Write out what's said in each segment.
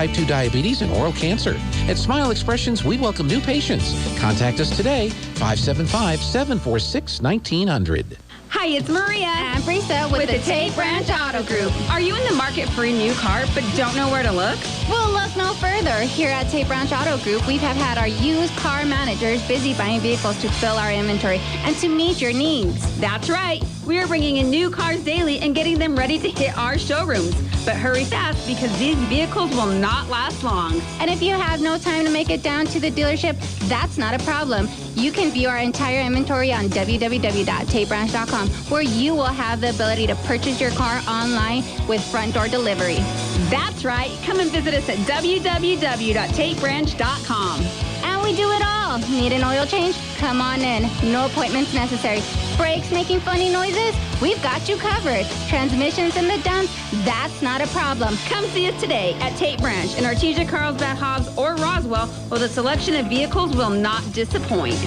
type 2 diabetes, and oral cancer. At Smile Expressions, we welcome new patients. Contact us today, 575-746-1900. Hi, it's Maria and Brisa with the Tate Branch Auto Group. Are you in the market for a new car but don't know where to look? Well, look no further. Here at Tate Branch Auto Group, we have had our used car managers busy buying vehicles to fill our inventory and to meet your needs. That's right. We are bringing in new cars daily and getting them ready to hit our showrooms. But hurry fast because these vehicles will not last long. And if you have no time to make it down to the dealership, that's not a problem. You can view our entire inventory on www.tatebranch.com, where you will have the ability to purchase your car online with front door delivery. That's right. Come and visit us at www.tatebranch.com. And we do it all. Need an oil change? Come on in. No appointments necessary. Brakes making funny noises? We've got you covered. Transmissions in the dumps? That's not a problem. Come see us today at Tate Branch in Artesia, Carlsbad, Hobbs, or Roswell, where the selection of vehicles will not disappoint.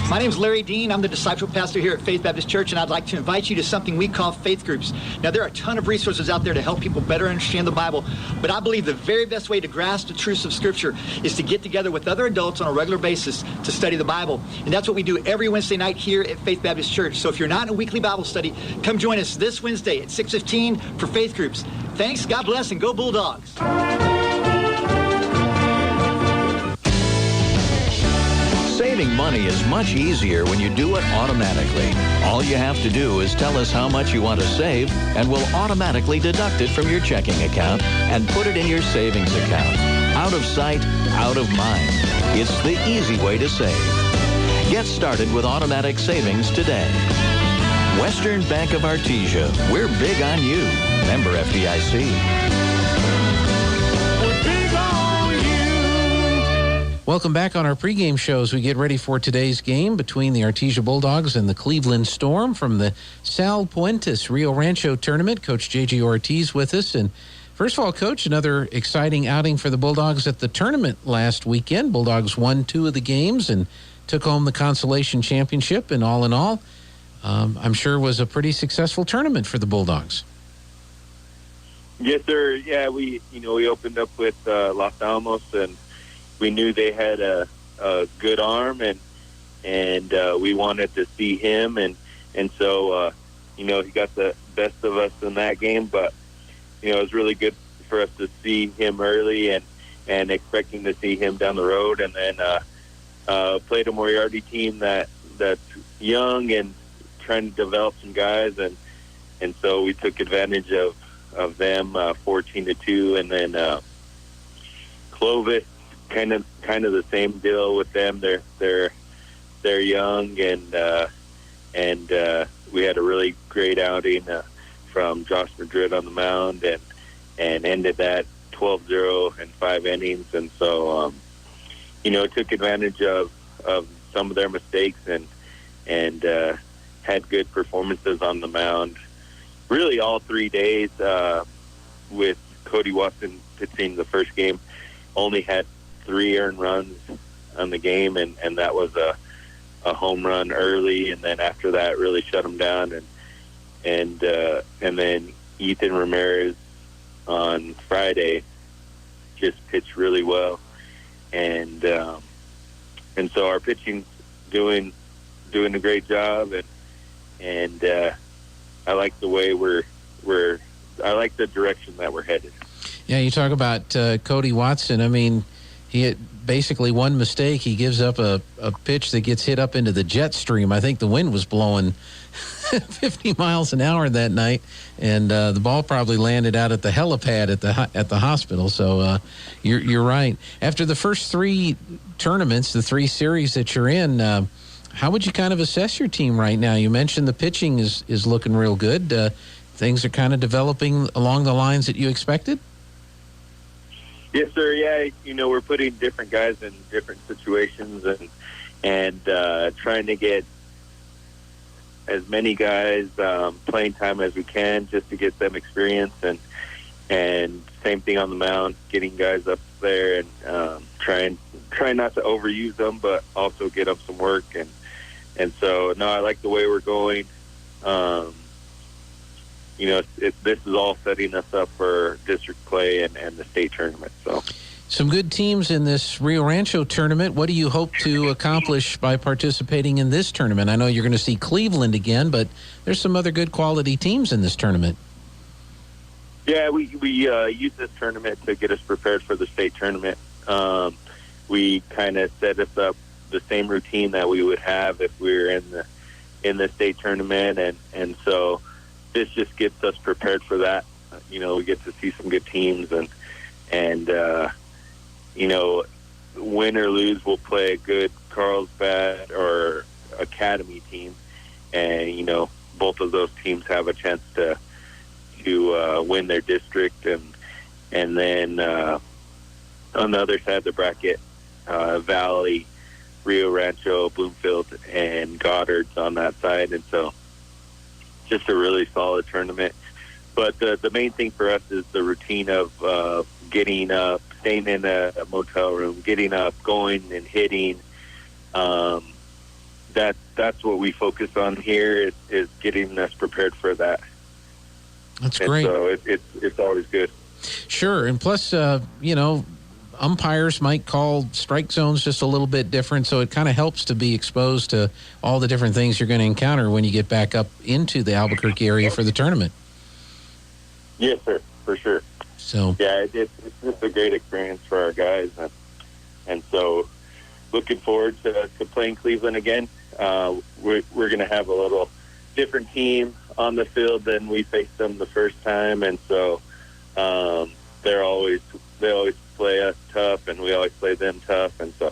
My name is Larry Dean. I'm the discipleship pastor here at Faith Baptist Church, and I'd like to invite you to something we call faith groups. Now, there are a ton of resources out there to help people better understand the Bible, but I believe the very best way to grasp the truths of Scripture is to get together with other adults on a regular basis to study the Bible. And that's what we do every Wednesday night here at Faith Baptist Church. So if you're not in a weekly Bible study, come join us this Wednesday at 6:15 for faith groups. Thanks, God bless, and go Bulldogs. Saving money is much easier when you do it automatically. All you have to do is tell us how much you want to save, and we'll automatically deduct it from your checking account and put it in your savings account. Out of sight, out of mind. It's the easy way to save. Get started with automatic savings today. Western Bank of Artesia. We're big on you. Member FDIC. Welcome back on our pregame show as we get ready for today's game between the Artesia Bulldogs and the Cleveland Storm from the Sal Puentes Rio Rancho tournament. Coach J.J. Ortiz with us. And first of all, Coach, another exciting outing for the Bulldogs at the tournament last weekend. Bulldogs won 2 of the games and took home the consolation championship. And all in all, I'm sure was a pretty successful tournament for the Bulldogs. Yes, sir. Yeah, we opened up with Los Alamos, and we knew they had a good arm, and we wanted to see him, and so he got the best of us in that game. But it was really good for us to see him early, and expecting to see him down the road, and then played a Moriarty team that's young and trying to develop some guys, and so we took advantage of them 14-2, and then Clovis. Kind of the same deal with them. They're young, and we had a really great outing from Josh Madrid on the mound, and ended that 12-0 in 5 innings. And so took advantage of some of their mistakes and had good performances on the mound. Really, all 3 days with Cody Watson pitching the first game, only had 3 earned runs on the game, and that was a home run early, and then after that really shut him down, and then Ethan Ramirez on Friday just pitched really well, and so our pitching's doing a great job, and I like the way I like the direction that we're headed. Yeah, you talk about Cody Watson. I mean, he had basically one mistake. He gives up a pitch that gets hit up into the jet stream. I think the wind was blowing 50 miles an hour that night, and the ball probably landed out at the helipad at the hospital. So you're right. After the first 3 tournaments, the 3 series that you're in, how would you kind of assess your team right now? You mentioned the pitching is looking real good. Things are kind of developing along the lines that you expected? Yes, sir. Yeah, we're putting different guys in different situations, and trying to get as many guys playing time as we can, just to get them experience, and same thing on the mound, getting guys up there and trying not to overuse them, but also get them some work, and so no, I like the way we're going, This is all setting us up for district play and the state tournament. So, some good teams in this Rio Rancho tournament. What do you hope to accomplish by participating in this tournament? I know you're going to see Cleveland again, but there's some other good quality teams in this tournament. Yeah, we use this tournament to get us prepared for the state tournament. We kind of set us up the same routine that we would have if we were in the state tournament, and so this just gets us prepared for that. We get to see some good teams, and win or lose, we'll play a good Carlsbad or Academy team, and both of those teams have a chance to win their district, and then on the other side of the bracket, Valley, Rio Rancho, Bloomfield, and Goddard's on that side, and so just a really solid tournament. But the main thing for us is the routine of getting up, staying in a motel room, getting up, going and hitting. That's what we focus on here is getting us prepared for that. That's great. So it's always good. Sure, and plus, umpires might call strike zones just a little bit different, so it kind of helps to be exposed to all the different things you're going to encounter when you get back up into the Albuquerque area for the tournament. Yes, sir, for sure. So yeah, it's just a great experience for our guys, and so looking forward to playing Cleveland again. We're going to have a little different team on the field than we faced them the first time, and so they always play us tough, and we always play them tough, and so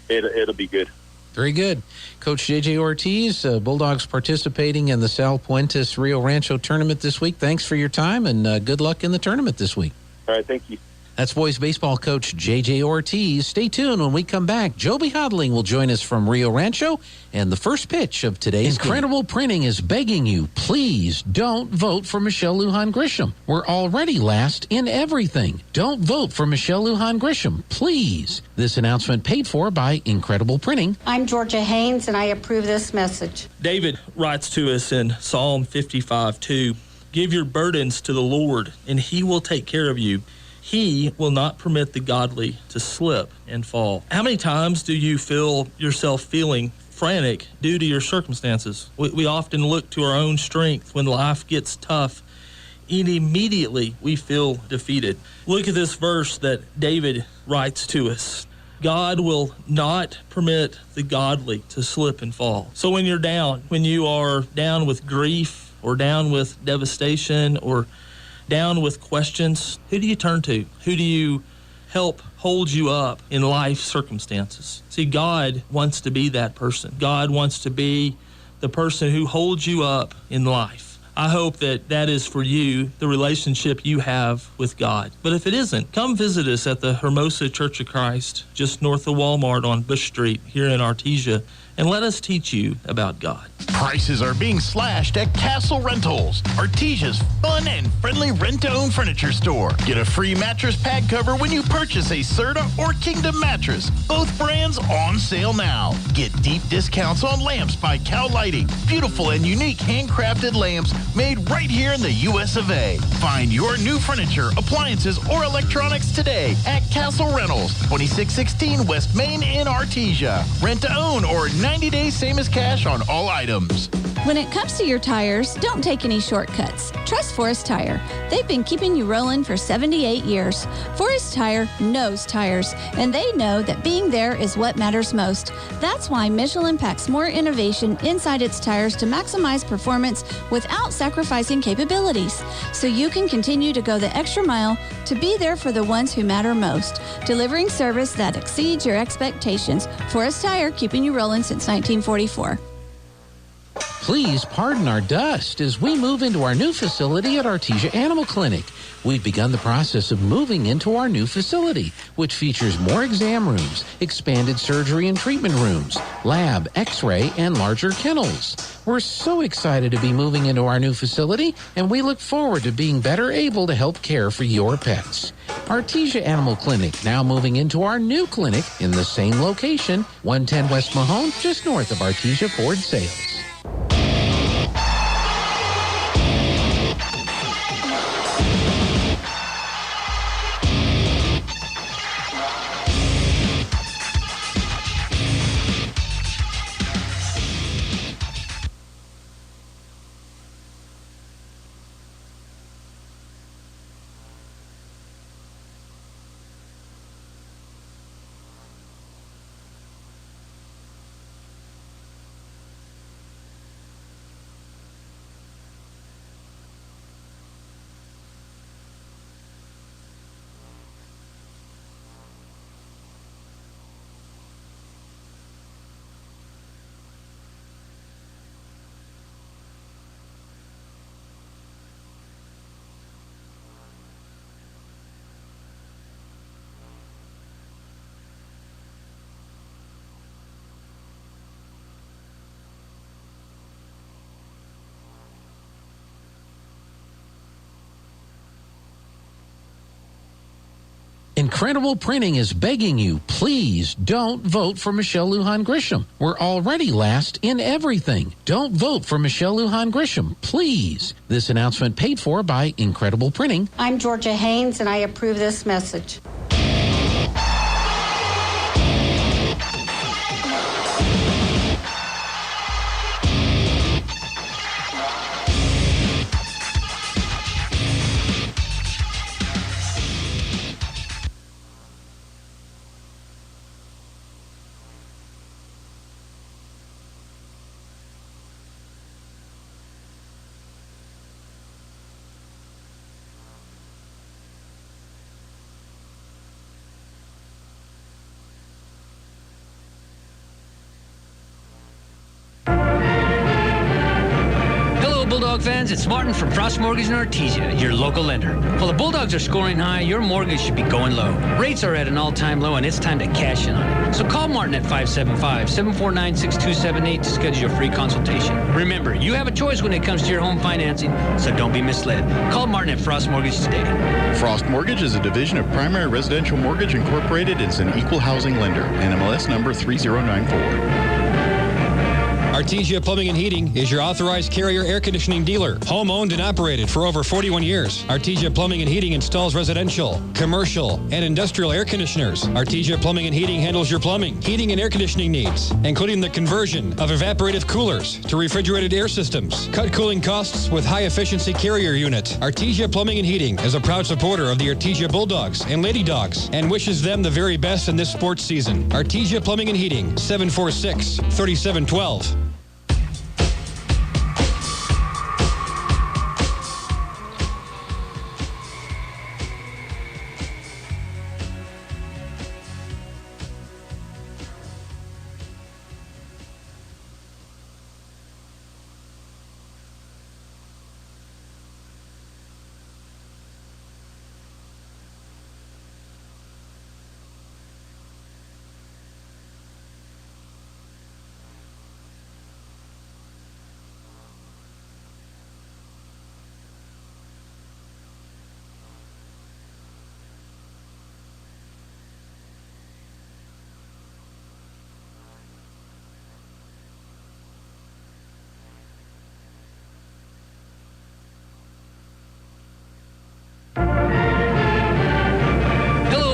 it'll be good. Very good. Coach J.J. Ortiz, Bulldogs participating in the Sal Puentes Rio Rancho tournament this week. Thanks for your time, and good luck in the tournament this week. All right, thank you. That's boys baseball coach J.J. Ortiz. Stay tuned. When we come back, Joby Hodling will join us from Rio Rancho, and the first pitch of today's Incredible Printing is begging you, please don't vote for Michelle Lujan Grisham. We're already last in everything. Don't vote for Michelle Lujan Grisham, please. This announcement paid for by Incredible Printing. I'm Georgia Haynes, and I approve this message. David writes to us in Psalm 55:2, give your burdens to the Lord, and he will take care of you. He will not permit the godly to slip and fall. How many times do you feel yourself feeling frantic due to your circumstances? We often look to our own strength when life gets tough, and immediately we feel defeated. Look at this verse that David writes to us. God will not permit the godly to slip and fall. So when you're down, when you are down with grief or down with devastation or down with questions, who do you turn to? Who do you help hold you up in life circumstances? See, God wants to be that person. God wants to be the person who holds you up in life. I hope that is for you, the relationship you have with God. But if it isn't, come visit us at the Hermosa Church of Christ, just north of Walmart on Bush Street here in Artesia, and let us teach you about God. Prices are being slashed at Castle Rentals, Artesia's fun and friendly rent-to-own furniture store. Get a free mattress pad cover when you purchase a Serta or Kingdom mattress. Both brands on sale now. Get deep discounts on lamps by Cow Lighting. Beautiful and unique handcrafted lamps made right here in the US of A. Find your new furniture, appliances, or electronics today at Castle Rentals, 2616 West Main in Artesia. Rent to own or 90 days same as cash on all items. When it comes to your tires, don't take any shortcuts. Trust Forest Tire. They've been keeping you rolling for 78 years. Forest Tire knows tires, and they know that being there is what matters most. That's why Michelin packs more innovation inside its tires to maximize performance without sacrificing capabilities, so you can continue to go the extra mile to be there for the ones who matter most, delivering service that exceeds your expectations. Forest Tire, keeping you rolling since 1944. Please pardon our dust as we move into our new facility at Artesia Animal Clinic. We've begun the process of moving into our new facility, which features more exam rooms, expanded surgery and treatment rooms, lab, x-ray, and larger kennels. We're so excited to be moving into our new facility, and we look forward to being better able to help care for your pets. Artesia Animal Clinic, now moving into our new clinic in the same location, 110 West Mahone, just north of Artesia Ford Sales. Incredible Printing is begging you, please don't vote for Michelle Lujan Grisham. We're already last in everything. Don't vote for Michelle Lujan Grisham, please. This announcement paid for by Incredible Printing. I'm Georgia Haynes, and I approve this message. Bulldog fans, it's Martin from Frost Mortgage in Artesia, your local lender. While the Bulldogs are scoring high, your mortgage should be going low. Rates are at an all-time low, and it's time to cash in on it. So call Martin at 575-749-6278 to schedule your free consultation. Remember, you have a choice when it comes to your home financing, so don't be misled. Call Martin at Frost Mortgage today. Frost Mortgage is a division of Primary Residential Mortgage Incorporated and is an equal housing lender. NMLS number 3094. Artesia Plumbing and Heating is your authorized Carrier air conditioning dealer. Home owned and operated for over 41 years. Artesia Plumbing and Heating installs residential, commercial, and industrial air conditioners. Artesia Plumbing and Heating handles your plumbing, heating, and air conditioning needs, including the conversion of evaporative coolers to refrigerated air systems. Cut cooling costs with high-efficiency Carrier unit. Artesia Plumbing and Heating is a proud supporter of the Artesia Bulldogs and Lady Dogs and wishes them the very best in this sports season. Artesia Plumbing and Heating, 746-3712.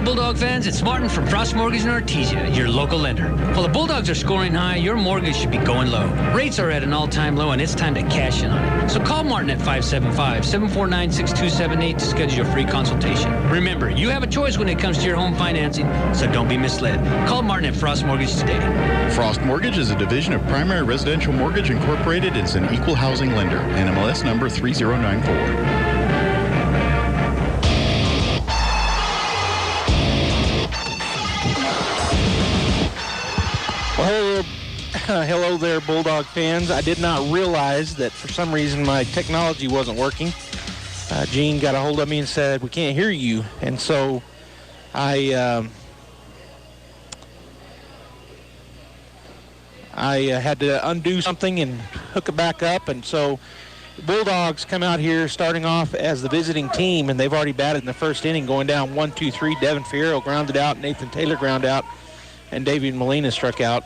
Bulldog fans, it's Martin from Frost Mortgage in Artesia, your local lender. While the Bulldogs are scoring high, your mortgage should be going low. Rates are at an all-time low, and it's time to cash in on it. So call Martin at 575-749-6278 to schedule your free consultation. Remember, you have a choice when it comes to your home financing, so don't be misled. Call Martin at Frost Mortgage today. Frost Mortgage is a division of Primary Residential Mortgage Incorporated and is an equal housing lender. NMLS number 3094. Well, hello there, Bulldog fans. I did not realize that for some reason my technology wasn't working. Gene got a hold of me and said, we can't hear you. And so I had to undo something and hook it back up. And so the Bulldogs come out here starting off as the visiting team, and they've already batted in the first inning, going down 1-2-3. Devin Fierro grounded out, Nathan Taylor ground out, and David Molina struck out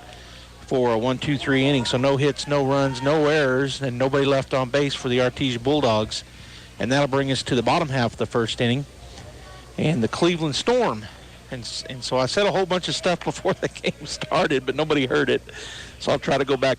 for a 1-2-3 inning. So no hits, no runs, no errors, and nobody left on base for the Artesia Bulldogs. And that'll bring us to the bottom half of the first inning and the Cleveland Storm. And so I said a whole bunch of stuff before the game started, but nobody heard it. So I'll try to go back.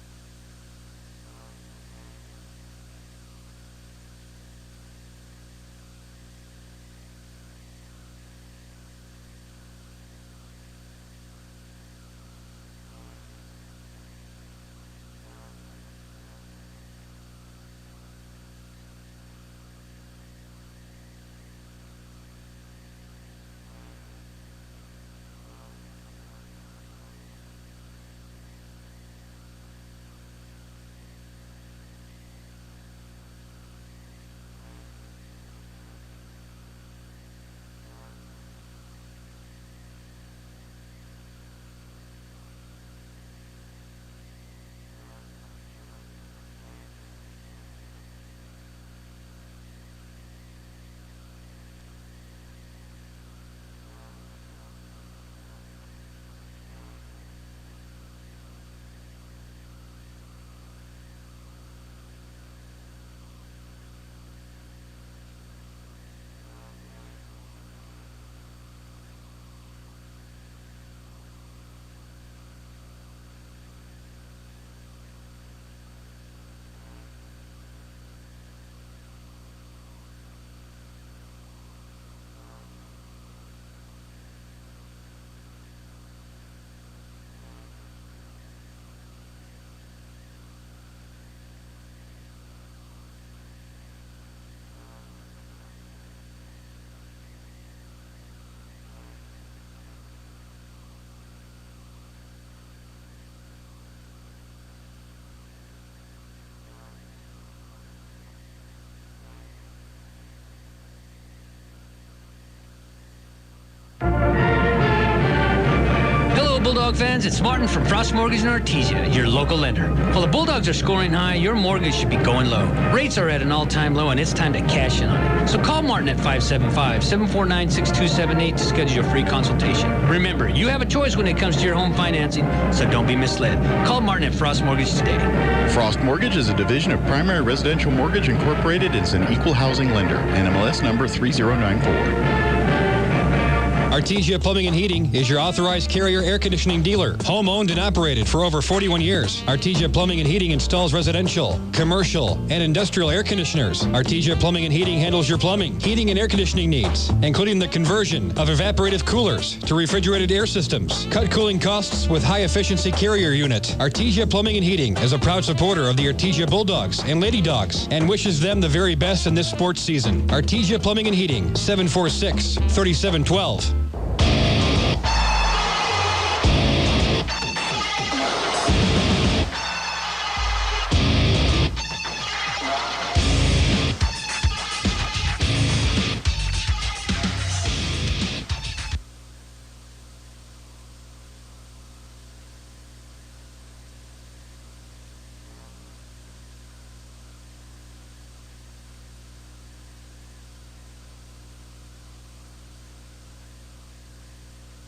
Bulldog fans, it's Martin from Frost Mortgage in Artesia, your local lender. While the Bulldogs are scoring high, your mortgage should be going low. Rates are at an all-time low, and it's time to cash in on it. So call Martin at 575-749-6278 to schedule your free consultation. Remember, you have a choice when it comes to your home financing, so don't be misled. Call Martin at Frost Mortgage today. Frost Mortgage is a division of Primary Residential Mortgage Incorporated and is an equal housing lender. NMLS number 3094. Artesia Plumbing and Heating is your authorized carrier air conditioning dealer. Home owned and operated for over 41 years. Artesia Plumbing and Heating installs residential, commercial, and industrial air conditioners. Artesia Plumbing and Heating handles your plumbing, heating, and air conditioning needs, including the conversion of evaporative coolers to refrigerated air systems. Cut cooling costs with high-efficiency carrier unit. Artesia Plumbing and Heating is a proud supporter of the Artesia Bulldogs and Lady Dogs and wishes them the very best in this sports season. Artesia Plumbing and Heating, 746-3712.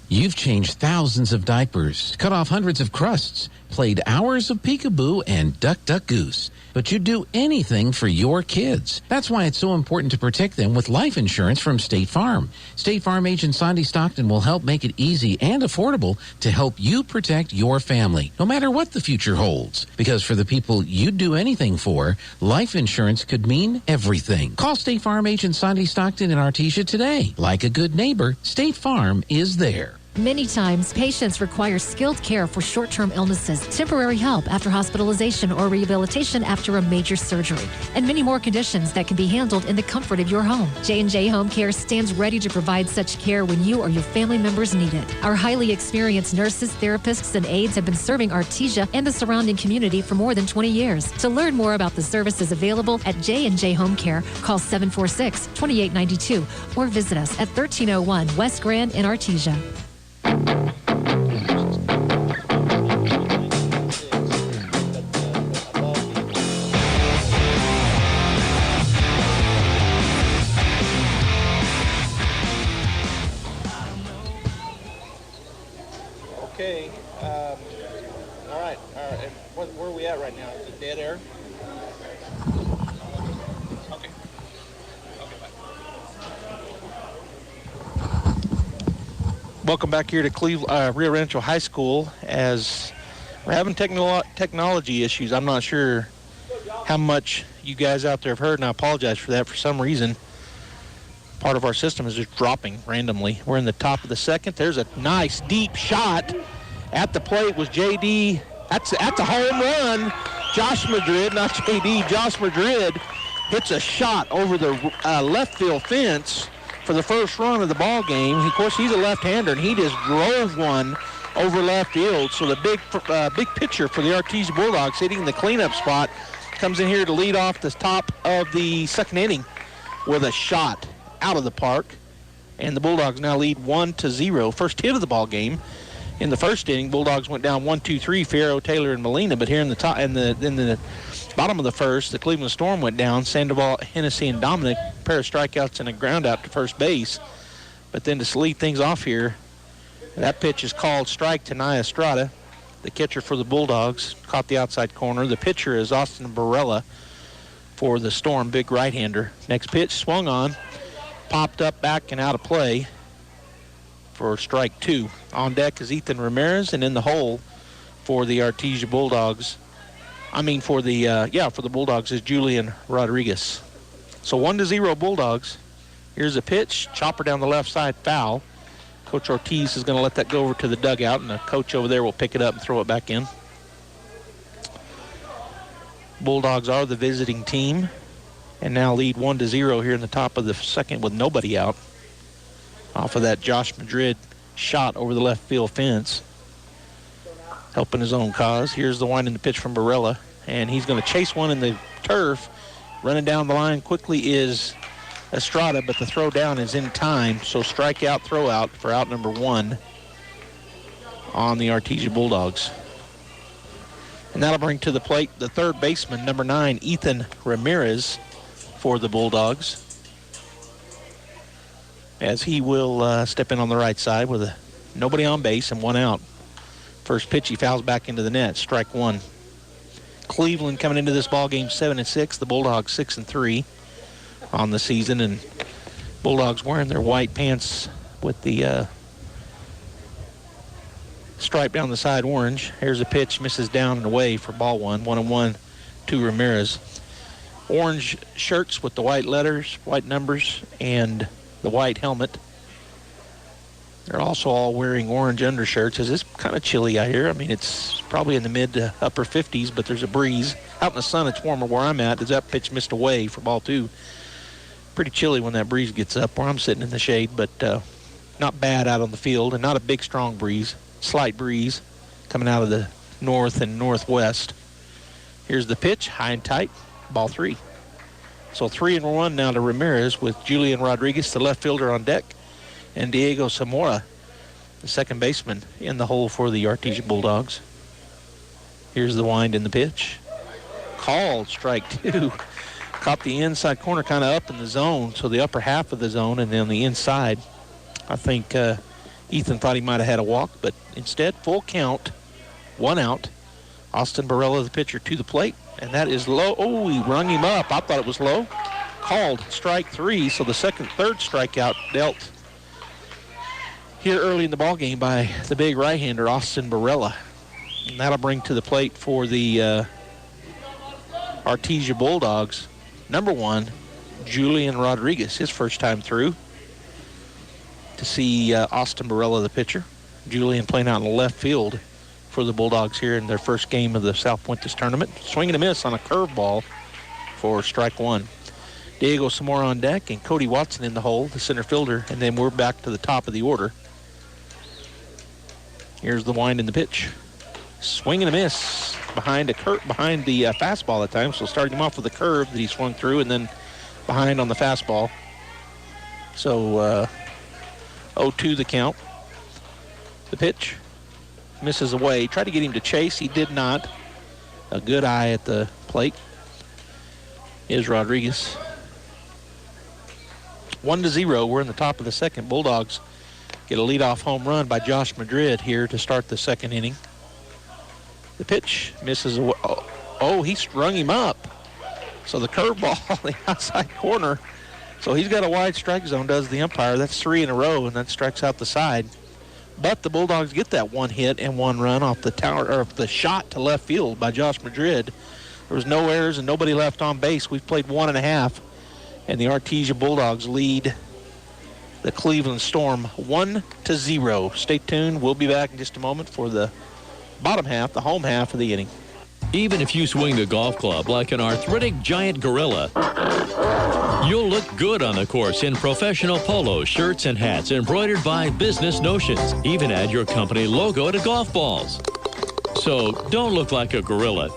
You've changed thousands of diapers, cut off hundreds of crusts, played hours of peekaboo and duck, duck, goose. But you'd do anything for your kids. That's why it's so important to protect them with life insurance from State Farm. State Farm agent Sandy Stockton will help make it easy and affordable to help you protect your family, no matter what the future holds. Because for the people you'd do anything for, life insurance could mean everything. Call State Farm agent Sandy Stockton in Artesia today. Like a good neighbor, State Farm is there. Many times, patients require skilled care for short-term illnesses, temporary help after hospitalization or rehabilitation after a major surgery, and many more conditions that can be handled in the comfort of your home. J&J Home Care stands ready to provide such care when you or your family members need it. Our highly experienced nurses, therapists, and aides have been serving Artesia and the surrounding community for more than 20 years. To learn more about the services available at J&J Home Care, call 746-2892 or visit us at 1301 West Grand in Artesia. Okay. All right. And where are we at right now? Is it dead air? Okay. Welcome back here to Rio Rancho High School. As we're having technology issues, I'm not sure how much you guys out there have heard, and I apologize for that. For some reason, part of our system is just dropping randomly. We're in the top of the second. There's a nice deep shot at the plate was JD. That's a home run. Josh Madrid, not JD, Josh Madrid hits a shot over the left field fence for the first run of the ball game. Of course, he's a left-hander, and he just drove one over left field. So the big picture for the Artesia Bulldogs hitting the cleanup spot comes in here to lead off the top of the second inning with a shot out of the park. And the Bulldogs now lead 1-0. First hit of the ball game. In the first inning, Bulldogs went down 1-2-3, Fierro, Taylor, and Molina. But here in the bottom of the first, the Cleveland Storm went down. Sandoval, Hennessy, and Dominic, a pair of strikeouts and a ground out to first base. But then to lead things off here, that pitch is called strike to Nia Estrada, the catcher for the Bulldogs. Caught the outside corner. The pitcher is Austin Barella for the Storm, big right-hander. Next pitch swung on, popped up, back, and out of play for strike two. On deck is Ethan Ramirez, and in the hole for the Artesia Bulldogs, for the Bulldogs is Julian Rodriguez. So 1-0 Bulldogs. Here's a pitch, chopper down the left side, foul. Coach Ortiz is going to let that go over to the dugout, and the coach over there will pick it up and throw it back in. Bulldogs are the visiting team and now lead 1-0 here in the top of the second with nobody out. Off of that Josh Madrid shot over the left field fence, helping his own cause. Here's the wind in the pitch from Barella, and he's going to chase one in the turf. Running down the line quickly is Estrada, but the throw down is in time, so strikeout, throw out for out number one. on the Artesia Bulldogs. And that'll bring to the plate the third baseman, number 9, Ethan Ramirez, for the Bulldogs, as he will step in on the right side with nobody on base and 1 out. First pitch, he fouls back into the net, strike 1. Cleveland coming into this ball game 7-6. The Bulldogs 6-3 on the season, and Bulldogs wearing their white pants with the stripe down the side orange. Here's a pitch, misses down and away for ball 1. 1-1 to Ramirez. Orange shirts with the white letters, white numbers, and the white helmet. They're also all wearing orange undershirts, as it's kind of chilly out here. I mean, it's probably in the mid to upper 50s, but there's a breeze. Out in the sun, it's warmer where I'm at. As that pitch missed away for ball 2. Pretty chilly when that breeze gets up where I'm sitting in the shade, but not bad out on the field, and not a big, strong breeze. Slight breeze coming out of the north and northwest. Here's the pitch, high and tight, ball 3. So 3-1 now to Ramirez, with Julian Rodriguez, the left fielder, on deck, and Diego Zamora, the second baseman, in the hole for the Artesia Bulldogs. Here's the wind in the pitch. Called, strike 2. Caught the inside corner kind of up in the zone, so the upper half of the zone, and then the inside. I think Ethan thought he might have had a walk, but instead, full count, 1 out. Austin Barella, the pitcher, to the plate, and that is low. Oh, he rung him up. I thought it was low. Called, strike 3, so the third strikeout dealt here early in the ball game by the big right-hander, Austin Barella. And that'll bring to the plate for the Artesia Bulldogs, number 1, Julian Rodriguez, his first time through. To see Austin Barella, the pitcher. Julian playing out in the left field for the Bulldogs here in their first game of the South Puentes tournament. Swing and a miss on a curveball for strike 1. Diego Zamora on deck and Cody Watson in the hole, the center fielder, and then we're back to the top of the order. Here's the wind in the pitch. Swing and a miss behind the fastball at times, so starting him off with a curve that he swung through and then behind on the fastball. So 0-2 the count. The pitch misses away. Tried to get him to chase. He did not. A good eye at the plate is Rodriguez. 1-0. We're in the top of the second. Bulldogs get a leadoff home run by Josh Madrid here to start the second inning. The pitch misses away. Oh, he strung him up. So the curveball, the outside corner. So he's got a wide strike zone, does the umpire. That's 3 in a row, and that strikes out the side. But the Bulldogs get that 1 hit and 1 run off the shot to left field by Josh Madrid. There was no errors and nobody left on base. We've played 1.5, and the Artesia Bulldogs lead the Cleveland Storm 1-0. Stay tuned. We'll be back in just a moment for the bottom half, the home half of the inning. Even if you swing the golf club like an arthritic giant gorilla, you'll look good on the course in professional polos, shirts, and hats embroidered by Business Notions. Even add your company logo to golf balls. So don't look like a gorilla.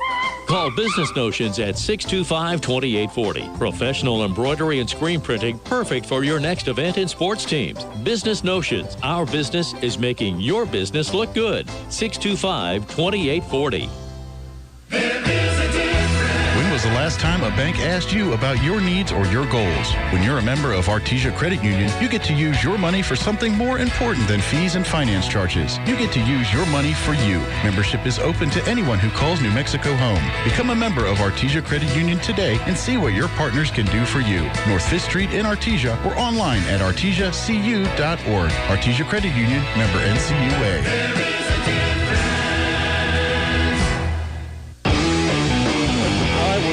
Call Business Notions at 625-2840. Professional embroidery and screen printing, perfect for your next event and sports teams. Business Notions. Our business is making your business look good. 625-2840. When was the last time a bank asked you about your needs or your goals? When you're a member of Artesia Credit Union, you get to use your money for something more important than fees and finance charges. You get to use your money for you. Membership is open to anyone who calls New Mexico home. Become a member of Artesia Credit Union today and see what your partners can do for you. North 5th Street in Artesia or online at artesiacu.org. Artesia Credit Union, member NCUA.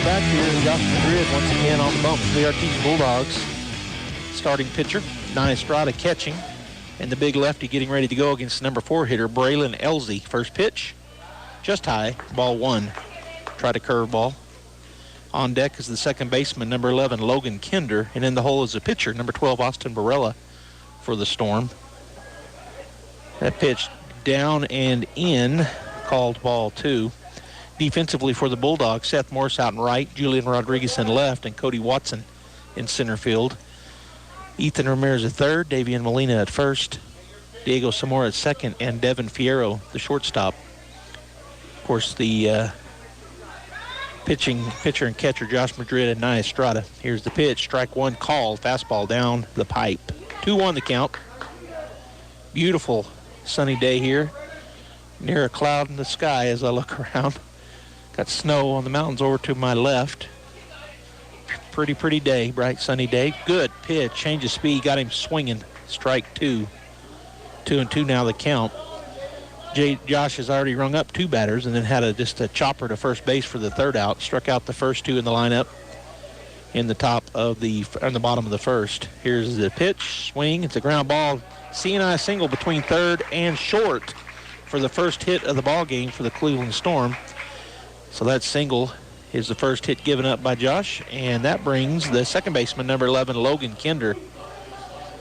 Back here, Josh Madrid once again on the bump for the Artesia Bulldogs. Starting pitcher, Nye Estrada catching, and the big lefty getting ready to go against number 4 hitter, Braylon Elsie. First pitch, just high, ball 1. Tried a curveball. On deck is the second baseman, number 11, Logan Kinder, and in the hole is the pitcher, number 12, Austin Barella, for the Storm. That pitch down and in, called ball 2. Defensively for the Bulldogs, Seth Morse out in right, Julian Rodriguez in left, and Cody Watson in center field. Ethan Ramirez at third, Davian Molina at first, Diego Zamora at second, and Devin Fierro, the shortstop. Of course, the pitcher and catcher, Josh Madrid and Nia Estrada. Here's the pitch. Strike one called. Fastball down the pipe. 2-1 the count. Beautiful sunny day here. Near a cloud in the sky as I look around. Got snow on the mountains over to my left. Pretty day. Bright sunny day. Good pitch. Change of speed. Got him swinging. Strike two. 2-2 now the count. Josh has already rung up 2 batters and then had just a chopper to first base for the third out. Struck out the first 2 in the lineup on the bottom of the first. Here's the pitch, swing. It's a ground ball. C&I single between third and short for the first hit of the ball game for the Cleveland Storm. So that single is the first hit given up by Josh, and that brings the second baseman, number 11, Logan Kinder,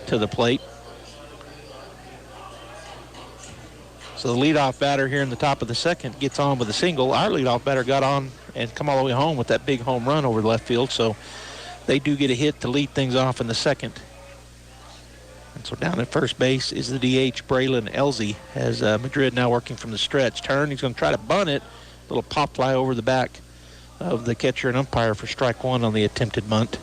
to the plate. So the leadoff batter here in the top of the second gets on with a single. Our leadoff batter got on and come all the way home with that big home run over the left field. So they do get a hit to lead things off in the second. And so down at first base is the DH, Braylon Elzy, as Madrid now working from the stretch. Turn, he's going to try to bunt it. Little pop fly over the back of the catcher and umpire for strike one on the attempted bunt.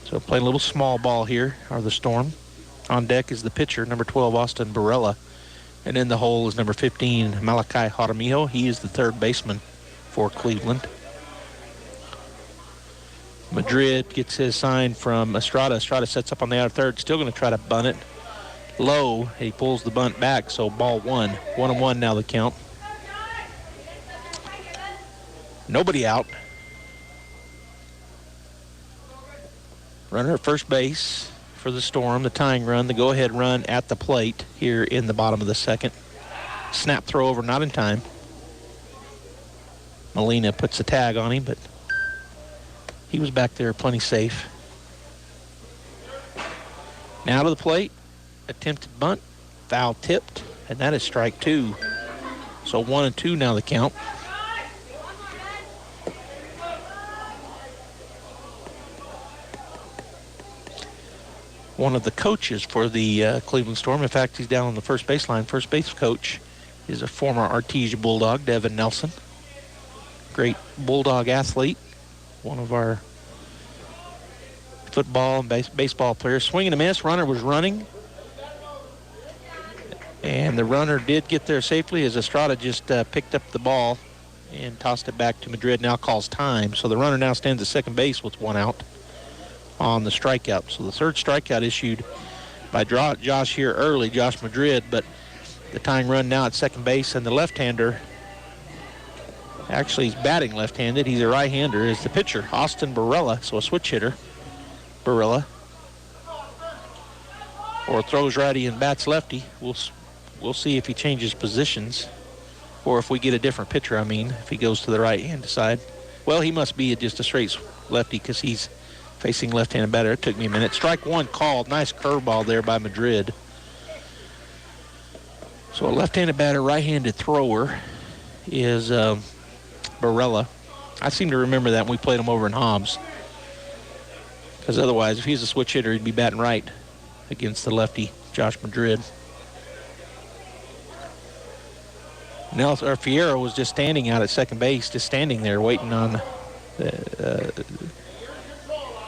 So playing a little small ball here, are the Storm. On deck is the pitcher, number 12, Austin Barella. And in the hole is number 15, Malachi Jaramillo. He is the third baseman for Cleveland. Madrid gets his sign from Estrada. Estrada sets up on the outer third, still going to try to bunt it. Low, he pulls the bunt back, so ball one. 1-1 now the count. Nobody out. Runner at first base for the Storm, the tying run, the go-ahead run at the plate here in the bottom of the second. Snap throw over, not in time. Molina puts the tag on him, but he was back there plenty safe. Now to the plate, attempted bunt, foul tipped, and that is strike two. So 1-2 now the count. One of the coaches for the Cleveland Storm, in fact, he's down on the first baseline. First base coach is a former Artesia Bulldog, Devin Nelson. Great Bulldog athlete, one of our football and baseball players. Swing and a miss, runner was running. And the runner did get there safely as Estrada just picked up the ball and tossed it back to Madrid. Now calls time. So the runner now stands at second base with one out on the strikeout. So the third strikeout issued by Josh here early, Josh Madrid, but the tying run now at second base, and the left-hander, actually he's batting left-handed, he's a right-hander, is the pitcher, Austin Barella, so a switch hitter, Barella, or throws righty and bats lefty. We'll see if he changes positions, or if we get a different pitcher, if he goes to the right-hand side. Well, he must be just a straight lefty because he's facing left-handed batter. It took me a minute. Strike one called. Nice curveball there by Madrid. So a left-handed batter, right-handed thrower is Barella. I seem to remember that when we played him over in Hobbs. Because otherwise, if he's a switch hitter, he'd be batting right against the lefty, Josh Madrid. Fierro was just standing out at second base, just standing there waiting on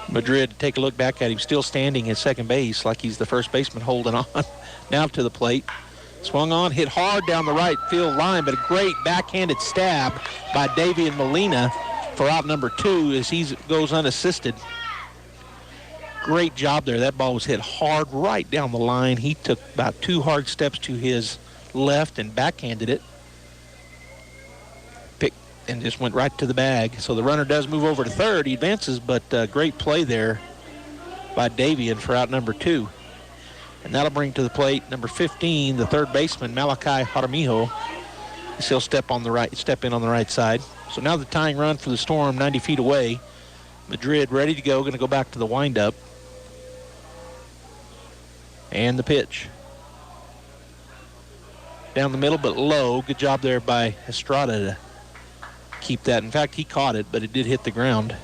Madrid to take a look back at him, still standing at second base like he's the first baseman holding on. Now to the plate. Swung on, hit hard down the right field line, but a great backhanded stab by Davian Molina for out number 2 as he goes unassisted. Great job there. That ball was hit hard right down the line. He took about 2 hard steps to his left and backhanded it. And just went right to the bag. So the runner does move over to third. He advances, but great play there by Davian for out number 2. And that'll bring to the plate number 15, the third baseman, Malachi Jaramillo. He'll step in on the right side. So now the tying run for the Storm, 90 feet away. Madrid ready to go, going to go back to the windup. And the pitch. Down the middle, but low. Good job there by Estrada to keep that. In fact, he caught it, but it did hit the ground.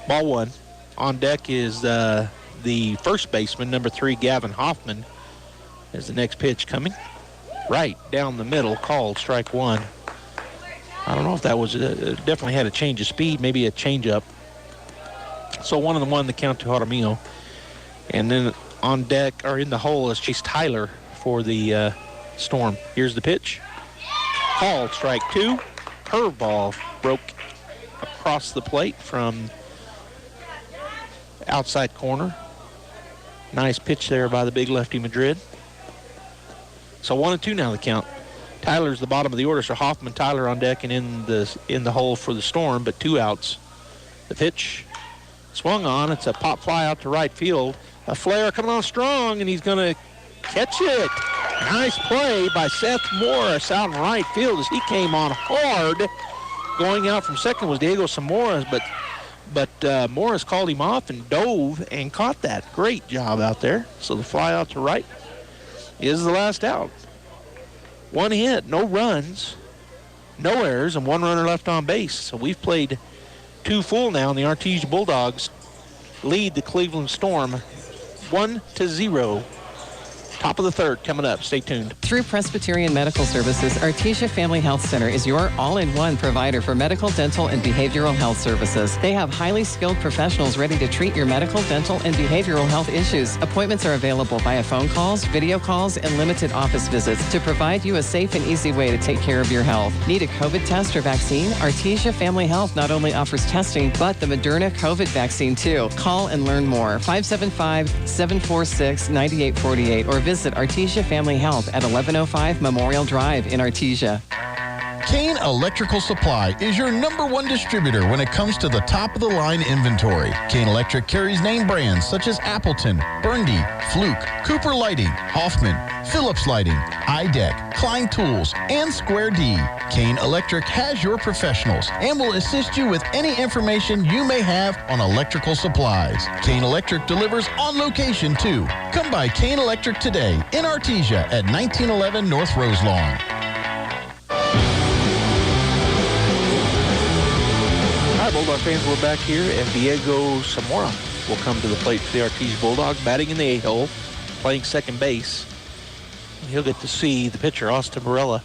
Ball one. On deck is the first baseman, number 3, Gavin Hoffman, is the next pitch coming. Right down the middle, called strike 1. I don't know if that was, definitely had a change of speed, maybe a change-up. So 1-1 the count to Jaramillo. And then on deck, or in the hole, is Chase Tyler for the Storm. Here's the pitch. Called strike 2. Curveball broke across the plate from outside corner. Nice pitch there by the big lefty Madrid. So 1-2 now the count. Tyler's the bottom of the order, so Hoffman, Tyler on deck and in the hole for the Storm, but 2 outs. The pitch swung on. It's a pop fly out to right field. A flare coming on strong, and he's going to catch it. Nice play by Seth Morris out in right field as he came on hard. Going out from second was Diego Zamora, but Morris called him off and dove and caught that. Great job out there. So the fly out to right is the last out. 1 hit, no runs, no errors, and 1 runner left on base. So we've played 2 full now, and the Artesia Bulldogs lead the Cleveland Storm 1-0. Top of the third coming up. Stay tuned. Through Presbyterian Medical Services, Artesia Family Health Center is your all-in-one provider for medical, dental, and behavioral health services. They have highly skilled professionals ready to treat your medical, dental, and behavioral health issues. Appointments are available via phone calls, video calls, and limited office visits to provide you a safe and easy way to take care of your health. Need a COVID test or vaccine? Artesia Family Health not only offers testing, but the Moderna COVID vaccine too. Call and learn more. 575-746-9848 or visit Artesia Family Health at 1105 Memorial Drive in Artesia. Kane Electrical Supply is your #1 distributor when it comes to the top-of-the-line inventory. Kane Electric carries name brands such as Appleton, Burndy, Fluke, Cooper Lighting, Hoffman, Phillips Lighting, iDeck, Klein Tools, and Square D. Kane Electric has your professionals and will assist you with any information you may have on electrical supplies. Kane Electric delivers on location too. Come by Kane Electric today in Artesia at 1911 North Roselawn. All right, Bulldog fans, we're back here, and Diego Zamora will come to the plate for the Artesia Bulldogs, batting in the A-hole, playing second base. He'll get to see the pitcher, Austin Barella,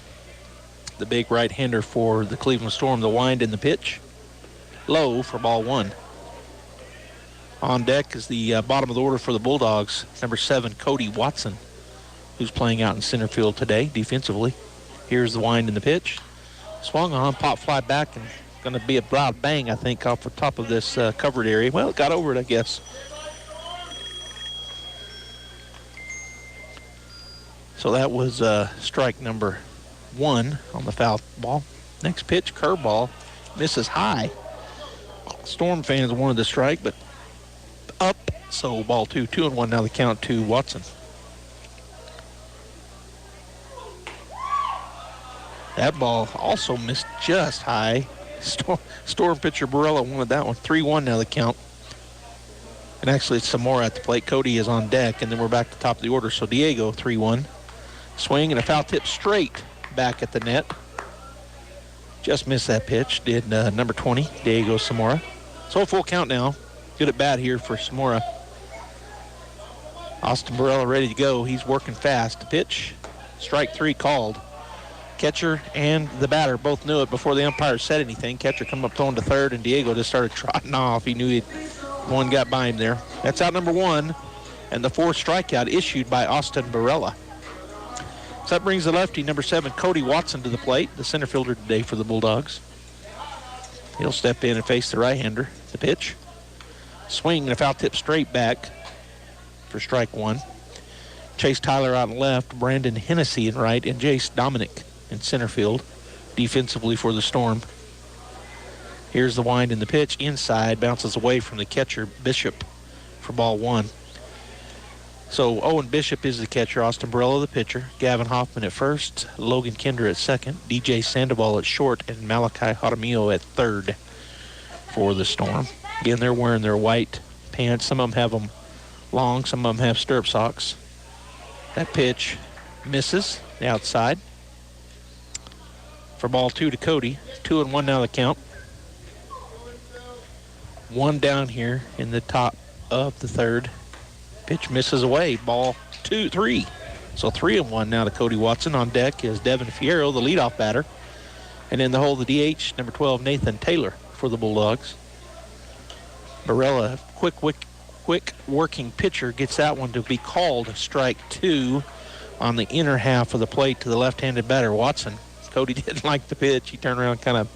the big right-hander for the Cleveland Storm. The wind in the pitch, low for ball 1. On deck is the bottom of the order for the Bulldogs, number 7, Cody Watson, who's playing out in center field today defensively. Here's the wind in the pitch. Swung on, pop fly back, and going to be a loud bang, I think, off the top of this covered area. Well, it got over it, I guess. So that was strike number 1 on the foul ball. Next pitch, curveball, misses high. Storm fans wanted the strike, but up. So ball 2, 2-1 now the count to Watson. That ball also missed just high. Storm pitcher Barella wanted that one. 3-1 now the count. And actually it's some more at the plate. Cody is on deck, and then we're back to the top of the order. So Diego, 3-1. Swing and a foul tip straight back at the net. Just missed that pitch, did number 20, Diego Zamora. So full count now. Good at bat here for Zamora. Austin Barella ready to go. He's working fast. The pitch, strike 3 called. Catcher and the batter both knew it before the umpire said anything. Catcher come up throwing to third, and Diego just started trotting off. He knew one got by him there. That's out number 1, and the 4th strikeout issued by Austin Barella. So that brings the lefty, number 7, Cody Watson, to the plate, the center fielder today for the Bulldogs. He'll step in and face the right-hander. The pitch, swing and a foul tip straight back for strike 1. Chase Tyler out in left, Brandon Hennessy in right, and Jace Dominic in center field defensively for the Storm. Here's the wind in the pitch. Inside, bounces away from the catcher, Bishop, for ball 1. So Owen Bishop is the catcher, Austin Barella the pitcher, Gavin Hoffman at first, Logan Kinder at second, DJ Sandoval at short, and Malachi Jaramillo at third for the Storm. Again, they're wearing their white pants. Some of them have them long, some of them have stirrup socks. That pitch misses the outside for ball 2 to Cody. 2-1 now the count. 1 down here in the top of the third. Pitch misses away. Ball 2-3. So 3-1 now to Cody Watson. On deck is Devin Fierro, the leadoff batter. And in the hole, the DH, number 12, Nathan Taylor for the Bulldogs. Barella, quick working pitcher, gets that one to be called strike 2 on the inner half of the plate to the left-handed batter, Watson. Cody didn't like the pitch. He turned around and kind of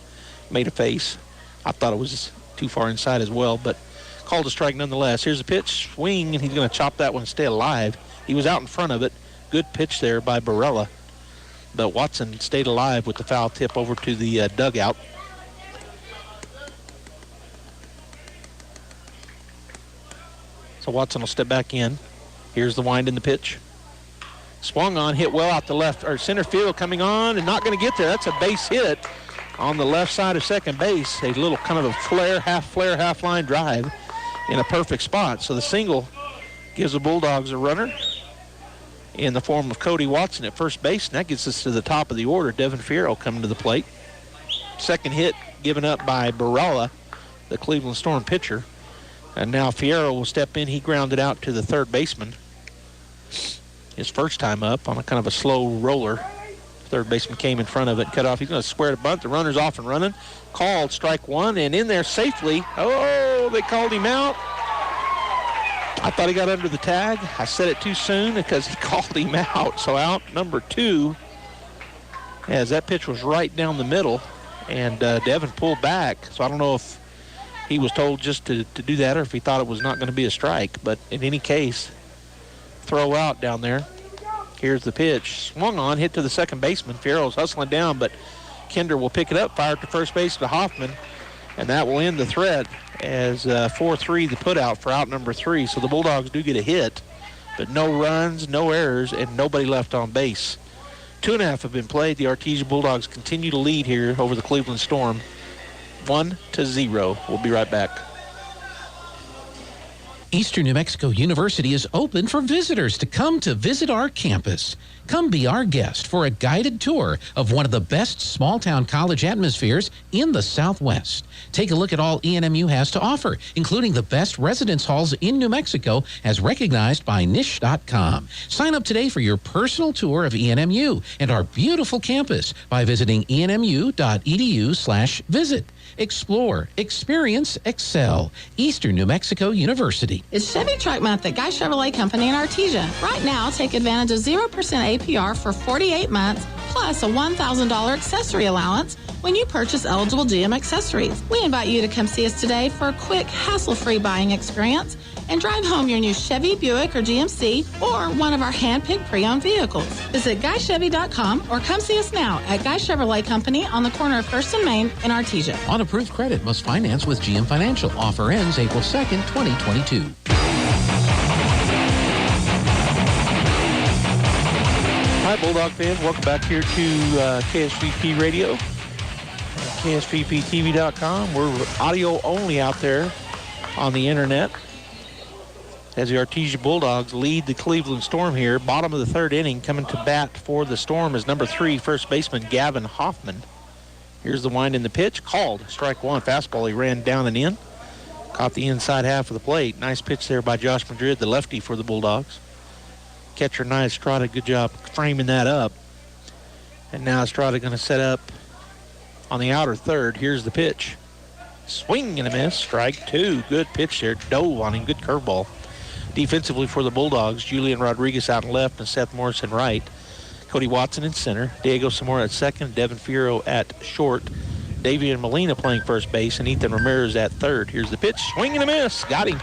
made a face. I thought it was too far inside as well, but called a strike nonetheless. Here's a pitch, swing, and he's going to chop that one and stay alive. He was out in front of it. Good pitch there by Barella. But Watson stayed alive with the foul tip over to the dugout. So Watson will step back in. Here's the wind in the pitch. Swung on, hit well out the left, or center field, coming on and not going to get there. That's a base hit on the left side of second base. A little kind of a flare, half line drive in a perfect spot. So the single gives the Bulldogs a runner in the form of Cody Watson at first base, and that gets us to the top of the order. Devin Fierro coming to the plate. Second hit given up by Barella, the Cleveland Storm pitcher. And now Fierro will step in. He grounded out to the third baseman. His first time up on a kind of a slow roller. Third baseman came in front of it, cut off. He's going to square the bunt. The runner's off and running. Called strike 1, and in there safely. Oh, they called him out. I thought he got under the tag. I said it too soon because he called him out. So out number 2, as that pitch was right down the middle, and Devin pulled back. So I don't know if he was told just to do that or if he thought it was not going to be a strike. But in any case, throw out down there. Here's the pitch. Swung on, hit to the second baseman. Fierro's hustling down, but Kinder will pick it up, fire to first base to Hoffman, and that will end the threat as 4-3 the put out for out number 3. So the Bulldogs do get a hit, but no runs, no errors, and nobody left on base. 2.5 have been played. The Artesia Bulldogs continue to lead here over the Cleveland Storm, 1-0. We'll be right back. Eastern New Mexico University is open for visitors to come to visit our campus. Come be our guest for a guided tour of one of the best small-town college atmospheres in the Southwest. Take a look at all ENMU has to offer, including the best residence halls in New Mexico as recognized by Niche.com. Sign up today for your personal tour of ENMU and our beautiful campus by visiting enmu.edu/visit. Explore, experience, excel. Eastern New Mexico University. It's Chevy Truck Month at Guy Chevrolet Company in Artesia. Right now, take advantage of 0% APR for 48 months, plus a $1,000 accessory allowance when you purchase eligible GM accessories. We invite you to come see us today for a quick, hassle-free buying experience and drive home your new Chevy, Buick, or GMC, or one of our hand-picked pre-owned vehicles. Visit GuyChevy.com or come see us now at Guy Chevrolet Company on the corner of 1st and Main in Artesia. On approved credit, must finance with GM Financial. Offer ends April 2nd, 2022. Hi, Bulldog fans. Welcome back here to KSVP Radio, KSVPTV.com. We're audio only out there on the internet as the Artesia Bulldogs lead the Cleveland Storm here. Bottom of the third inning, coming to bat for the Storm is number 3, first baseman Gavin Hoffman. Here's the wind in the pitch. Called strike 1. Fastball. He ran down and in. Caught the inside half of the plate. Nice pitch there by Josh Madrid, the lefty for the Bulldogs. Catcher Nye Estrada, good job framing that up. And now Estrada going to set up on the outer third. Here's the pitch. Swing and a miss. Strike 2. Good pitch there. Dove on him. Good curveball. Defensively for the Bulldogs, Julian Rodriguez out in left and Seth Morrison right. Cody Watson in center. Diego Zamora at second. Devin Fierro at short. Davian Molina playing first base, and Ethan Ramirez at third. Here's the pitch. Swing and a miss. Got him.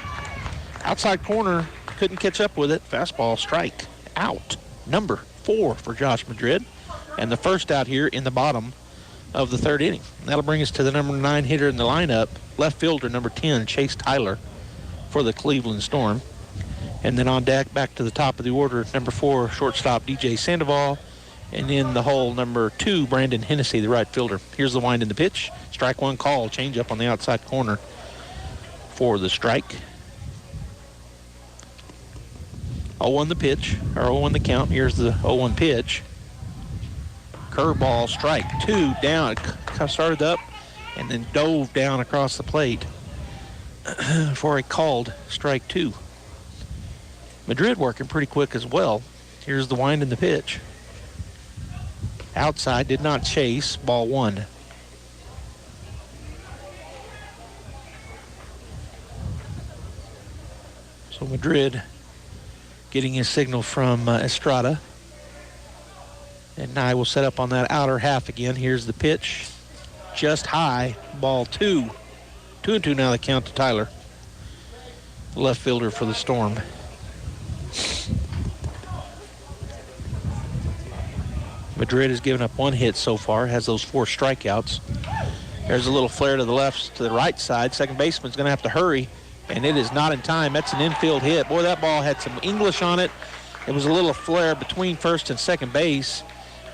Outside corner. Couldn't catch up with it. Fastball, strike. Out. Number 4 for Josh Madrid. And the first out here in the bottom of the third inning. And that'll bring us to the number 9 hitter in the lineup, left fielder number 10, Chase Tyler for the Cleveland Storm. And then on deck, back to the top of the order, number 4, shortstop DJ Sandoval. And in the hole, number 2, Brandon Hennessy, the right fielder. Here's the wind in the pitch. Strike 1 call, change up on the outside corner for the strike. 0-1 the pitch, or 0-1 the count. Here's the 0-1 pitch. Curveball, strike 2, down. Started up and then dove down across the plate for a called strike 2. Madrid working pretty quick as well. Here's the wind and the pitch. Outside, did not chase, ball 1. So Madrid getting his signal from Estrada. And Nye will set up on that outer half again. Here's the pitch. Just high, ball 2. 2-2 now the count to Tyler. Left fielder for the Storm. Madrid has given up 1 hit so far, has those 4 strikeouts. There's a little flare to the left, to the right side. Second baseman's going to have to hurry, and it is not in time. That's an infield hit. Boy, that ball had some English on it. It was a little flare between first and second base,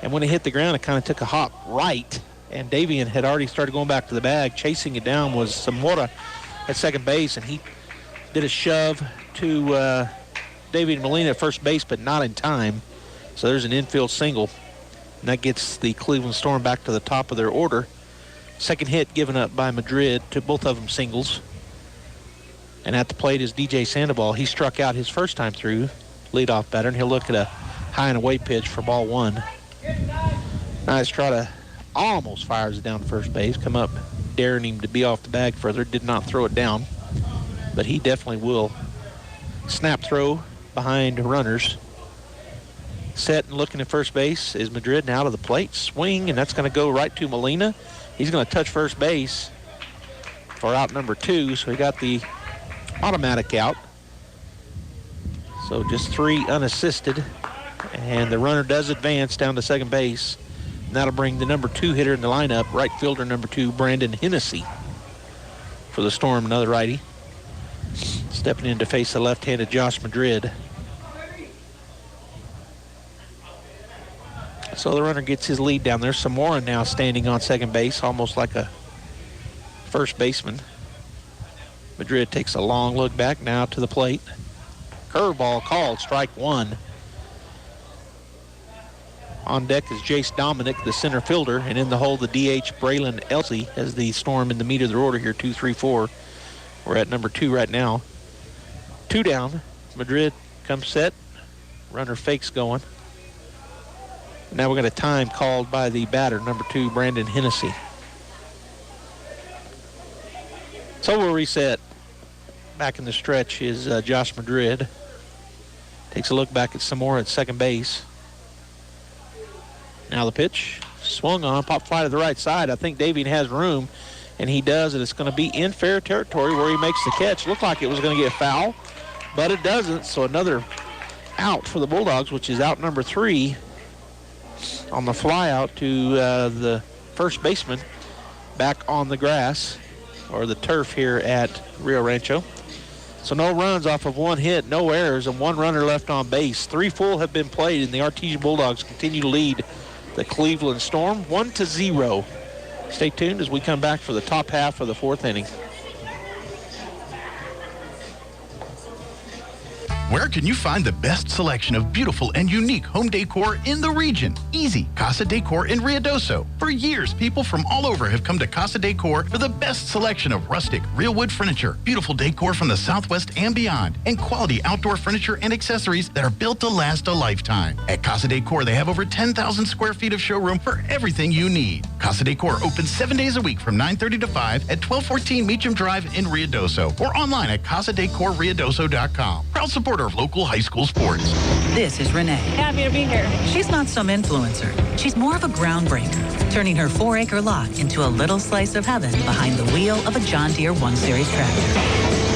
and when it hit the ground, it kind of took a hop right, and Davian had already started going back to the bag. Chasing it down was Zamora at second base, and he did a shove to Davian Molina at first base, but not in time. So there's an infield single. And that gets the Cleveland Storm back to the top of their order. Second hit given up by Madrid, to both of them singles. And at the plate is DJ Sandoval. He struck out his first time through, leadoff batter, and he'll look at a high and away pitch for ball 1. Now Estrada almost fires it down to first base, come up daring him to be off the bag further, did not throw it down, but he definitely will. Snap throw behind runners. Set and looking at first base is Madrid, now to the plate. Swing, and that's going to go right to Molina. He's going to touch first base for out number 2, so he got the automatic out. So just 3 unassisted, and the runner does advance down to second base. And that'll bring the number 2 hitter in the lineup, right fielder number 2, Brandon Hennessy. For the Storm, another righty. Stepping in to face the left-handed Josh Madrid. So the runner gets his lead down there. Zamora now standing on second base, almost like a first baseman. Madrid takes a long look back now to the plate. Curveball called, strike 1. On deck is Jace Dominic, the center fielder, and in the hole, the DH Braylon Elsey, as the Storm in the meat of their order here, 2, 3, 4. We're at number 2 right now. 2 down. Madrid comes set. Runner fakes going. Now we're going to time called by the batter, number 2, Brandon Hennessy. So we'll reset. Back in the stretch is Josh Madrid. Takes a look back at Zamora at second base. Now the pitch. Swung on, pop fly to the right side. I think Davian has room, and he does, and it's going to be in fair territory where he makes the catch. Looked like it was going to get foul, but it doesn't. So another out for the Bulldogs, which is out number 3. On the fly out to the first baseman back on the grass or the turf here at Rio Rancho. So no runs off of 1 hit, no errors, and 1 runner left on base. 3 full have been played, and the Artesia Bulldogs continue to lead the Cleveland Storm 1-0. Stay tuned as we come back for the top half of the 4th inning. Where can you find the best selection of beautiful and unique home decor in the region? Easy. Casa Decor in Ruidoso. For years, people from all over have come to Casa Decor for the best selection of rustic, real wood furniture, beautiful decor from the Southwest and beyond, and quality outdoor furniture and accessories that are built to last a lifetime. At Casa Decor, they have over 10,000 square feet of showroom for everything you need. Casa Decor opens 7 days a week from 9:30 to 5 at 1214 Meacham Drive in Ruidoso or online at casadecorruidoso.com. Proud supporter of local high school sports. This is Renee. Happy to be here. She's not some influencer. She's more of a groundbreaker, turning her 4-acre lot into a little slice of heaven behind the wheel of a John Deere 1 Series tractor.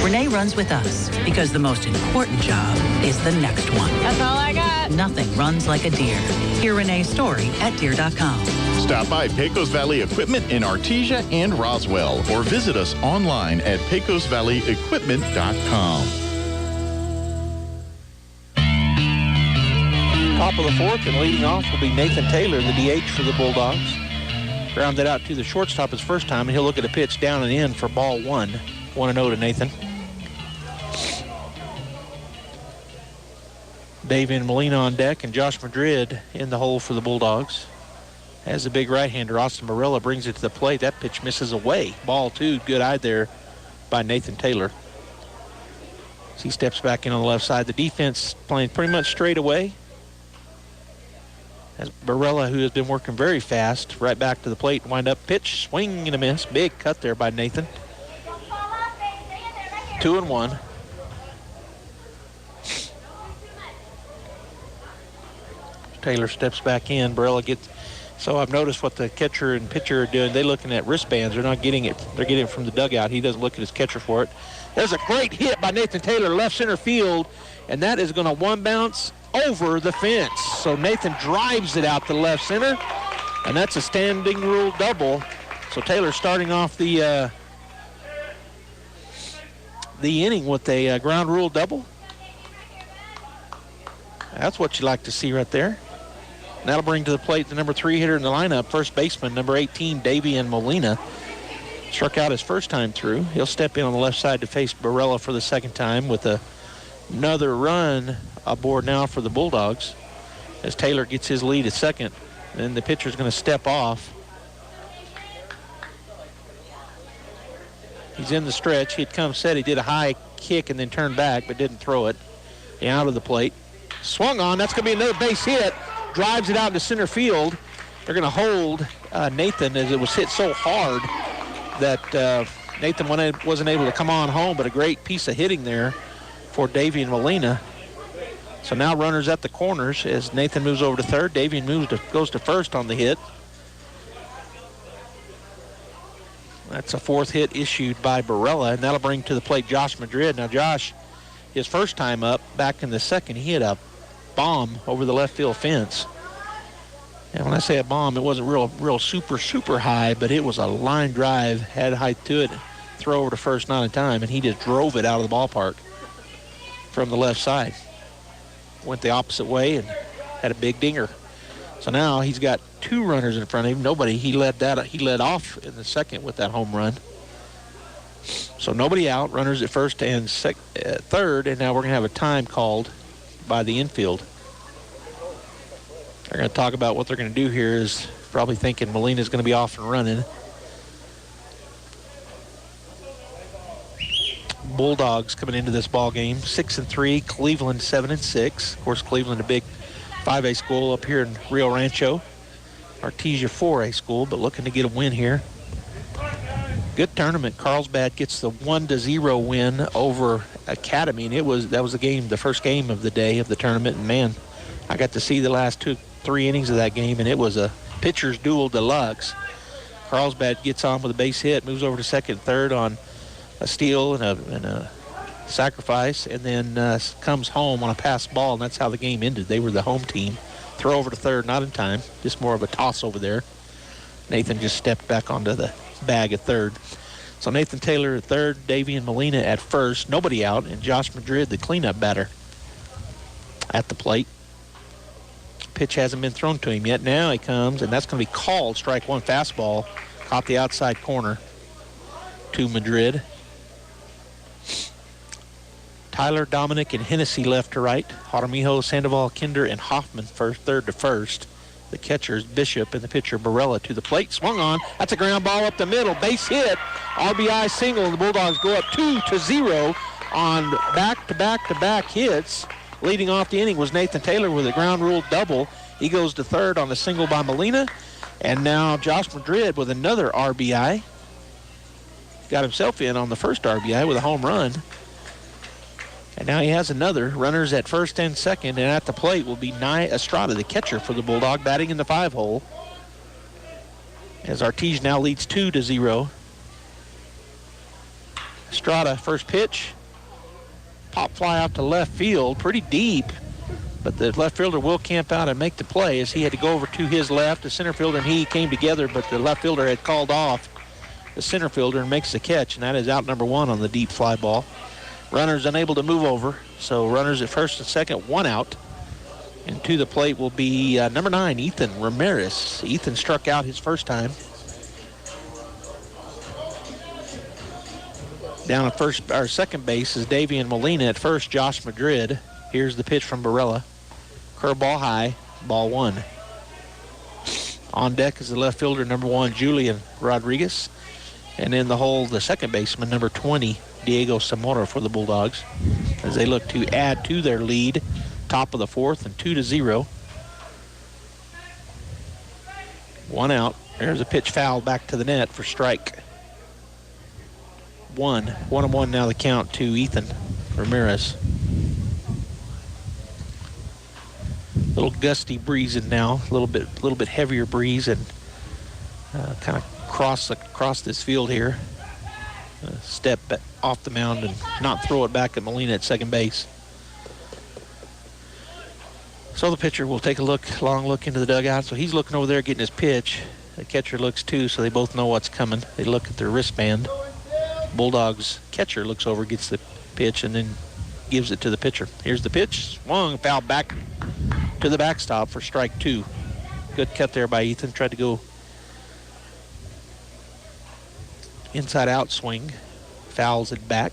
Renee runs with us because the most important job is the next one. That's all I got. Nothing runs like a Deere. Hear Renee's story at Deere.com. Stop by Pecos Valley Equipment in Artesia and Roswell or visit us online at pecosvalleyequipment.com. Top of the 4th, and leading off will be Nathan Taylor, the DH for the Bulldogs. Grounded out to the shortstop his first time, and he'll look at a pitch down and in for ball 1. 1-0 to Nathan. Davian Molina on deck, and Josh Madrid in the hole for the Bulldogs. As the big right-hander, Austin Morella brings it to the plate. That pitch misses away. Ball 2, good eye there by Nathan Taylor. As he steps back in on the left side. The defense playing pretty much straight away. As Barella, who has been working very fast, right back to the plate, wind up pitch, swing and a miss. Big cut there by Nathan. 2-1. Taylor steps back in. Barella gets. So I've noticed what the catcher and pitcher are doing. They're looking at wristbands. They're not getting it. They're getting it from the dugout. He doesn't look at his catcher for it. There's a great hit by Nathan Taylor, left center field, and that is going to one bounce over the fence. So Nathan drives it out to left center, and that's a standing rule double. So Taylor starting off the inning with a ground rule double. That's what you like to see right there. And that'll bring to the plate the number 3 hitter in the lineup, first baseman, number 18, Davian Molina. Struck out his first time through. He'll step in on the left side to face Barella for the second time with another run aboard now for the Bulldogs as Taylor gets his lead at second. Then the pitcher's going to step off. He's in the stretch. He'd come set. He did a high kick and then turned back, but didn't throw it. Out of the plate. Swung on. That's going to be another base hit. Drives it out to center field. They're going to hold Nathan as it was hit so hard that Nathan wasn't able to come on home, but a great piece of hitting there for Davian Molina. So now runners at the corners as Nathan moves over to third. Davian goes to first on the hit. That's a fourth hit issued by Barella, and that'll bring to the plate Josh Madrid. Now Josh, his first time up, back in the second, he hit a bomb over the left field fence. And when I say a bomb, it wasn't real super high, but it was a line drive, had height to it, throw over to first, not in time, and he just drove it out of the ballpark from the left side. Went the opposite way and had a big dinger. So now he's got 2 runners in front of him. He led off in the second with that home run. So nobody out, runners at first and third, and now we're going to have a time called by the infield. They're going to talk about what they're going to do here is probably thinking Molina's going to be off and running. Bulldogs coming into this ball game 6-3, Cleveland 7-6. Of course, Cleveland a big 5A school up here in Rio Rancho. Artesia 4A school, but looking to get a win here. Good tournament. Carlsbad gets the 1-0 win over Academy, and that was the first game of the day of the tournament. And man, I got to see the last 2-3 innings of that game, and it was a pitcher's duel deluxe. Carlsbad gets on with a base hit, moves over to second, third on a steal and a sacrifice, and then comes home on a passed ball, and that's how the game ended. They were the home team. Throw over to third, not in time, just more of a toss over there. Nathan just stepped back onto the bag at third. So Nathan Taylor at third, Davian Molina at first, nobody out, and Josh Madrid, the cleanup batter, at the plate. Pitch hasn't been thrown to him yet. Now he comes, and that's going to be called. Strike one fastball, caught the outside corner to Madrid. Tyler, Dominic, and Hennessy left to right. Jaramillo, Sandoval, Kinder, and Hoffman third to first. The catchers, Bishop, and the pitcher, Barella, to the plate. Swung on. That's a ground ball up the middle. Base hit. RBI single, and the Bulldogs go up 2-0 on back-to-back hits. Leading off the inning was Nathan Taylor with a ground rule double. He goes to third on a single by Molina. And now Josh Madrid with another RBI. Got himself in on the first RBI with a home run. And now he has another. Runners at first and second, and at the plate will be Nye Estrada, the catcher for the Bulldog, batting in the 5-hole. As Artesia now leads 2-0. Estrada, first pitch. Pop fly out to left field, pretty deep. But the left fielder will camp out and make the play as he had to go over to his left. The center fielder and he came together, but the left fielder had called off the center fielder and makes the catch, and that is out number 1 on the deep fly ball. Runners unable to move over, so runners at first and second, 1 out. And to the plate will be number 9, Ethan Ramirez. Ethan struck out his first time. Down at second base is Davian Molina. At first, Josh Madrid. Here's the pitch from Barella. Curveball high, ball 1. On deck is the left fielder, number 1, Julian Rodriguez. And in the hole, the second baseman, number 20, Diego Zamora for the Bulldogs as they look to add to their lead. Top of the fourth and 2-0. 1 out. There's a pitch foul back to the net for strike 1. 1-1 now the count to Ethan Ramirez. Little gusty breezing now, a little bit heavier breeze, and kind of cross this field here. Step off the mound and not throw it back at Molina at second base. So the pitcher will take a long look into the dugout. So he's looking over there getting his pitch. The catcher looks too, so they both know what's coming. They look at their wristband. Bulldogs catcher looks over, gets the pitch, and then gives it to the pitcher. Here's the pitch. Swung, foul back to the backstop for strike 2. Good cut there by Ethan. Tried to go inside out swing. Fouls it back.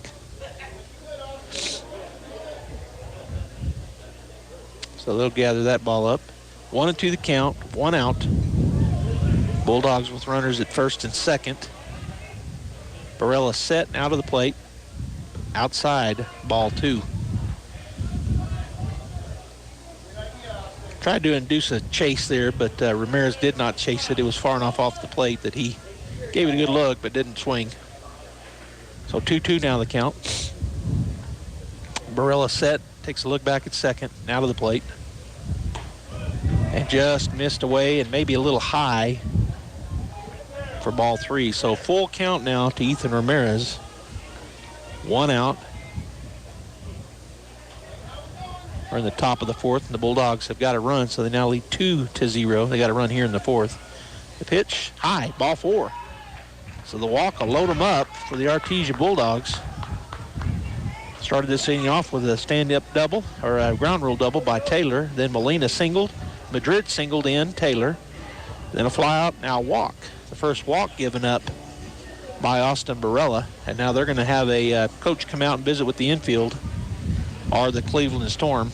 So they'll gather that ball up. 1-2 the count, 1 out. Bulldogs with runners at first and second. Barella set and out of the plate. Outside, ball 2. Tried to induce a chase there, but Ramirez did not chase it. It was far enough off the plate that he gave it a good look, but didn't swing. So 2-2 now the count. Barella set, takes a look back at second, and out of the plate. And just missed away and maybe a little high for ball 3. So full count now to Ethan Ramirez. 1 out. We're in the top of the fourth, and the Bulldogs have got a run, so they now lead 2-0. They got a run here in the fourth. The pitch, high, ball 4. So the walk will load them up for the Artesia Bulldogs. Started this inning off with a stand-up double, or a ground rule double by Taylor. Then Molina singled. Madrid singled in, Taylor. Then a fly out, now a walk. The first walk given up by Austin Barella. And now they're going to have a coach come out and visit with the infield, or the Cleveland Storm.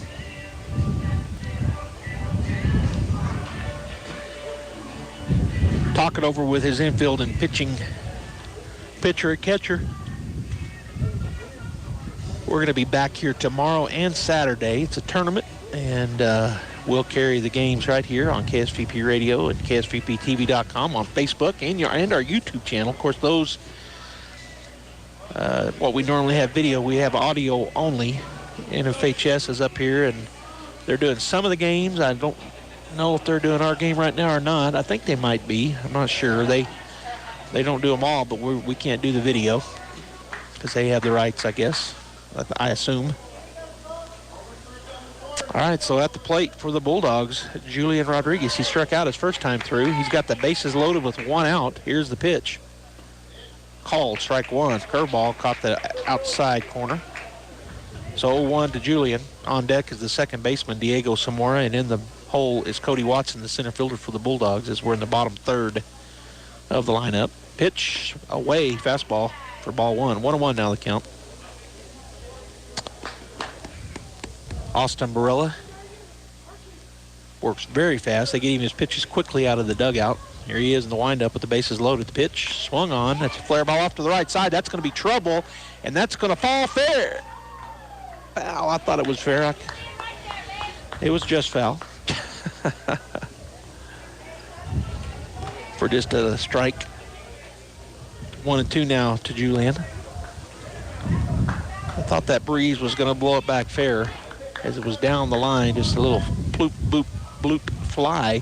Talk it over with his infield and pitching pitcher and catcher. We're going to be back here tomorrow and Saturday. It's a tournament, and we'll carry the games right here on KSVP Radio and KSVPTV.com, on Facebook and our YouTube channel. Of course, those, what we normally have video, we have audio only. NFHS is up here, and they're doing some of the games. I don't know if they're doing our game right now or not. I think they might be. I'm not sure. They don't do them all, but we can't do the video because they have the rights, I guess. I assume. All right, so at the plate for the Bulldogs, Julian Rodriguez. He struck out his first time through. He's got the bases loaded with 1 out. Here's the pitch. Called, strike 1. Curveball caught the outside corner. So 0-1 to Julian. On deck is the second baseman, Diego Zamora, and in the hole is Cody Watson, the center fielder for the Bulldogs, as we're in the bottom third of the lineup. Pitch away, fastball for ball 1. 1-1 now the count. Austin Barella works very fast. They get him his pitches quickly out of the dugout. Here he is in the windup with the bases loaded. The pitch swung on. That's a flare ball off to the right side. That's going to be trouble, and that's going to fall fair. Foul. I thought it was fair. It was just foul. For just a strike. 1-2 now to Julian. I thought that breeze was going to blow it back fair as it was down the line, just a little bloop, boop, bloop fly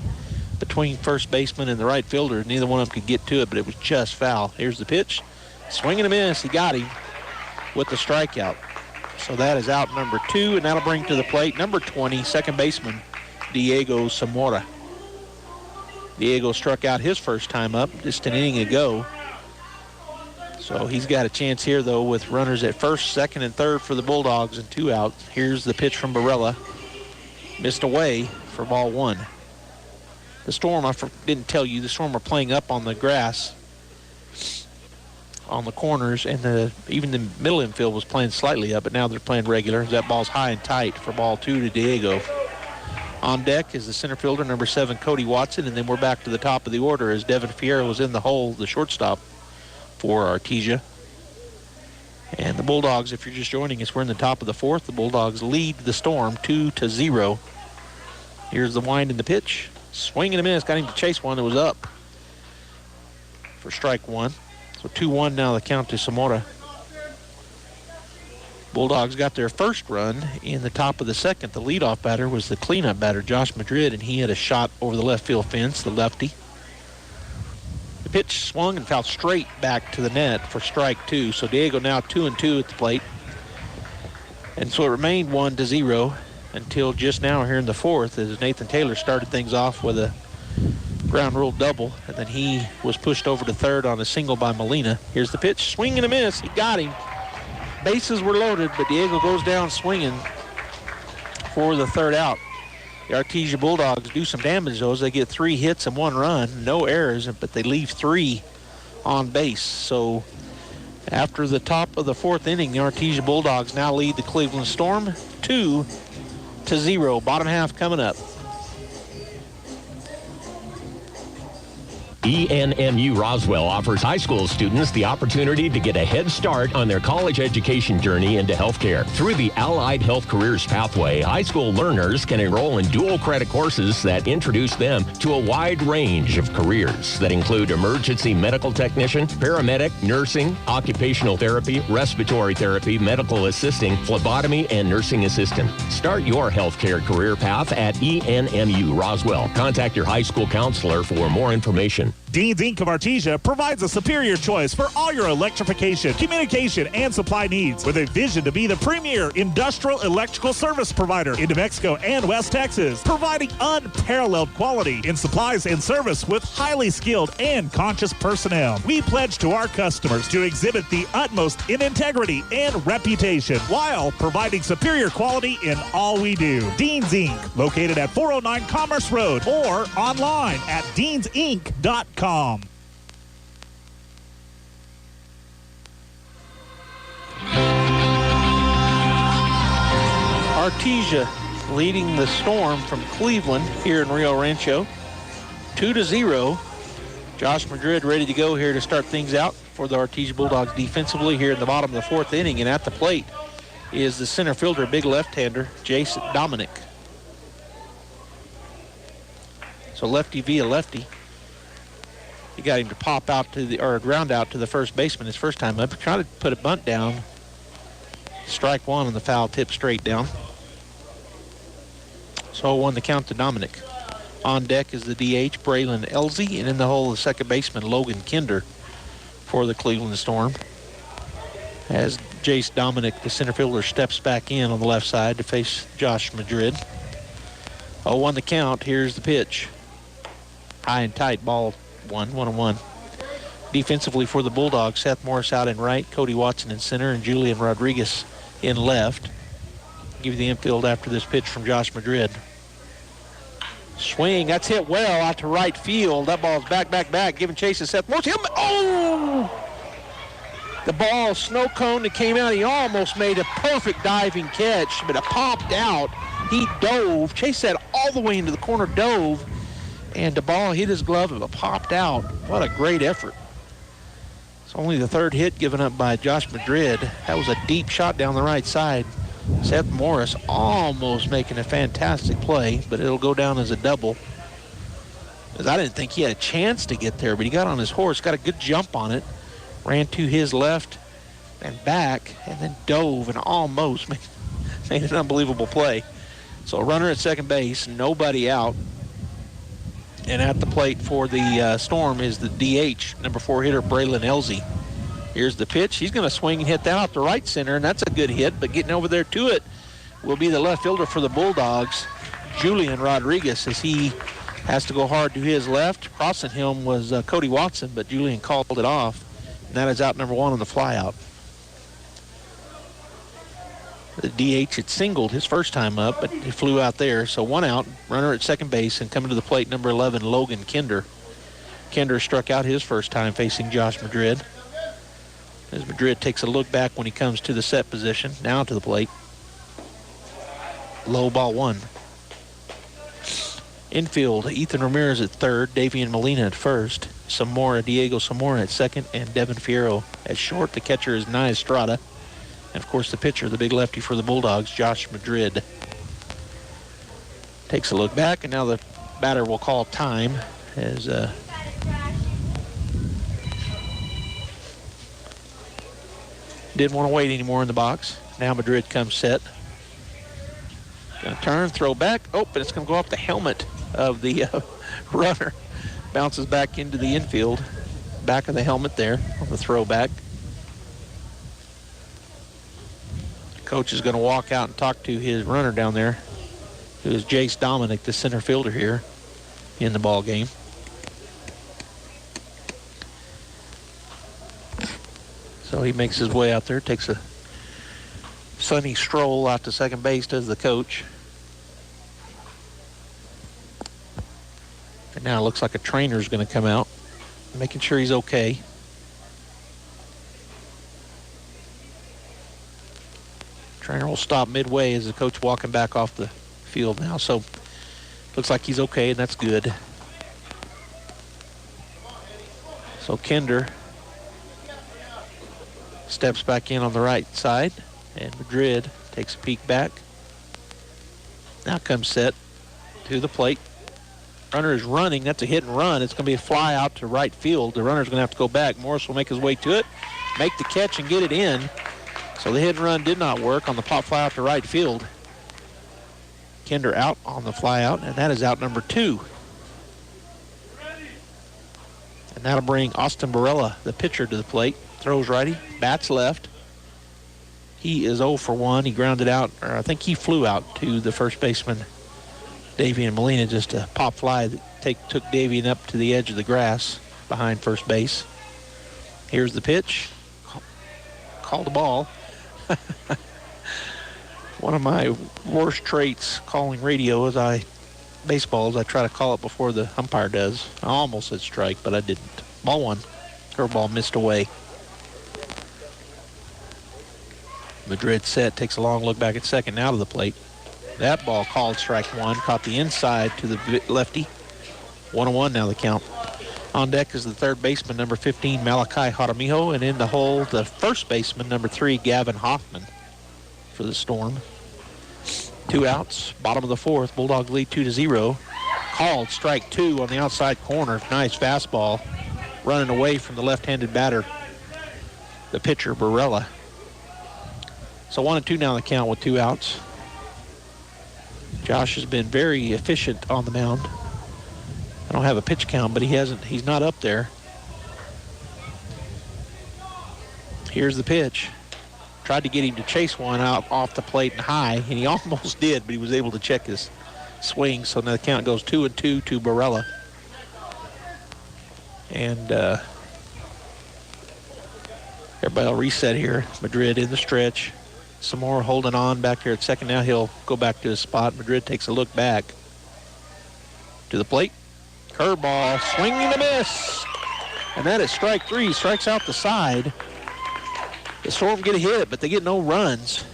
between first baseman and the right fielder. Neither one of them could get to it, but it was just foul. Here's the pitch. Swing and a miss. He got him with the strikeout. So that is out number 2, and that'll bring to the plate number 20, second baseman, Diego Zamora. Diego struck out his first time up just an inning ago. So he's got a chance here, though, with runners at first, second, and third for the Bulldogs and 2 out. Here's the pitch from Barella. Missed away for ball 1. The Storm, I didn't tell you, the Storm are playing up on the grass on the corners, and even the middle infield was playing slightly up, but now they're playing regular. That ball's high and tight for ball 2 to Diego. On deck is the center fielder, number 7, Cody Watson, and then we're back to the top of the order as Devin Fierro was in the hole, the shortstop for Artesia. And the Bulldogs, if you're just joining us, we're in the top of the fourth. The Bulldogs lead the Storm 2-0. Here's the wind and the pitch. Swing and a miss. Got him to chase one that was up for strike one. So 2-1 now the count to Zamora. Bulldogs got their first run in the top of the second. The leadoff batter was the cleanup batter, Josh Madrid, and he had a shot over the left field fence, the lefty. The pitch swung and fouled straight back to the net for strike two. So Diego now 2-2 at the plate. And so it remained 1-0 until just now here in the fourth as Nathan Taylor started things off with a ground rule double, and then he was pushed over to third on a single by Molina. Here's the pitch, swing and a miss. He got him. Bases were loaded, but Diego goes down swinging for the third out. The Artesia Bulldogs do some damage, though, as they get 3 hits and 1 run. No errors, but they leave 3 on base. So after the top of the fourth inning, the Artesia Bulldogs now lead the Cleveland Storm 2-0. Bottom half coming up. ENMU Roswell offers high school students the opportunity to get a head start on their college education journey into healthcare. Through the Allied Health Careers Pathway, high school learners can enroll in dual credit courses that introduce them to a wide range of careers that include emergency medical technician, paramedic, nursing, occupational therapy, respiratory therapy, medical assisting, phlebotomy, and nursing assistant. Start your healthcare career path at ENMU Roswell. Contact your high school counselor for more information. Dean's Inc. of Artesia provides a superior choice for all your electrification, communication, and supply needs with a vision to be the premier industrial electrical service provider in New Mexico and West Texas, providing unparalleled quality in supplies and service with highly skilled and conscious personnel. We pledge to our customers to exhibit the utmost in integrity and reputation while providing superior quality in all we do. Dean's Inc., located at 409 Commerce Road or online at deansinc.com. Artesia leading the Storm from Cleveland here in Rio Rancho 2-0. Josh Madrid ready to go here to start things out for the Artesia Bulldogs defensively here in the bottom of the fourth inning. And at the plate is the center fielder, big left-hander, Jace Dominic. So lefty via lefty. He got him to pop out to the, or ground out to the first baseman his first time up. Trying to put a bunt down. Strike one on the foul tip straight down. So 1 the count to Dominic. On deck is the DH, Braylon Elzy, and in the hole, the second baseman, Logan Kinder, for the Cleveland Storm. As Jace Dominic, the center fielder, steps back in on the left side to face Josh Madrid. 0-1 the count. Here's the pitch. High and tight, ball 1-1. Defensively for the Bulldogs, Seth Morris out in right, Cody Watson in center, and Julian Rodriguez in left. Give you the infield after this pitch from Josh Madrid. Swing, that's hit well out to right field. That ball's back, giving chase to Seth Morris. Oh! The ball, snow cone that came out, he almost made a perfect diving catch, but it popped out. He dove, chased that all the way into the corner, dove, and the ball hit his glove and it popped out. What a great effort. It's only the third hit given up by Josh Madrid. That was a deep shot down the right side. Seth Morris almost making a fantastic play, but it'll go down as a double. Because I didn't think he had a chance to get there, but he got on his horse, got a good jump on it, ran to his left and back, and then dove and almost made an unbelievable play. So a runner at second base, nobody out. And at the plate for the Storm is the DH, number 4 hitter, Braylon Elzy. Here's the pitch. He's going to swing and hit that out to right center, and that's a good hit. But getting over there to it will be the left fielder for the Bulldogs, Julian Rodriguez, as he has to go hard to his left. Crossing him was Cody Watson, but Julian called it off. And that is out number 1 on the flyout. The DH had singled his first time up, but he flew out there. So 1 out, runner at second base, and coming to the plate, number 11, Logan Kinder. Kinder struck out his first time facing Josh Madrid. As Madrid takes a look back when he comes to the set position. Now to the plate. Low ball 1. Infield, Ethan Ramirez at third, Davian Molina at first, Diego Zamora at second, and Devin Fierro at short. The catcher is Nye Estrada. And, of course, the pitcher, the big lefty for the Bulldogs, Josh Madrid. Takes a look back, and now the batter will call time as didn't want to wait anymore in the box. Now Madrid comes set. Going to turn, throw back. Oh, but it's going to go off the helmet of the runner. Bounces back into the infield. Back of the helmet there on the throwback. Coach is going to walk out and talk to his runner down there, who is Jace Dominic, the center fielder here in the ball game. So he makes his way out there, takes a sunny stroll out to second base, does the coach. And now it looks like a trainer's going to come out, making sure he's okay. Trainer will stop midway as the coach walking back off the field now. So looks like he's okay, and that's good. So Kinder steps back in on the right side, and Madrid takes a peek back. Now comes set to the plate. Runner is running. That's a hit and run. It's going to be a fly out to right field. The runner's going to have to go back. Morris will make his way to it, make the catch, and get it in. So the hit and run did not work on the pop fly out to right field. Kinder out on the fly out, and that is out number 2. And that'll bring Austin Barella, the pitcher, to the plate. Throws righty, bats left. He is 0 for 1. He grounded out, or I think he flew out to the first baseman, Davian Molina, just a pop fly that took Davian up to the edge of the grass behind first base. Here's the pitch. Called the ball. One of my worst traits calling radio is I try to call it before the umpire does. I almost said strike, but I didn't. Ball 1. Curveball missed away. Madrid set, takes a long look back at second, now to the plate. That ball called strike 1, caught the inside to the lefty. 1-1 now the count. On deck is the third baseman, number 15, Malachi Jaramillo, and in the hole, the first baseman, number 3, Gavin Hoffman for the Storm. 2 outs, bottom of the 4th, Bulldogs lead 2-0. Called strike 2 on the outside corner. Nice fastball, running away from the left-handed batter, the pitcher, Barella. So 1-2 now the count with 2 outs. Josh has been very efficient on the mound. I don't have a pitch count, but he's not up there. Here's the pitch. Tried to get him to chase one out off the plate and high, and he almost did, but he was able to check his swing. So now the count goes 2-2 to Barella. And everybody will reset here. Madrid in the stretch. Some more holding on back here at second. Now he'll go back to his spot. Madrid takes a look back to the plate. Curveball, swinging and a miss. And that is strike 3. Strikes out the side. The Storm get a hit, but they get no runs.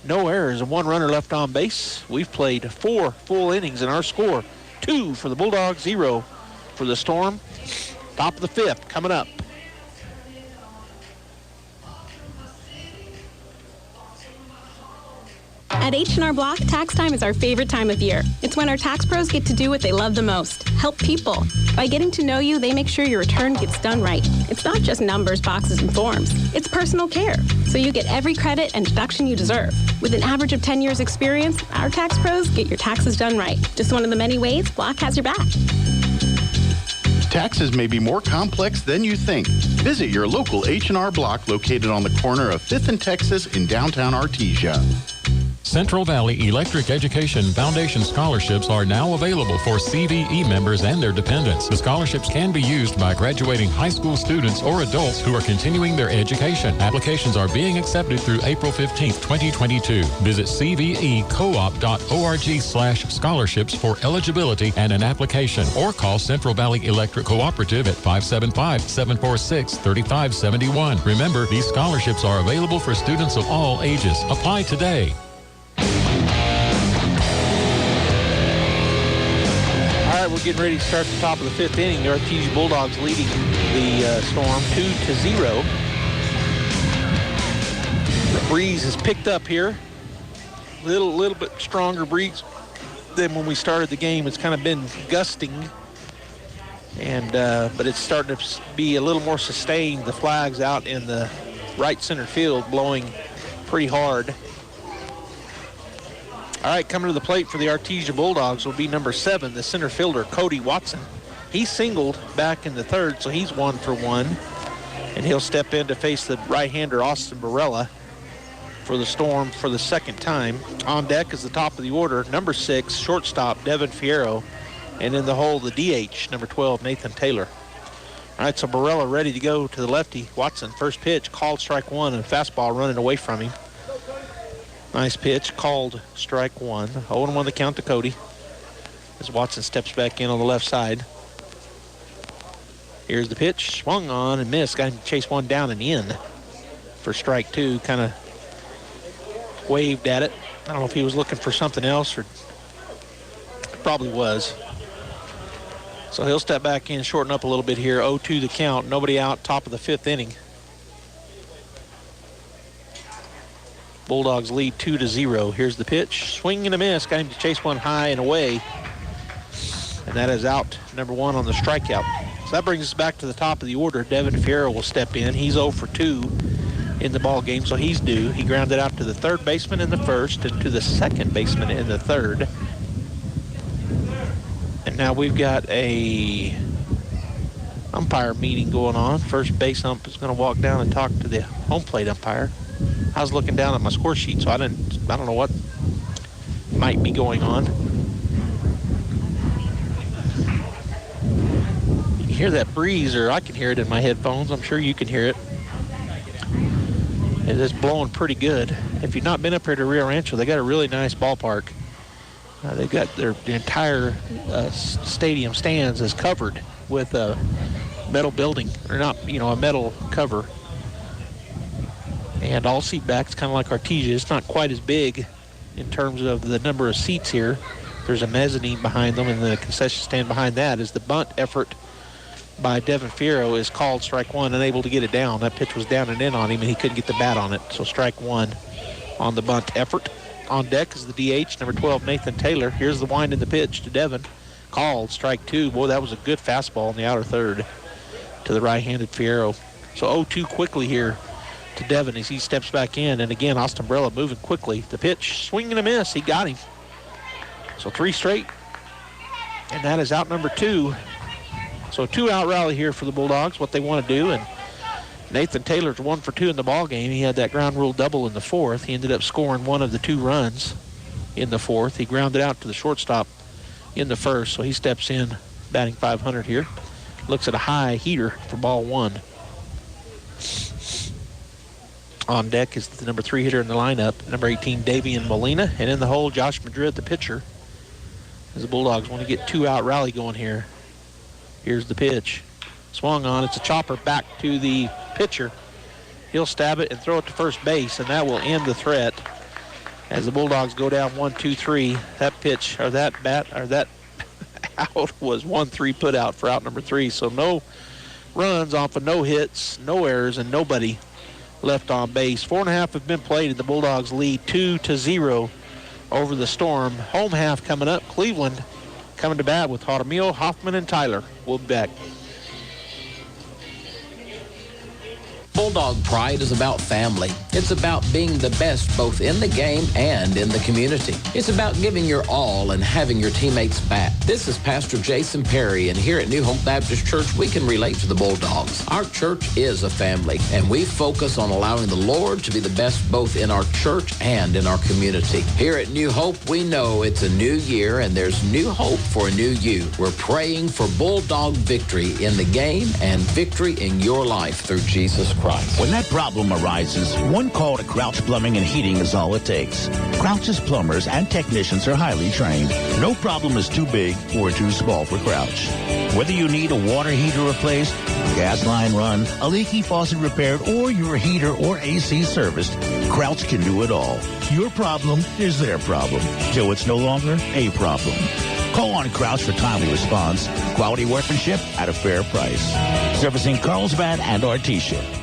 No errors, and 1 runner left on base. We've played 4 full innings, and our score, 2 for the Bulldogs, 0 for the Storm. Top of the 5th coming up. At H&R Block, tax time is our favorite time of year. It's when our tax pros get to do what they love the most, help people. By getting to know you, they make sure your return gets done right. It's not just numbers, boxes, and forms. It's personal care, so you get every credit and deduction you deserve. With an average of 10 years experience, our tax pros get your taxes done right. Just one of the many ways Block has your back. Taxes may be more complex than you think. Visit your local H&R Block located on the corner of 5th and Texas in downtown Artesia. Central Valley Electric Education Foundation scholarships are now available for CVE members and their dependents. The scholarships can be used by graduating high school students or adults who are continuing their education. Applications are being accepted through April 15, 2022. Visit cvecoop.org/scholarships for eligibility and an application, or call Central Valley Electric Cooperative at 575-746-3571. Remember, these scholarships are available for students of all ages. Apply today. We're getting ready to start the top of the 5th inning. The Artesia Bulldogs leading the Storm 2-0. Breeze has picked up here. Little bit stronger breeze than when we started the game. It's kind of been gusting, and but it's starting to be a little more sustained. The flag's out in the right center field blowing pretty hard. All right, coming to the plate for the Artesia Bulldogs will be number 7, the center fielder, Cody Watson. He singled back in the third, so he's 1 for 1. And he'll step in to face the right-hander, Austin Barella, for the Storm for the second time. On deck is the top of the order, number 6, shortstop, Devin Fierro. And in the hole, the DH, number 12, Nathan Taylor. All right, so Barella ready to go to the lefty. Watson, first pitch, called strike 1, and fastball running away from him. Nice pitch, called strike 1. 0-1 the count to Cody as Watson steps back in on the left side. Here's the pitch, swung on and missed. Got him to chase one down and in for strike 2. Kind of waved at it. I don't know if he was looking for something else, or probably was. So he'll step back in, shorten up a little bit here. 0-2 the count, nobody out, top of the 5th inning. Bulldogs lead 2-0. Here's the pitch. Swing and a miss. Got him to chase one high and away. And that is out, number 1 on the strikeout. So that brings us back to the top of the order. Devin Fierro will step in. He's 0 for 2 in the ball game, so he's due. He grounded out to the third baseman in the first and to the second baseman in the third. And now we've got a umpire meeting going on. First base ump is going to walk down and talk to the home plate umpire. I was looking down at my score sheet, so I don't know what might be going on. You can hear that breeze, or I can hear it in my headphones. I'm sure you can hear it. It is blowing pretty good. If you've not been up here to Rio Rancho, they got a really nice ballpark. They've got the entire stadium stands is covered with a metal building, or not, a metal cover. And all seat backs, kind of like Artesia. It's not quite as big in terms of the number of seats here. There's a mezzanine behind them, and the concession stand behind that is the bunt effort by Devin Fierro is called strike 1, unable to get it down. That pitch was down and in on him, and he couldn't get the bat on it. So strike 1 on the bunt effort. On deck is the DH, number 12, Nathan Taylor. Here's the wind in the pitch to Devin. Called strike 2. Boy, that was a good fastball in the outer third to the right-handed Fierro. So 0-2 quickly here to Devin as he steps back in. And again, Austin Barella moving quickly. The pitch, swing and a miss. He got him. So 3 straight. And that is out number 2. So 2-out rally here for the Bulldogs, what they want to do. And Nathan Taylor's 1 for 2 in the ball game. He had that ground rule double in the 4th. He ended up scoring one of the 2 runs in the 4th. He grounded out to the shortstop in the 1st. So he steps in batting .500 here. Looks at a high heater for ball 1. On deck is the number 3 hitter in the lineup, number 18, Davian Molina. And in the hole, Josh Madrid, the pitcher, as the Bulldogs want to get 2-out rally going here. Here's the pitch. Swung on. It's a chopper back to the pitcher. He'll stab it and throw it to first base, and that will end the threat as the Bulldogs go down 1-2-3. That pitch, or that bat, or that out was 1-3 put out for out number 3. So no runs off of no hits, no errors, and nobody left on base. 4.5 have been played, and the Bulldogs lead 2-0 over the Storm. Home half coming up. Cleveland coming to bat with Jaramillo, Hoffman, and Tyler. We'll be back. Bulldog Pride is about family. It's about being the best both in the game and in the community. It's about giving your all and having your teammates back. This is Pastor Jason Perry, and here at New Hope Baptist Church, we can relate to the Bulldogs. Our church is a family, and we focus on allowing the Lord to be the best both in our church and in our community. Here at New Hope, we know it's a new year, and there's new hope for a new you. We're praying for Bulldog victory in the game and victory in your life through Jesus Christ. When that problem arises, one call to Crouch Plumbing and Heating is all it takes. Crouch's plumbers and technicians are highly trained. No problem is too big or too small for Crouch. Whether you need a water heater replaced, a gas line run, a leaky faucet repaired, or your heater or AC serviced, Crouch can do it all. Your problem is their problem, till it's no longer a problem. Call on Crouch for timely response, quality workmanship at a fair price. Servicing Carlsbad and Artesia.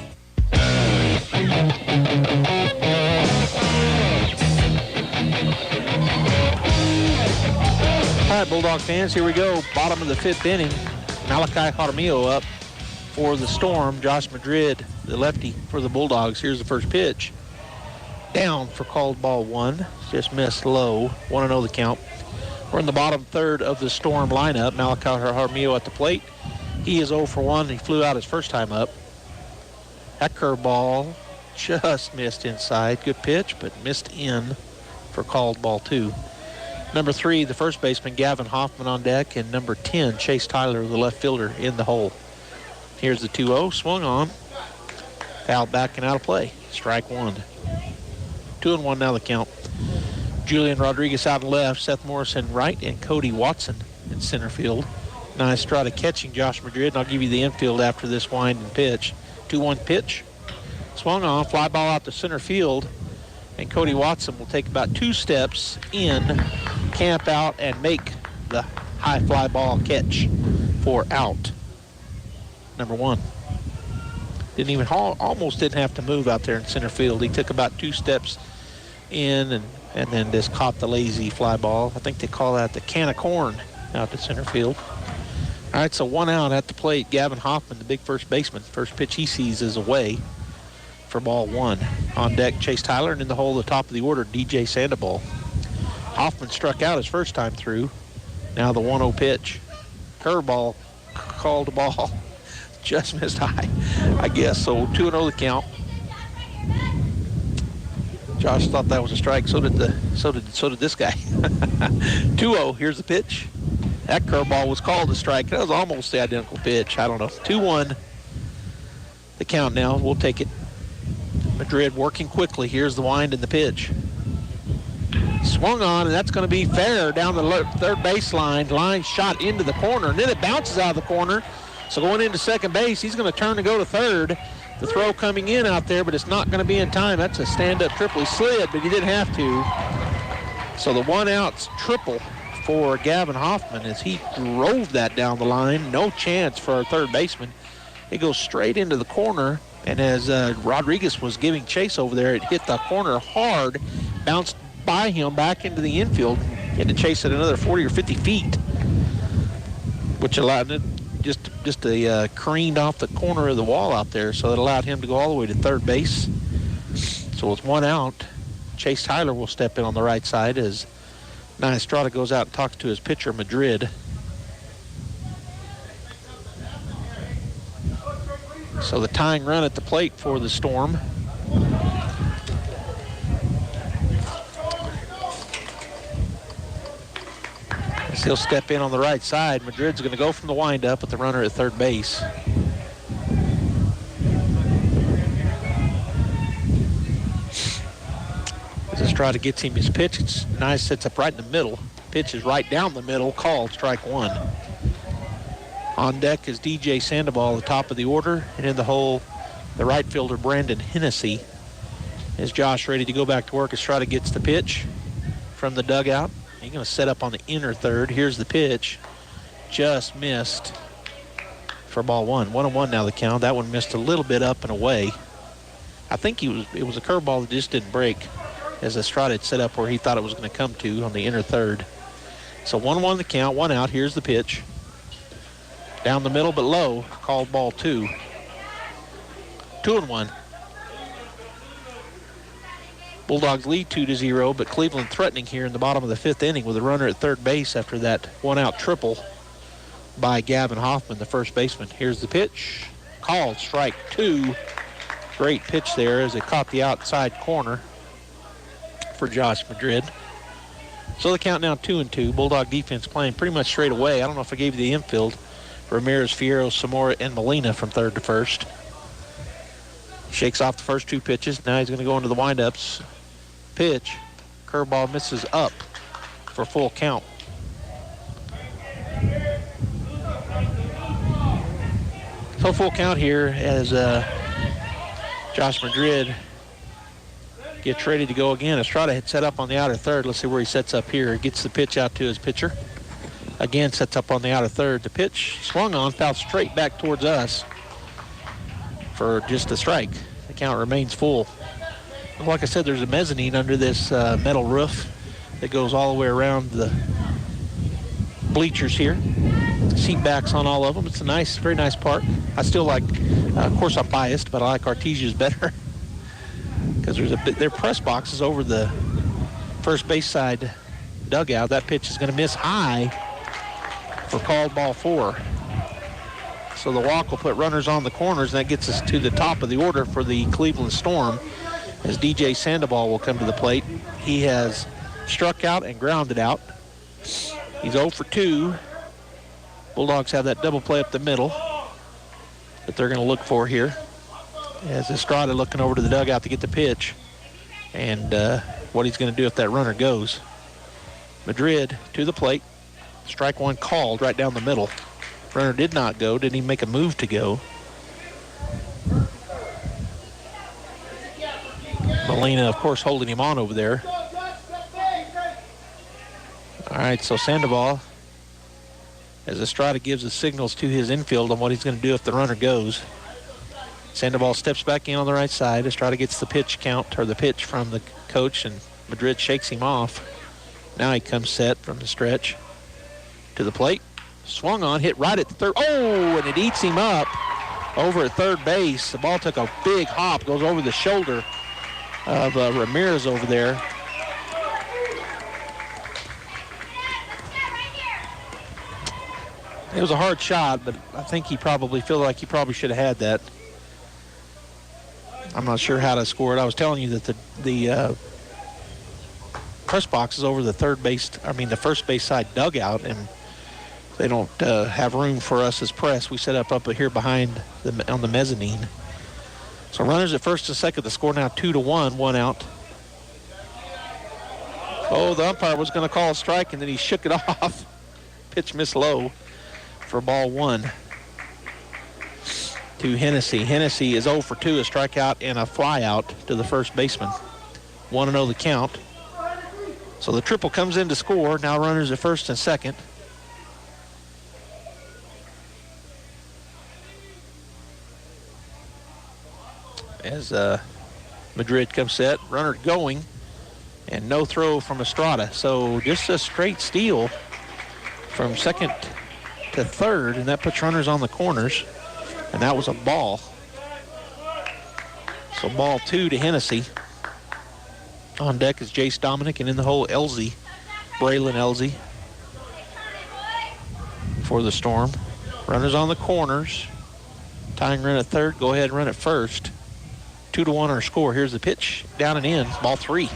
right, Bulldog fans, here we go. Bottom of the 5th inning. Malachi Jaramillo up for the Storm. Josh Madrid, the lefty, for the Bulldogs. Here's the first pitch. Down for called ball 1. Just missed low. 1-0 the count. We're in the bottom third of the Storm lineup. Malachi Jaramillo at the plate. He is 0 for 1. He flew out his first time up. That curveball just missed inside. Good pitch, but missed in for called ball 2. Number 3, the first baseman, Gavin Hoffman on deck, and number 10, Chase Tyler, the left fielder, in the hole. Here's the 2-0, swung on. Foul back and out of play. Strike 1. 2-1 now the count. Julian Rodriguez out and left, Seth Morrison right, and Cody Watson in center field. Now Estrada catching Josh Madrid, and I'll give you the infield after this wind and pitch. 2-1 pitch. Swung on, fly ball out to center field, and Cody Watson will take about 2 steps in, camp out, and make the high fly ball catch for out. Number 1. Almost didn't have to move out there in center field. He took about 2 steps in and then just caught the lazy fly ball. I think they call that the can of corn out to center field. All right, so 1 out at the plate. Gavin Hoffman, the big first baseman. First pitch he sees is away for ball 1. On deck, Chase Tyler, and in the hole, the top of the order, DJ Sandoval. Hoffman struck out his first time through. Now the 1-0 pitch. Curveball, called the ball. Just missed high, I guess. So 2-0 the count. Josh thought that was a strike. So did this guy. 2-0. Here's the pitch. That curveball was called a strike. That was almost the identical pitch. I don't know. 2-1. The count now. We'll take it. Madrid working quickly. Here's the wind and the pitch. Swung on, and that's going to be fair down the third baseline. Line shot into the corner, and then it bounces out of the corner. So going into second base, he's going to turn to go to third. The throw coming in out there, but it's not going to be in time. That's a stand-up triple. He slid, but he didn't have to. So the 1-out triple for Gavin Hoffman as he drove that down the line. No chance for our third baseman. It goes straight into the corner, and as Rodriguez was giving chase over there, it hit the corner hard, bounced by him back into the infield, and to chase it another 40 or 50 feet, which allowed it just careened off the corner of the wall out there, so it allowed him to go all the way to third base. So it's 1 out. Chase Tyler will step in on the right side as Estrada goes out and talks to his pitcher, Madrid. So the tying run at the plate for the Storm. As he'll step in on the right side, Madrid's going to go from the windup with the runner at third base. As Estrada gets him his pitch, it's nice, sits up right in the middle. Pitch is right down the middle, called strike 1. On deck is DJ Sandoval, the top of the order, and in the hole, the right fielder, Brandon Hennessy. Is Josh ready to go back to work? Estrada gets the pitch from the dugout. He's going to set up on the inner third. Here's the pitch. Just missed for ball 1. 1-1 now the count. That one missed a little bit up and away. I think it was a curveball that just didn't break as Estrada had set up where he thought it was going to come to on the inner third. So 1-1 the count. 1 out. Here's the pitch. Down the middle but low. Called ball 2. 2-1. Bulldogs lead 2-0, but Cleveland threatening here in the bottom of the 5th inning with a runner at third base after that 1-out triple by Gavin Hoffman, the first baseman. Here's the pitch. Called strike 2. Great pitch there as it caught the outside corner for Josh Madrid. So the count now 2-2. Bulldog defense playing pretty much straight away. I don't know if I gave you the infield. Ramirez, Fierro, Zamora, and Molina from third to first. Shakes off the first 2 pitches. Now he's going to go into the windups. Pitch. Curveball misses up for full count. So full count here as Josh Madrid gets ready to go again. Estrada had set up on the outer third. Let's see where he sets up here. Gets the pitch out to his pitcher. Again, sets up on the outer third. The pitch swung on, fouled straight back towards us for just a strike. The count remains full. Like I said, there's a mezzanine under this metal roof that goes all the way around the bleachers here. Seat backs on all of them. It's a nice, very nice park. I still like, of course I'm biased, but I like Artesia's better because their press box is over the first base side dugout. That pitch is going to miss high for called ball 4. So the walk will put runners on the corners, and that gets us to the top of the order for the Cleveland Storm as DJ Sandoval will come to the plate. He has struck out and grounded out. He's 0 for 2. Bulldogs have that double play up the middle that they're going to look for here. As Estrada looking over to the dugout to get the pitch and what he's going to do if that runner goes. Madrid to the plate. Strike 1 called right down the middle. Runner did not go. Didn't even make a move to go. Molina, of course, holding him on over there. All right, so Sandoval, as Estrada gives the signals to his infield on what he's going to do if the runner goes. Sandoval steps back in on the right side. Estrada gets the pitch count, or the pitch from the coach, and Madrid shakes him off. Now he comes set from the stretch to the plate. Swung on, hit right at the third. Oh, and it eats him up over at third base. The ball took a big hop, goes over the shoulder of Ramirez over there. It was a hard shot, but I think he probably feel like he probably should have had that. I'm not sure how to score it. I was telling you that the press box is over the the first base side dugout, and they don't have room for us as press. We set up here behind on the mezzanine. So runners at first and second. The score now 2-1, 1 out. Oh, the umpire was going to call a strike, and then he shook it off. Pitch missed low for ball 1 to Hennessy. Hennessy is 0 for 2, a strikeout and a fly out to the first baseman. 1-0 the count. So the triple comes in to score. Now runners at first and second. As Madrid comes set, runner going, and no throw from Estrada. So just a straight steal from second to third, and that puts runners on the corners, and that was a ball. So ball 2 to Hennessy. On deck is Jace Dominic, and in the hole, Elzy, Braylon Elzy for the Storm. Runners on the corners. Tying run at third, go ahead and run at first. 2-1 our score. Here's the pitch, down and in, ball 3.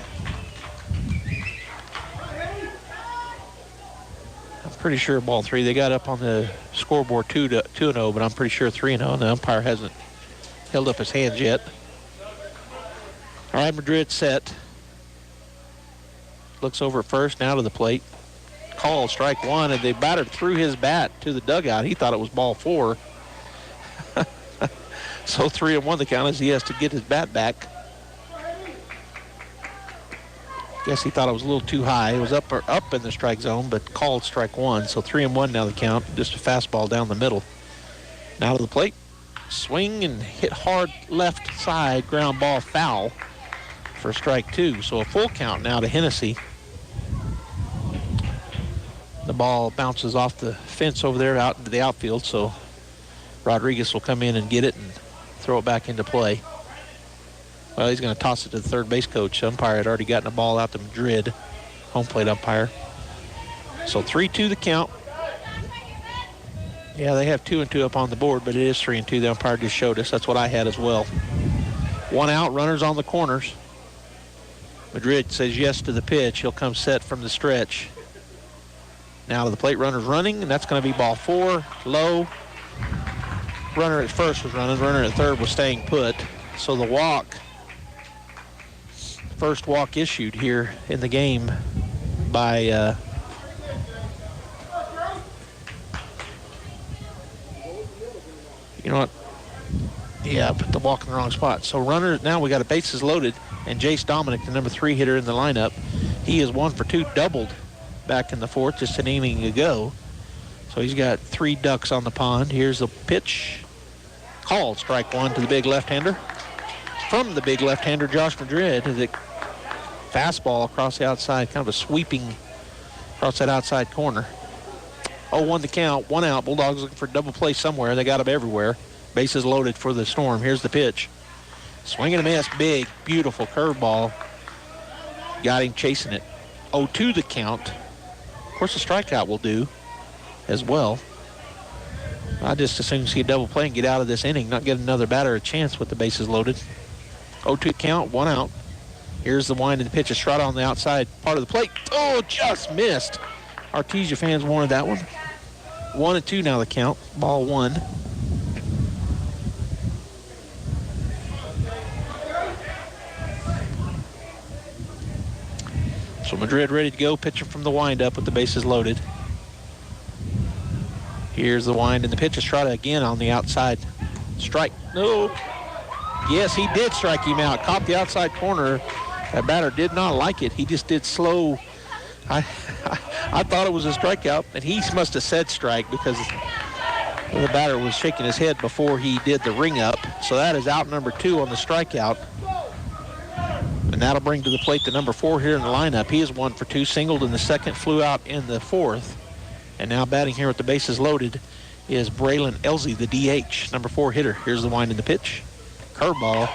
I'm pretty sure ball 3. They got up on the scoreboard 2-0, but I'm pretty sure 3-0, and the umpire hasn't held up his hands yet. All right, Madrid set. Looks over at first, now to the plate. Call, strike 1, and they battered through his bat to the dugout. He thought it was ball 4. So 3-1 the count as he has to get his bat back. Guess he thought it was a little too high. It was up in the strike zone, but called strike 1. So 3-1 now the count. Just a fastball down the middle. Now to the plate. Swing and hit hard left side. Ground ball foul for strike 2. So a full count now to Hennessy. The ball bounces off the fence over there out into the outfield. So Rodriguez will come in and get it and throw it back into play. Well, he's going to toss it to the third base coach. The umpire had already gotten the ball out to Madrid, home plate umpire. So 3-2 the count. Yeah, they have 2-2 up on the board, but it is 3-2. The umpire just showed us. That's what I had as well. 1 out, runners on the corners. Madrid says yes to the pitch. He'll come set from the stretch. Now to the plate, runners running, and that's going to be ball 4, low. Runner at first was running. Runner at third was staying put. So the walk, first walk issued here in the game by you know what? Yeah, I put the walk in the wrong spot. So runner, now we got a bases loaded, and Jace Dominic, the number 3 hitter in the lineup, he is 1 for 2, doubled back in the fourth just an inning ago. So he's got 3 ducks on the pond. Here's the pitch. Called, strike 1 to the big left-hander. From the big left-hander, Josh Madrid, the fastball across the outside, kind of a sweeping across that outside corner. 0-1 the count, 1 out. Bulldogs looking for a double play somewhere. They got them everywhere. Bases loaded for the Storm. Here's the pitch. Swing and a miss. Big, beautiful curveball. Got him chasing it. 0-2 the count. Of course, a strikeout will do as well. I just as soon see a double play and get out of this inning, not get another batter a chance with the bases loaded. 0-2 count, 1 out. Here's the wind and the pitch. A strut on the outside part of the plate. Oh, just missed. Artesia fans wanted that one. 1-2 now the count. Ball 1. So Madrid ready to go, pitching from the windup with the bases loaded. Here's the wind and the pitch. Estrada again on the outside. Strike. No. Yes, he did strike him out. Caught the outside corner. That batter did not like it. He just did slow. I thought it was a strikeout, and he must have said strike because the batter was shaking his head before he did the ring up. So that is out number 2 on the strikeout. And that'll bring to the plate the number 4 here in the lineup. He is 1 for 2, singled in the second, flew out in the fourth. And now batting here with the bases loaded is Braylon Elsie, the DH, number 4 hitter. Here's the wind and the pitch. Curveball.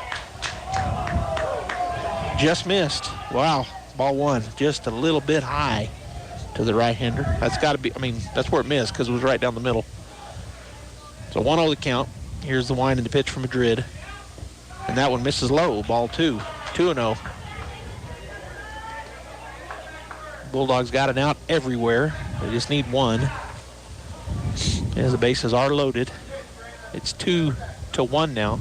Just missed. Wow. Ball 1. Just a little bit high to the right-hander. That's got to be, that's where it missed because it was right down the middle. So 1-0 the count. Here's the wind and the pitch from Madrid. And that one misses low. Ball 2. 2-0. Bulldogs got it out everywhere. They just need 1. As the bases are loaded. It's 2-1 now.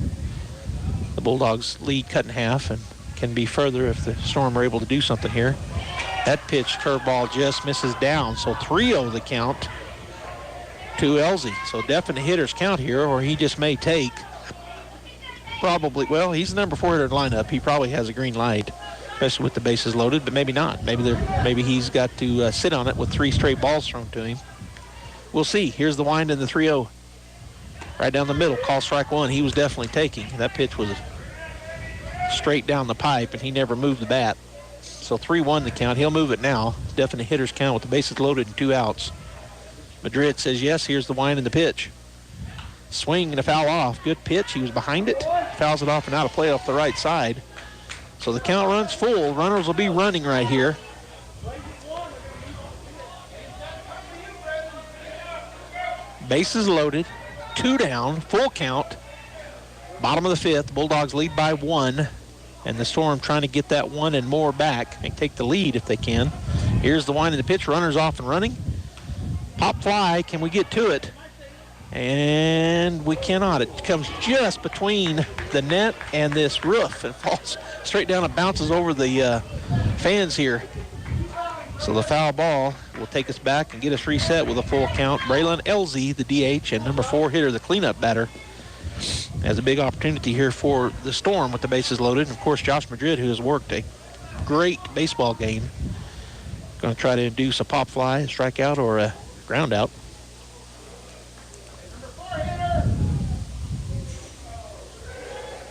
The Bulldogs lead cut in half and can be further if the Storm are able to do something here. That pitch, curveball, just misses down. So 3-0 the count to Elsie. So definite hitter's count here, or he just may take. Probably, well, he's the number 4 hitter in the lineup. He probably has a green light, especially with the bases loaded, but maybe not. Maybe he's got to sit on it with 3 straight balls thrown to him. We'll see. Here's the wind in the 3-0. Right down the middle, call strike 1. He was definitely taking. That pitch was straight down the pipe, and he never moved the bat. So 3-1 the count. He'll move it now. Definite hitter's count with the bases loaded and 2 outs. Madrid says yes. Here's the wind and the pitch. Swing and a foul off. Good pitch. He was behind it. Fouls it off and out of play off the right side. So the count runs full. Runners will be running right here. Bases loaded. 2 down. Full count. Bottom of the 5th. Bulldogs lead by 1. And the Storm trying to get that 1 and more back and take the lead if they can. Here's the wind and the pitch. Runners off and running. Pop fly. Can we get to it? And we cannot. It comes just between the net and this roof and falls straight down and bounces over the fans here. So the foul ball will take us back and get us reset with a full count. Braylon Elsie, the DH, and number 4 hitter, the cleanup batter, has a big opportunity here for the Storm with the bases loaded. And, of course, Josh Madrid, who has worked a great baseball game, going to try to induce a pop fly, a strikeout, or a ground out.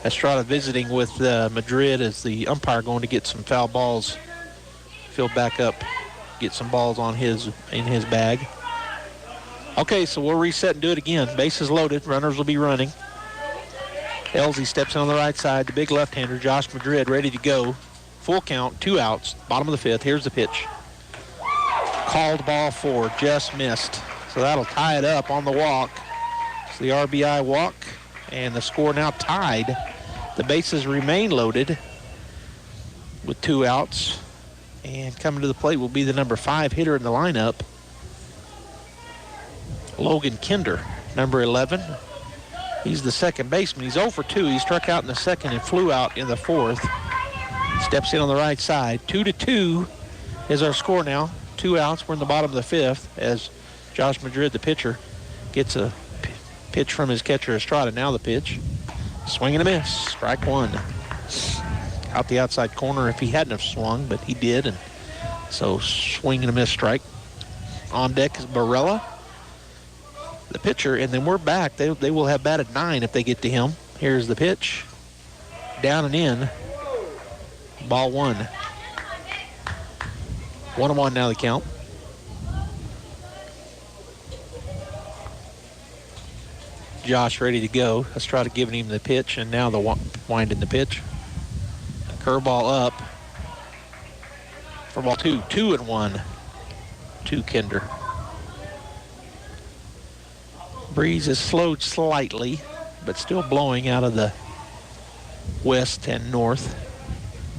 Estrada visiting with Madrid as the umpire going to get some foul balls filled back up, get some balls in his bag. Okay, so we'll reset and do it again. Bases loaded. Runners will be running. Elsie steps in on the right side. The big left-hander, Josh Madrid, ready to go. Full count, 2 outs. Bottom of the 5th. Here's the pitch. Called ball 4. Just missed. So that'll tie it up on the walk. It's the RBI walk. And the score now tied. The bases remain loaded with 2 outs. And coming to the plate will be the number 5 hitter in the lineup, Logan Kinder, number 11. He's the second baseman. He's 0 for 2. He struck out in the second and flew out in the 4th. Steps in on the right side. 2-2 is our score now. 2 outs. We're in the bottom of the 5th as Josh Madrid, the pitcher, gets a pitch from his catcher Estrada. Now the pitch. Swing and a miss. Strike 1. Out the outside corner if he hadn't have swung, but he did. And so swing and a miss strike. On deck is Barella, the pitcher, and then we're back. They will have batted 9 if they get to him. Here's the pitch. Down and in. Ball 1. 1-1 now the count. Josh ready to go. Estrada giving him the pitch, and now the winding the pitch. Curveball up for ball 2. 2-1 to Kinder. Breeze has slowed slightly, but still blowing out of the west and north.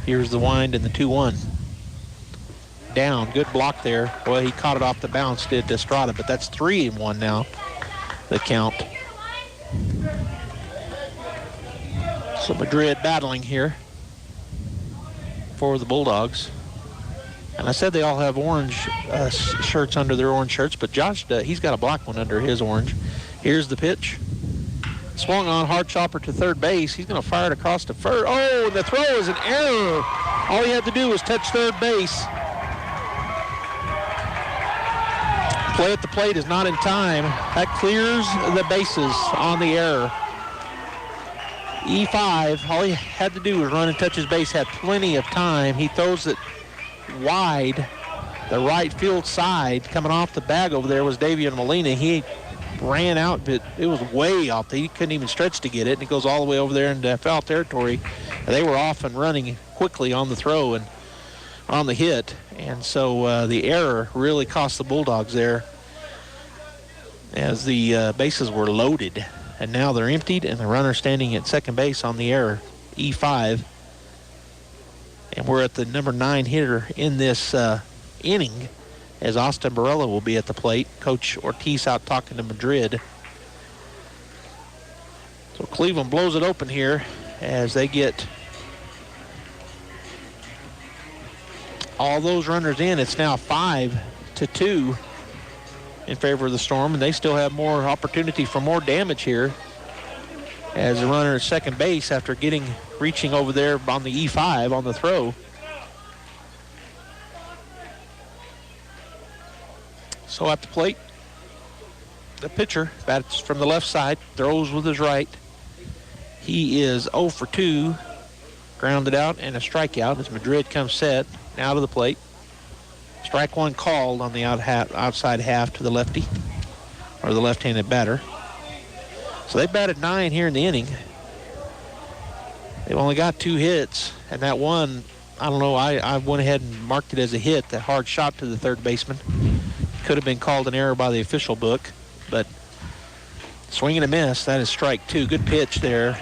Here's the wind and the 2-1. Down, good block there. Well, he caught it off the bounce, did Estrada, but that's 3-1 now, the count. So Madrid battling here for the Bulldogs. And I said they all have orange shirts under their orange shirts, but Josh, he's got a black one under his orange. Here's the pitch. Swung on, hard chopper to third base. He's going to fire it across to first. Oh, and the throw is an error. All he had to do was touch third base. Play at the plate is not in time. That clears the bases on the error. E5, all he had to do was run and touch his base, had plenty of time. He throws it wide, the right field side. Coming off the bag over there was Davian Molina. He ran out, but it was way off. He couldn't even stretch to get it, and it goes all the way over there into foul territory. They were off and running quickly on the throw and on the hit, and so the error really cost the Bulldogs there as the bases were loaded. And now they're emptied, and the runner standing at second base on the error, E5. And we're at the number 9 hitter in this inning, as Austin Barella will be at the plate. Coach Ortiz out talking to Madrid. So Cleveland blows it open here as they get all those runners in. It's now 5-2 in favor of the Storm, and they still have more opportunity for more damage here as the runner at second base after reaching over there on the E5 on the throw. So at the plate, the pitcher bats from the left side, throws with his right. He is 0 for 2, grounded out and a strikeout as Madrid comes set now to the plate. Strike one called on the outside half to the lefty, or the left-handed batter. So they batted 9 here in the inning. They've only got 2 hits, and that one, I don't know, I went ahead and marked it as a hit, that hard shot to the third baseman. Could have been called an error by the official book, but swing and a miss. That is strike 2. Good pitch there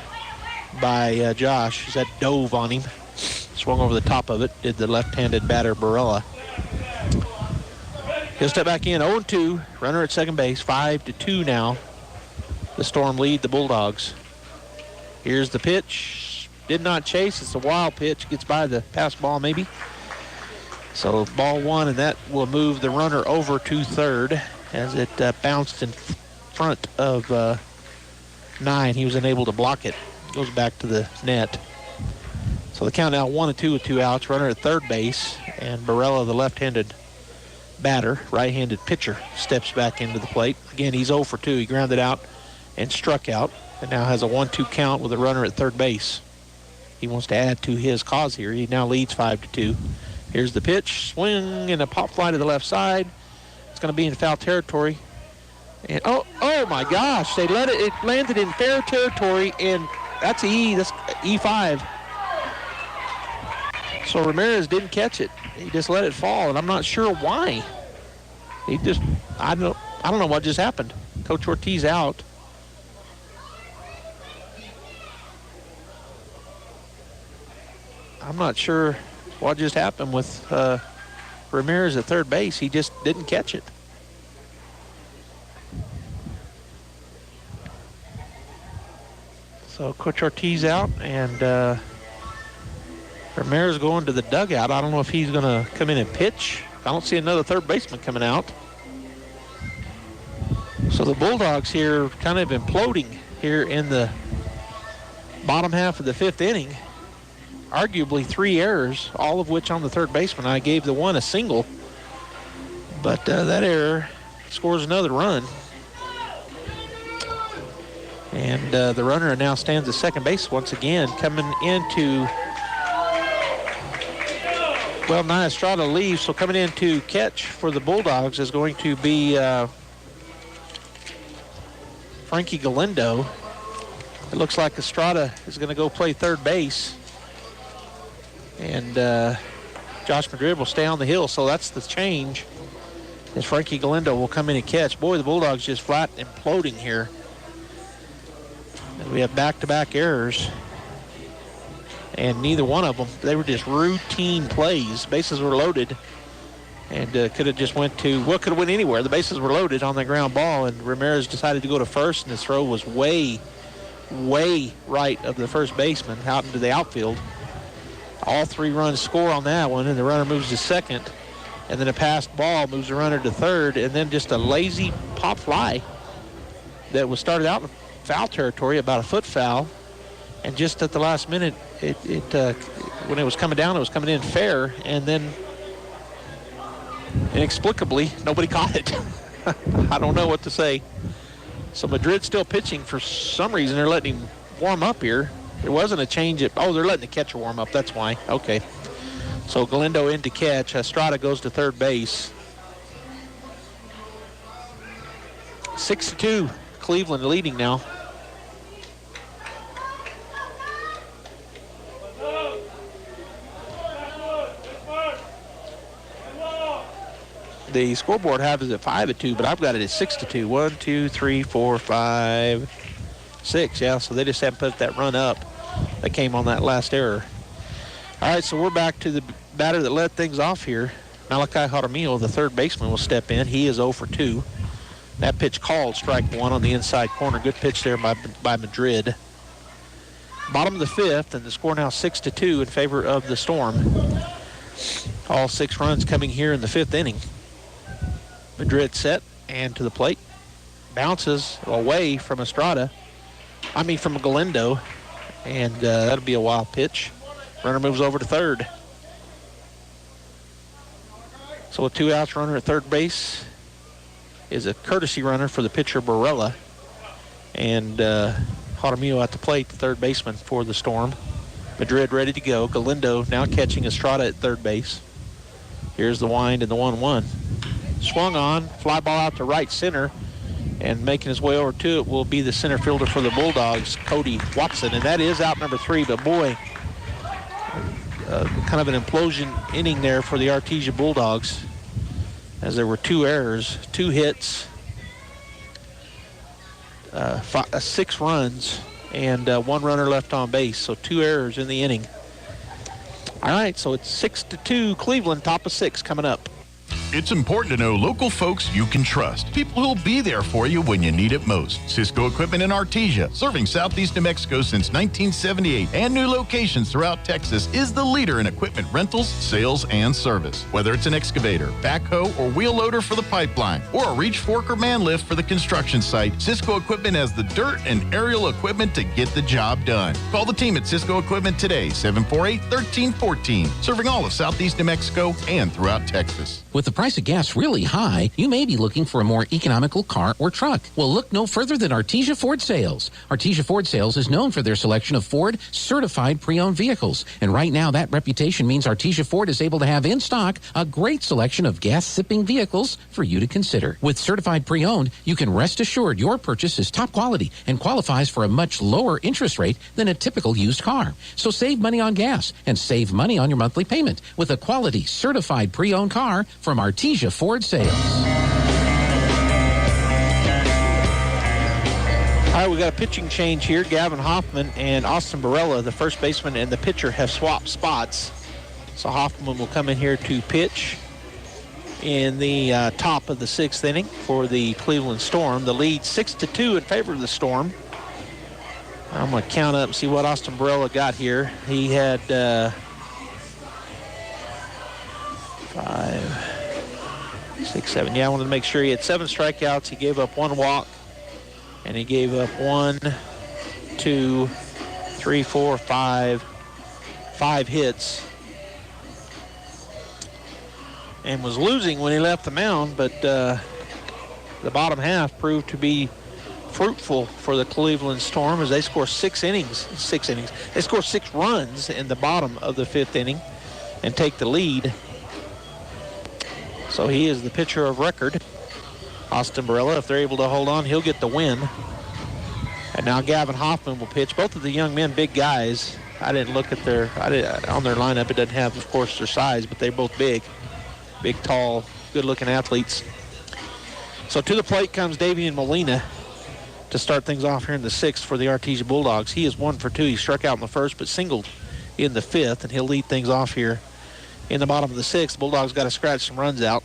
by Josh. That dove on him. Swung over the top of it, did the left-handed batter Barella. He'll step back in, 0-2, runner at second base, 5-2 now. The Storm lead the Bulldogs. Here's the pitch. Did not chase. It's a wild pitch. Gets by the pass ball maybe. So ball 1, and that will move the runner over to third as it bounced in front of 9. He was unable to block it. Goes back to the net. So the count now 1-2 with 2 outs. Runner at third base, and Barella, the left-handed batter, right-handed pitcher, steps back into the plate. Again, he's 0 for 2. He grounded out and struck out, and now has a 1-2 count with a runner at third base. He wants to add to his cause here. He now leads 5-2. Here's the pitch, swing and a pop fly to the left side. It's going to be in foul territory. And oh my gosh, they let it. It landed in fair territory, and that's E5. So Ramirez didn't catch it. He just let it fall, and I'm not sure why. I don't know what just happened. Coach Ortiz out. I'm not sure what just happened with Ramirez at third base. He just didn't catch it. So Coach Ortiz out, and Ramirez going to the dugout. I don't know if he's going to come in and pitch. I don't see another third baseman coming out. So the Bulldogs here kind of imploding here in the bottom half of the 5th inning. Arguably 3 errors, all of which on the third baseman. I gave the one a single, but that error scores another run. And the runner now stands at second base once again, coming into, well, now Estrada leaves, so coming in to catch for the Bulldogs is going to be Frankie Galindo. It looks like Estrada is going to go play third base. And Josh Madrid will stay on the hill, so that's the change. As Frankie Galindo will come in and catch. Boy, the Bulldogs just flat imploding here. And we have back-to-back errors. And neither one of them, they were just routine plays. Bases were loaded. And could have just went to, well, could have went anywhere. The bases were loaded on the ground ball, and Ramirez decided to go to first, and his throw was way right of the first baseman out into the outfield. All 3 runs score on that one, and the runner moves to second. And then a passed ball moves the runner to third, and then just a lazy pop fly that was started out in foul territory, about a foot foul. And just at the last minute, when it was coming down, it was coming in fair, and then inexplicably, nobody caught it. I don't know what to say. So Madrid still pitching. For some reason, they're letting him warm up here. There wasn't a change. They're letting the catcher warm up. That's why. Okay. So Galindo in to catch. Estrada goes to third base. 6-2. Cleveland leading now. The scoreboard has it at 5-2, but I've got it at 6-2. 1, 2, 3, 4, 5, 6. Yeah, so they just haven't put that run up that came on that last error. All right, so we're back to the batter that led things off here. Malachi Jaramillo, the third baseman, will step in. He is 0 for 2. That pitch called strike 1 on the inside corner. Good pitch there by Madrid. Bottom of the 5th, and the score now 6-2 in favor of the Storm. All 6 runs coming here in the 5th inning. Madrid set and to the plate. Bounces away from from Galindo. And that'll be a wild pitch. Runner moves over to third. So a 2 outs runner at third base is a courtesy runner for the pitcher Barella. And Jaramillo at the plate, the third baseman for the Storm. Madrid ready to go. Galindo now catching Estrada at third base. Here's the wind and the 1-1. Swung on, fly ball out to right center, and making his way over to it will be the center fielder for the Bulldogs, Cody Watson, and that is out number 3. But boy, kind of an implosion inning there for the Artesia Bulldogs, as there were 2 errors, 2 hits, 6 runs, and 1 runner left on base. So 2 errors in the inning. All right, so it's 6-2 Cleveland, top of 6 coming up. It's important to know local folks you can trust. People who'll be there for you when you need it most. Cisco Equipment in Artesia, serving southeast New Mexico since 1978 and new locations throughout Texas, is the leader in equipment rentals, sales, and service. Whether it's an excavator, backhoe, or wheel loader for the pipeline, or a reach fork or man lift for the construction site, Cisco Equipment has the dirt and aerial equipment to get the job done. Call the team at Cisco Equipment today, 748-1314, serving all of southeast New Mexico and throughout Texas. With the price of gas really high, you may be looking for a more economical car or truck. Well, look no further than Artesia Ford Sales. Artesia Ford Sales is known for their selection of Ford certified pre-owned vehicles. And right now, that reputation means Artesia Ford is able to have in stock a great selection of gas-sipping vehicles for you to consider. With certified pre-owned, you can rest assured your purchase is top quality and qualifies for a much lower interest rate than a typical used car. So save money on gas and save money on your monthly payment with a quality certified pre-owned car from Artesia Ford Sales. All right, we got a pitching change here. Gavin Hoffman and Austin Barella, the first baseman and the pitcher, have swapped spots. So Hoffman will come in here to pitch in the top of the 6th inning for the Cleveland Storm. The lead 6-2 in favor of the Storm. I'm going to count up and see what Austin Barella got here. He had 5, 6, 7. Yeah, I wanted to make sure he had 7 strikeouts. He gave up 1 walk, and he gave up 1, 2, 3, 4, 5 hits, and was losing when he left the mound. But the bottom half proved to be fruitful for the Cleveland Storm as they score 6 innings. They score 6 runs in the bottom of the 5th inning and take the lead. So he is the pitcher of record. Austin Barella, if they're able to hold on, he'll get the win. And now Gavin Hoffman will pitch. Both of the young men, big guys. I didn't look at on their lineup. It doesn't have, of course, their size, but they're both big. Big, tall, good-looking athletes. So to the plate comes Davian Molina to start things off here in the 6th for the Artesia Bulldogs. He is 1 for 2. He struck out in the 1st, but singled in the 5th, and he'll lead things off here in the bottom of the 6th. The Bulldogs got to scratch some runs out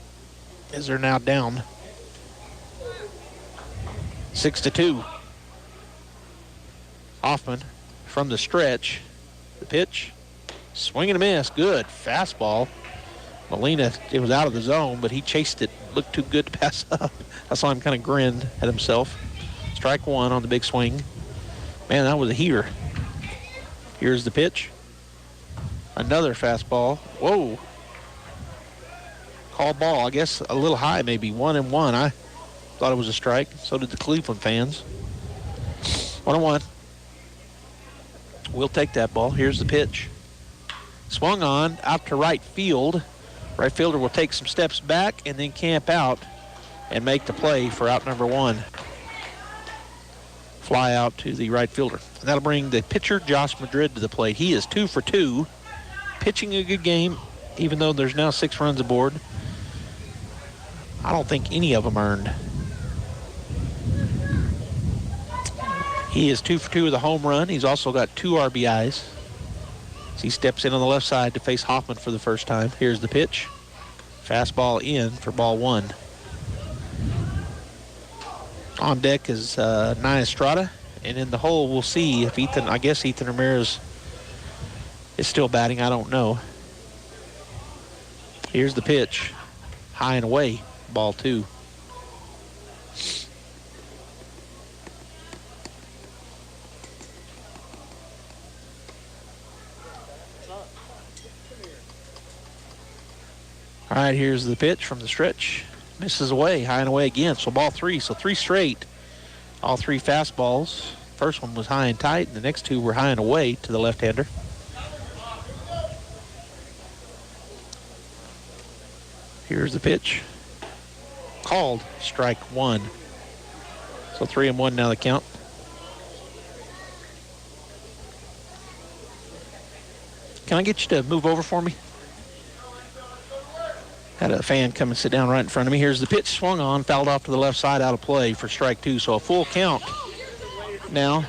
as they're now down 6-2. Hoffman from the stretch. The pitch. Swing and a miss. Good. Fastball. Molina, it was out of the zone, but he chased it. Looked too good to pass up. I saw him kind of grin at himself. Strike 1 on the big swing. Man, that was a heater. Here's the pitch. Another fastball. Whoa. Call ball. I guess a little high, maybe 1-1. I thought it was a strike. So did the Cleveland fans. 1-1. We'll take that ball. Here's the pitch. Swung on out to right field. Right fielder will take some steps back and then camp out and make the play for out number 1. Fly out to the right fielder. And that'll bring the pitcher, Josh Madrid, to the plate. He is 2 for 2. Pitching a good game, even though there's now 6 runs aboard. I don't think any of them earned. He is 2 for 2 with a home run. He's also got 2 RBIs. As he steps in on the left side to face Hoffman for the first time. Here's the pitch. Fastball in for ball 1. On deck is Nye Estrada. And in the hole, we'll see if Ethan Ramirez is still batting. I don't know. Here's the pitch. High and away. Ball 2. All right, here's the pitch from the stretch. Misses away, high and away again. So ball 3. So 3 straight. All 3 fastballs. First one was high and tight, and the next 2 were high and away to the left-hander. Here's the pitch. Called strike 1. So 3-1 now the count. Can I get you to move over for me? Had a fan come and sit down right in front of me. Here's the pitch, swung on, fouled off to the left side, out of play for strike 2. So a full count now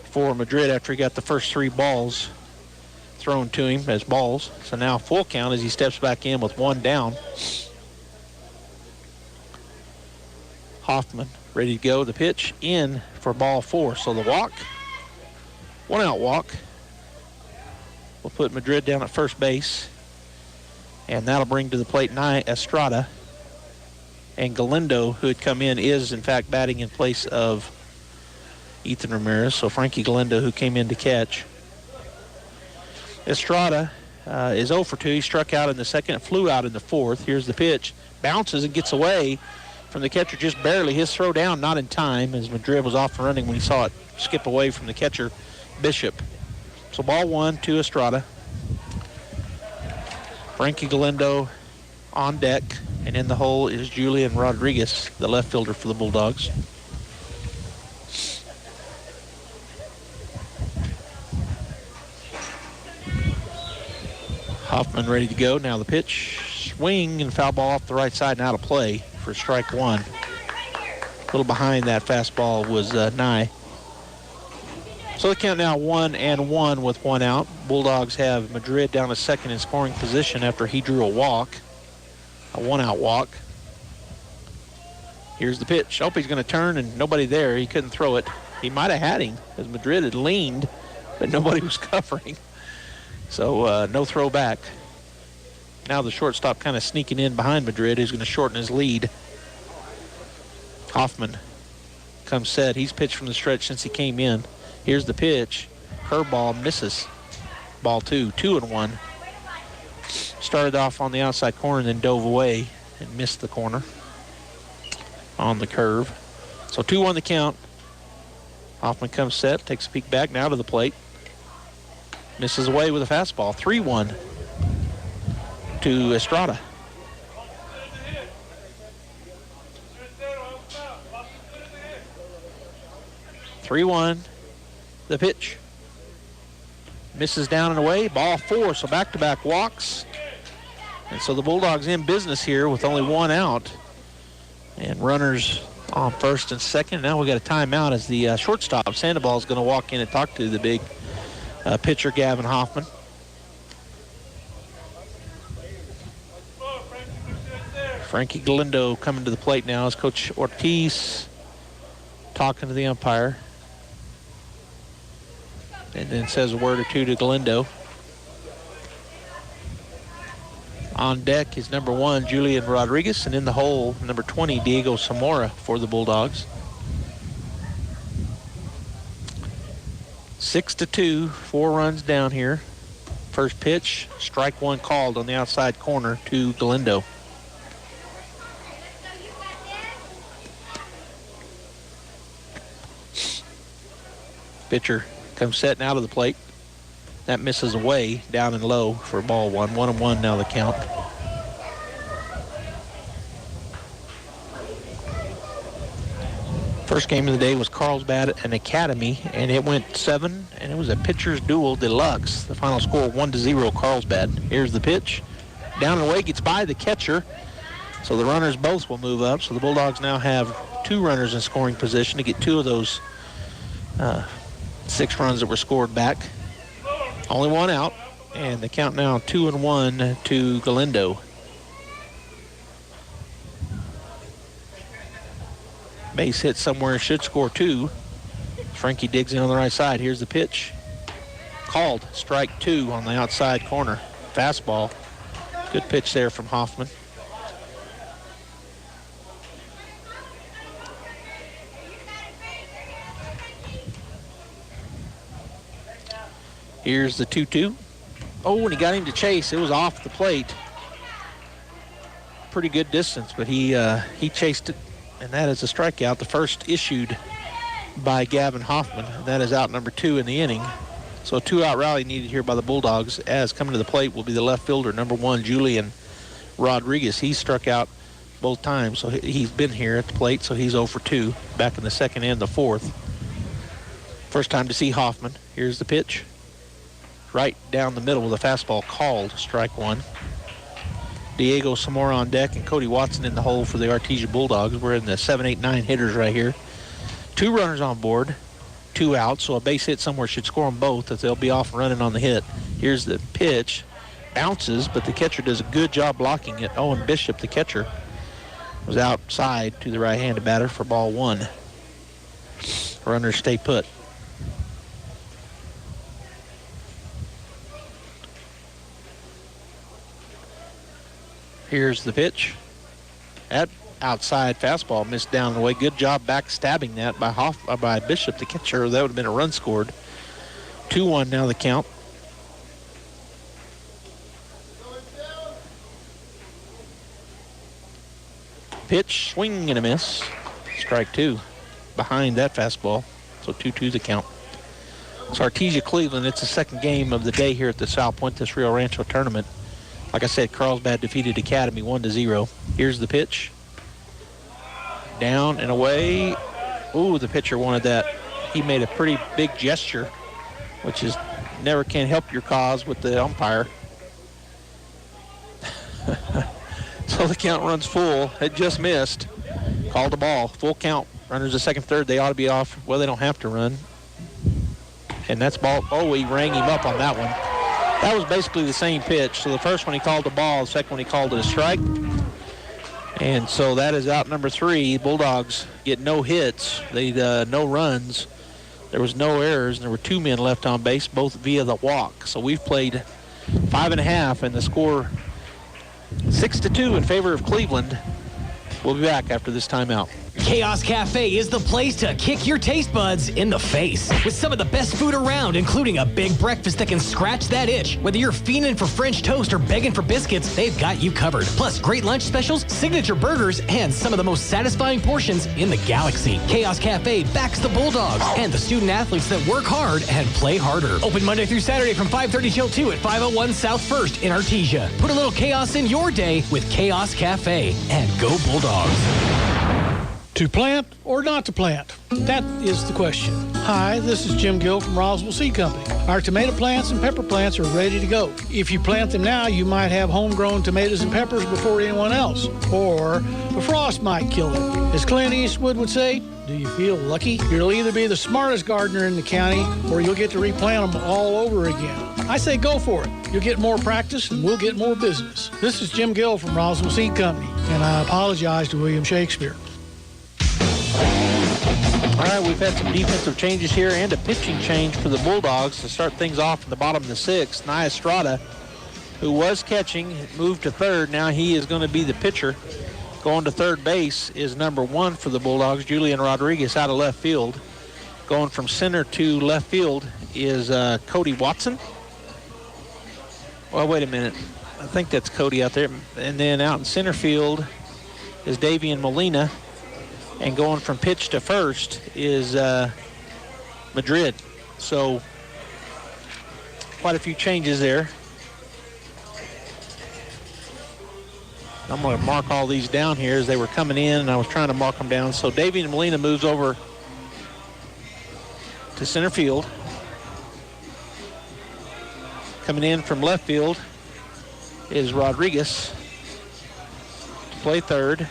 for Madrid after he got the first 3 balls thrown to him as balls. So now full count as he steps back in with 1 down. Hoffman ready to go. The pitch in for ball 4. So the walk, 1-out walk. We'll put Madrid down at first base. And that'll bring to the plate Nye Estrada. And Galindo, who had come in, is in fact batting in place of Ethan Ramirez. So Frankie Galindo, who came in to catch. Estrada is 0 for 2. He struck out in the 2nd, flew out in the 4th. Here's the pitch. Bounces and gets away from the catcher just barely. His throw down not in time as Madrid was off and running when he saw it skip away from the catcher, Bishop. So ball 1 to Estrada. Frankie Galindo on deck, and in the hole is Julian Rodriguez, the left fielder for the Bulldogs. Hoffman ready to go. Now the pitch, swing and foul ball off the right side and out of play for strike 1. A little behind that fastball was Nye. So the count now 1-1 with 1 out. Bulldogs have Madrid down to second in scoring position after he drew a walk. A 1-out walk. Here's the pitch. Oh, he's going to turn and nobody there. He couldn't throw it. He might have had him as Madrid had leaned, but nobody was covering. So no throw back. Now the shortstop kind of sneaking in behind Madrid, who's going to shorten his lead. Hoffman comes set. He's pitched from the stretch since he came in. Here's the pitch. Curveball misses. Ball 2, 2-1. Started off on the outside corner and then dove away and missed the corner on the curve. So 2-1 the count. Hoffman comes set, takes a peek back now to the plate. Misses away with a fastball. 3-1 to Estrada. 3-1. The pitch. Misses down and away. Ball 4, so back-to-back walks. And so the Bulldogs in business here with only one out. And runners on first and second. Now we got a timeout as the shortstop, Sandoval, is going to walk in and talk to the big pitcher, Gavin Hoffman. Frankie Galindo coming to the plate now as Coach Ortiz talking to the umpire. And then says a word or two to Galindo. On deck is number 1, Julian Rodriguez, and in the hole, number 20, Diego Zamora for the Bulldogs. 6-2, 4 runs down here. First pitch, strike 1 called on the outside corner to Galindo. Pitcher comes setting out of the plate. That misses away, down and low for ball 1. 1-1 now the count. First game of the day was Carlsbad and Academy, and it went 7, and it was a pitcher's duel deluxe. The final score 1-0 Carlsbad. Here's the pitch. Down and away, gets by the catcher. So the runners both will move up. So the Bulldogs now have 2 runners in scoring position to get 2 of those 6 runs that were scored back. Only 1 out, and the count now 2-1 to Galindo. Base hit somewhere, should score 2. Frankie digs in on the right side. Here's the pitch. Called, strike 2 on the outside corner. Fastball. Good pitch there from Hoffman. Here's the 2-2. Oh, when he got him to chase, it was off the plate. Pretty good distance, but he chased it, and that is a strikeout. The first issued by Gavin Hoffman. That is out number 2 in the inning. So a 2-out rally needed here by the Bulldogs, as coming to the plate will be the left fielder, number 1, Julian Rodriguez. He struck out both times, so he's been here at the plate, so he's 0 for 2, back in the second and the fourth. First time to see Hoffman. Here's the pitch. Right down the middle with a fastball called, strike 1. Diego Zamora on deck and Cody Watson in the hole for the Artesia Bulldogs. We're in the 7, 8, 9 hitters right here. 2 runners on board, 2 outs, so a base hit somewhere should score them both as they'll be off running on the hit. Here's the pitch. Bounces, but the catcher does a good job blocking it. Owen Bishop, the catcher, was outside to the right-handed batter for ball 1. Runners stay put. Here's the pitch. That outside fastball missed down the way. Good job backstabbing that by Bishop, the catcher. That would have been a run scored. 2-1 now the count. Pitch, swing and a miss. Strike 2 behind that fastball. So 2-2 the count. It's Artesia Cleveland. It's the second game of the day here at the South Puentes Rio Rancho tournament. Like I said, Carlsbad defeated Academy 1-0. Here's the pitch. Down and away. Ooh, the pitcher wanted that. He made a pretty big gesture, which is never can help your cause with the umpire. So the count runs full. It just missed. Called the ball. Full count. Runners at second, third. They ought to be off. Well, they don't have to run. And that's ball. Oh, he rang him up on that one. That was basically the same pitch. So the first one he called the ball, the second one he called it a strike. And so that is out number 3. Bulldogs get no hits. They no runs. There was no errors, and there were 2 men left on base, both via the walk. So we've played 5.5, and the score 6-2 in favor of Cleveland. We'll be back after this timeout. Chaos Cafe is the place to kick your taste buds in the face. With some of the best food around, including a big breakfast that can scratch that itch. Whether you're fiending for French toast or begging for biscuits, they've got you covered. Plus, great lunch specials, signature burgers, and some of the most satisfying portions in the galaxy. Chaos Cafe backs the Bulldogs and the student athletes that work hard and play harder. Open Monday through Saturday from 5:30 till 2 at 501 South 1st in Artesia. Put a little chaos in your day with Chaos Cafe, and go Bulldogs. To plant or not to plant? That is the question. Hi, this is Jim Gill from Roswell Seed Company. Our tomato plants and pepper plants are ready to go. If you plant them now, you might have homegrown tomatoes and peppers before anyone else, or a frost might kill them. As Clint Eastwood would say, do you feel lucky? You'll either be the smartest gardener in the county, or you'll get to replant them all over again. I say go for it. You'll get more practice and we'll get more business. This is Jim Gill from Roswell Seed Company, and I apologize to William Shakespeare. All right, we've had some defensive changes here and a pitching change for the Bulldogs to start things off in the bottom of the sixth. Nia Estrada, who was catching, moved to third. Now he is going to be the pitcher. Going to third base is number 1 for the Bulldogs, Julian Rodriguez, out of left field. Going from center to left field is Cody Watson. Well, wait a minute. I think that's Cody out there. And then out in center field is Davian Molina. And going from pitch to first is Madrid. So quite a few changes there. I'm going to mark all these down here as they were coming in, and I was trying to mark them down. So Davian Molina moves over to center field. Coming in from left field is Rodriguez to play third.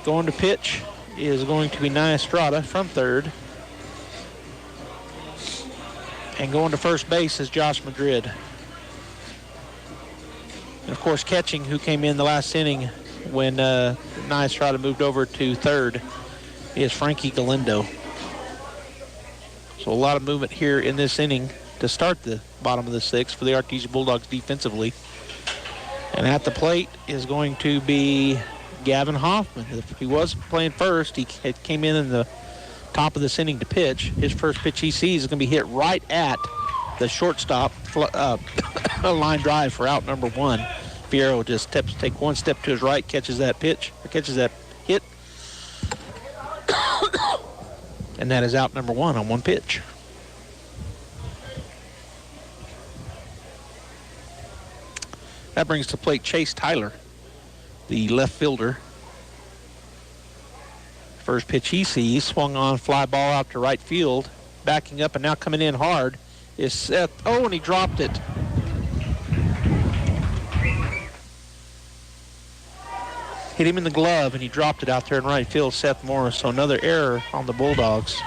Going to pitch is going to be Nia Estrada from third. And going to first base is Josh Madrid. And of course, catching, who came in the last inning when Nia Estrada moved over to third, is Frankie Galindo. So a lot of movement here in this inning to start the bottom of the sixth for the Artesia Bulldogs defensively. And at the plate is going to be Gavin Hoffman. If he was playing first, he came in the top of this inning to pitch. His first pitch he sees is going to be hit right at the shortstop line drive for out number 1. Fierro just take one step to his right, catches that pitch, or catches that hit. And that is out number 1 on one pitch. That brings to plate Chase Tyler, the left fielder. First pitch he sees, swung on, fly ball out to right field. Backing up and now coming in hard is Seth. Oh, and he dropped it. Hit him in the glove, and he dropped it out there in right field, Seth Morris. So another error on the Bulldogs.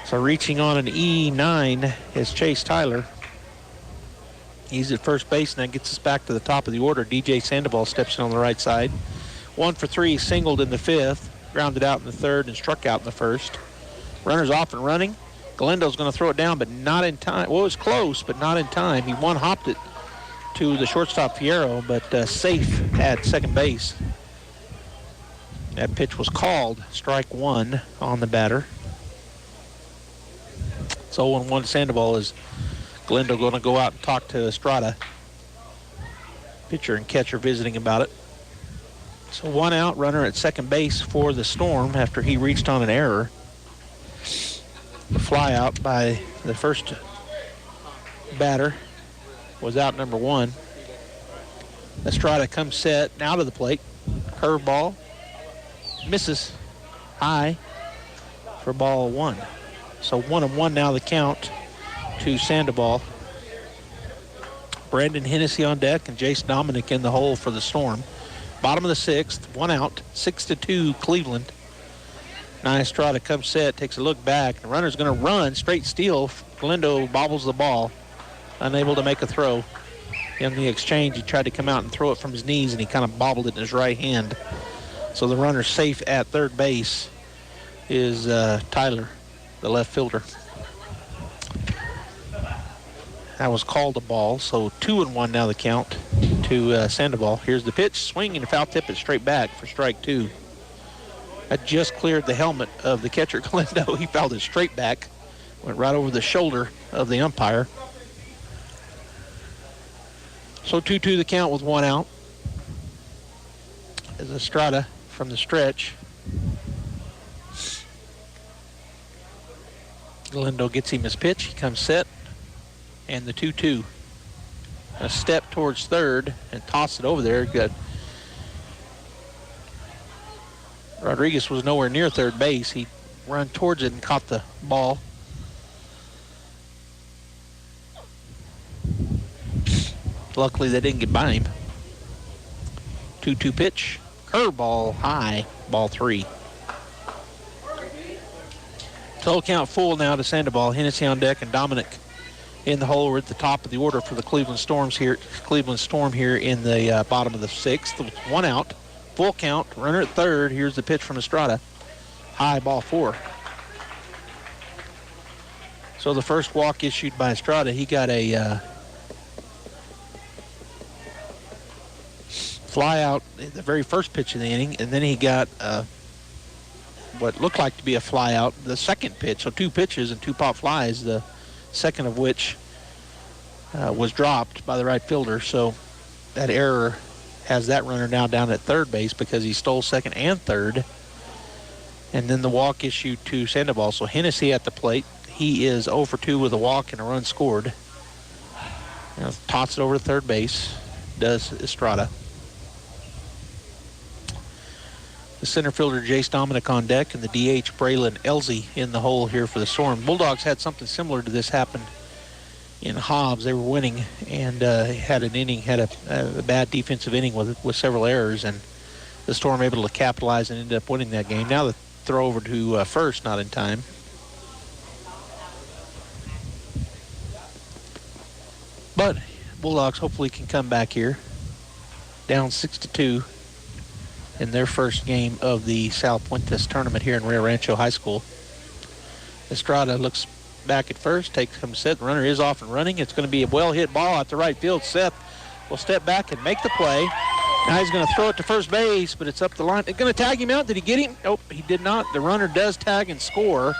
So reaching on an E9 is Chase Tyler. He's at first base, and that gets us back to the top of the order. DJ Sandoval steps in on the right side. 1 for 3, singled in the fifth, grounded out in the third, and struck out in the first. Runners off and running. Galindo's going to throw it down, but not in time. Well, it was close, but not in time. He one-hopped it to the shortstop Fierro, but safe at second base. That pitch was called. Strike 1 on the batter. So 0-1 Sandoval is Galindo going to go out and talk to Estrada. Pitcher and catcher visiting about it. So 1 out, runner at second base for the Storm after he reached on an error. The fly out by the first batter was out number 1. Estrada comes set, out of the plate. Curveball. Misses high for ball 1. So 1-1 now the count to Sandoval. Brandon Hennessy on deck and Jace Dominic in the hole for the Storm. Bottom of the sixth, 1 out, 6-2 Cleveland. Nia Estrada comes set, takes a look back. The runner's going to run, straight steal. Galindo bobbles the ball, unable to make a throw. In the exchange, he tried to come out and throw it from his knees, and he kind of bobbled it in his right hand. So the runner safe at third base is Tyler, the left fielder. That was called a ball, so 2-1 now the count to Sandoval. Here's the pitch, swing and a foul tip it straight back for strike 2. That just cleared the helmet of the catcher, Galindo. He fouled it straight back, went right over the shoulder of the umpire. So 2-2 the count with 1 out. As Estrada from the stretch. Galindo gets him his pitch. He comes set. And the 2-2. A step towards third and toss it over there. Got Rodriguez was nowhere near third base. He ran towards it and caught the ball. Luckily, they didn't get by him. 2-2 pitch. Curveball high. Ball 3. Total count full now to Sandoval. Hennessy on deck and Dominic in the hole. We're at the top of the order for the Cleveland Storm here in the bottom of the 6th. 1 out. Full count. Runner at third. Here's the pitch from Estrada. High, ball 4. So the first walk issued by Estrada, he got a fly out the very first pitch of the inning, and then he got what looked like to be a fly out the second pitch. So 2 pitches and 2 pop flies, the second of which was dropped by the right fielder. So that error has that runner now down at third base because he stole second and third. And then the walk issued to Sandoval. So Hennessy at the plate. He is 0 for 2 with a walk and a run scored. Now, toss it over to third base, does Estrada. The center fielder, Jace Dominic, on deck, and the DH, Braylon Elsie, in the hole here for the Storm. Bulldogs had something similar to this happen in Hobbs. They were winning and had a bad defensive inning with several errors, and the Storm able to capitalize and ended up winning that game. Now the throw over to first, not in time. But Bulldogs hopefully can come back here. Down 6-2 in their first game of the South Puentes tournament here in Rio Rancho High School. Estrada looks back at first, takes him set. The runner is off and running. It's going to be a well-hit ball out to right field. Seth will step back and make the play. Now he's going to throw it to first base, but it's up the line. They're going to tag him out. Did he get him? Nope, he did not. The runner does tag and score.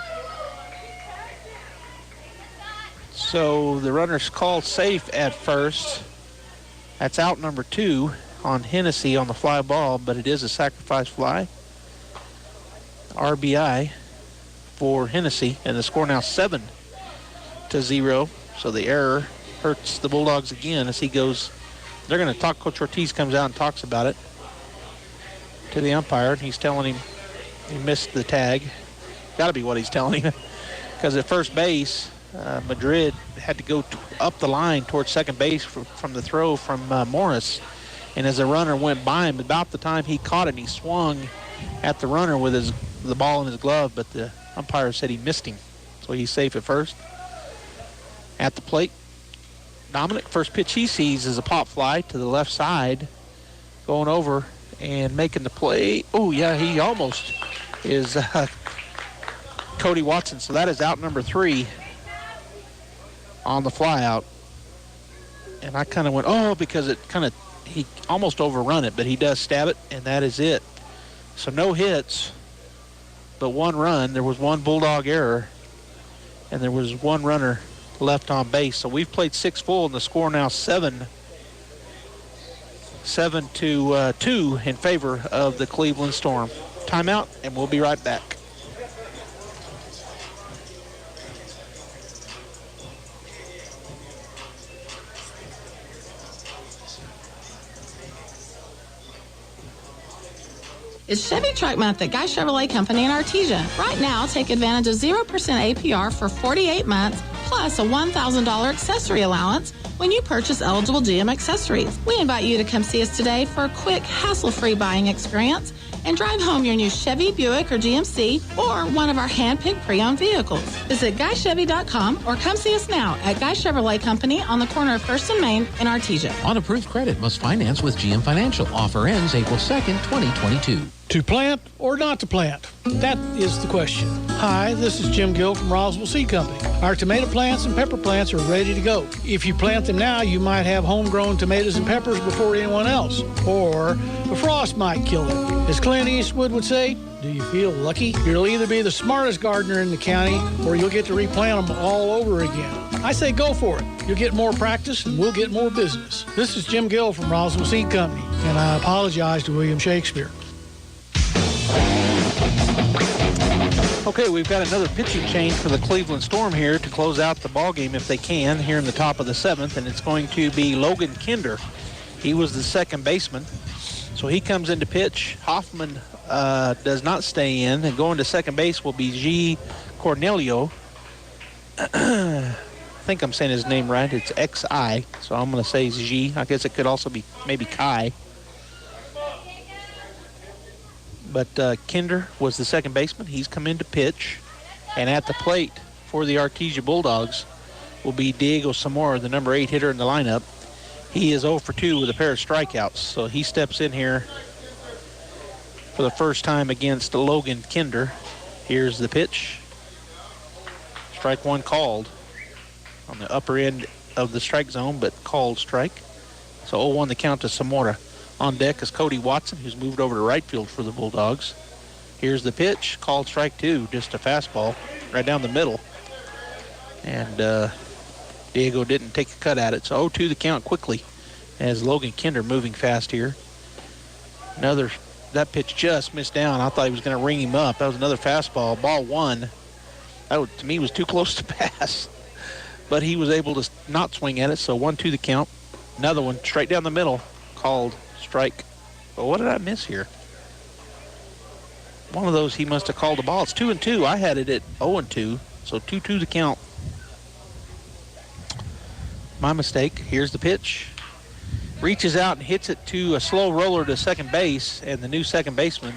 So the runner's called safe at first. That's out number 2 on Hennessy on the fly ball, but it is a sacrifice fly. RBI for Hennessy, and the score now 7-0. So the error hurts the Bulldogs again as he goes. They're going to talk. Coach Ortiz comes out and talks about it to the umpire. He's telling him he missed the tag. Got to be what he's telling him, because at first base, Madrid had to go up the line towards second base from the throw from Morris. And as the runner went by him, about the time he caught it, he swung at the runner with the ball in his glove, but the umpire said he missed him. So he's safe at first. At the plate, Dominic, first pitch he sees is a pop fly to the left side, going over and making the play. Oh, yeah, he almost is Cody Watson. So that is out number 3 on the fly out. And I kind of went, because he almost overrun it, but he does stab it, and that is it. So no hits, but 1 run. There was 1 Bulldog error, and there was 1 runner left on base. So we've played 6 full, and the score now 7-2 in favor of the Cleveland Storm. Timeout, and we'll be right back. It's Chevy Truck Month at Guy Chevrolet Company in Artesia. Right now, take advantage of 0% APR for 48 months, plus a $1,000 accessory allowance when you purchase eligible GM accessories. We invite you to come see us today for a quick, hassle-free buying experience and drive home your new Chevy, Buick, or GMC, or one of our hand-picked pre-owned vehicles. Visit GuyChevy.com or come see us now at Guy Chevrolet Company on the corner of 1st and Main in Artesia. On approved credit, must finance with GM Financial. Offer ends April 2nd, 2022. To plant or not to plant? That is the question. Hi, this is Jim Gill from Roswell Seed Company. Our tomato plants and pepper plants are ready to go. If you plant them now, you might have homegrown tomatoes and peppers before anyone else, or the frost might kill them. As Clint Eastwood would say, do you feel lucky? You'll either be the smartest gardener in the county, or you'll get to replant them all over again. I say go for it. You'll get more practice, and we'll get more business. This is Jim Gill from Roswell Seed Company, and I apologize to William Shakespeare. Okay, we've got another pitching change for the Cleveland Storm here to close out the ball game if they can here in the top of the 7th, and it's going to be Logan Kinder. He was the second baseman, so he comes in to pitch. Hoffman does not stay in. And going to second base will be G. Cornelio. I think I'm saying his name right. It's X-I, so I'm going to say G. I guess it could also be maybe Kai. But Kinder was the second baseman. He's come in to pitch. And at the plate for the Artesia Bulldogs will be Diego Zamora, the number 8 hitter in the lineup. He is 0 for 2 with a pair of strikeouts. So he steps in here for the first time against Logan Kinder. Here's the pitch. Strike one called on the upper end of the strike zone, but called strike. So 0-1 the count to Zamora. On deck is Cody Watson, who's moved over to right field for the Bulldogs. Here's the pitch, called strike two, just a fastball right down the middle. And Diego didn't take a cut at it, so 0-2 the count quickly as Logan Kinder moving fast here. That pitch just missed down. I thought he was going to ring him up. That was another fastball, ball one. That, to me, was too close to pass. But he was able to not swing at it, so 1-2 the count. Another one straight down the middle, called strike. But what did I miss here? One of those he must have called a ball. It's 2-2. I had it at 0-2, so 2-2 the count. My mistake. Here's the pitch. Reaches out and hits it to a slow roller to second base, and the new second baseman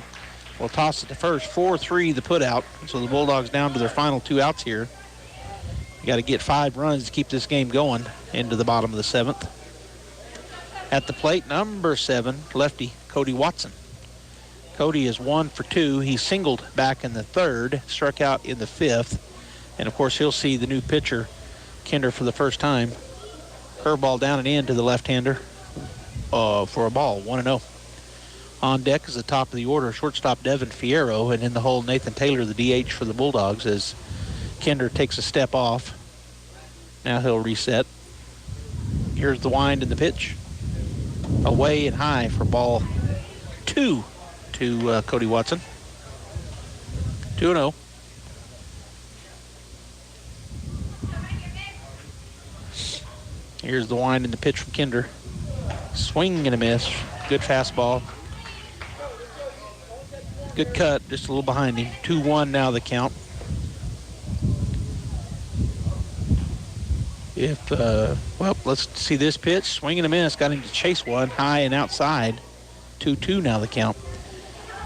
will toss it to first. 4-3 the put out, so the Bulldogs down to their final 2 outs here. You got to get 5 runs to keep this game going into the bottom of the 7th. At the plate, number 7, lefty Cody Watson. Cody is 1 for 2. He singled back in the 3rd, struck out in the 5th, and of course he'll see the new pitcher Kinder for the first time. Curveball down and in to the left-hander for a ball, 1-0. On deck is the top of the order, shortstop Devin Fierro, and in the hole Nathan Taylor, the DH for the Bulldogs, as Kinder takes a step off. Now he'll reset. Here's the wind and the pitch. Away and high for ball 2 to Cody Watson. 2-0. Here's the wind and the pitch from Kinder. Swing and a miss. Good fastball. Good cut, just a little behind him. 2-1 now the count. Well, let's see this pitch. Swing and a miss. Got him to chase one high and outside. 2-2 now the count.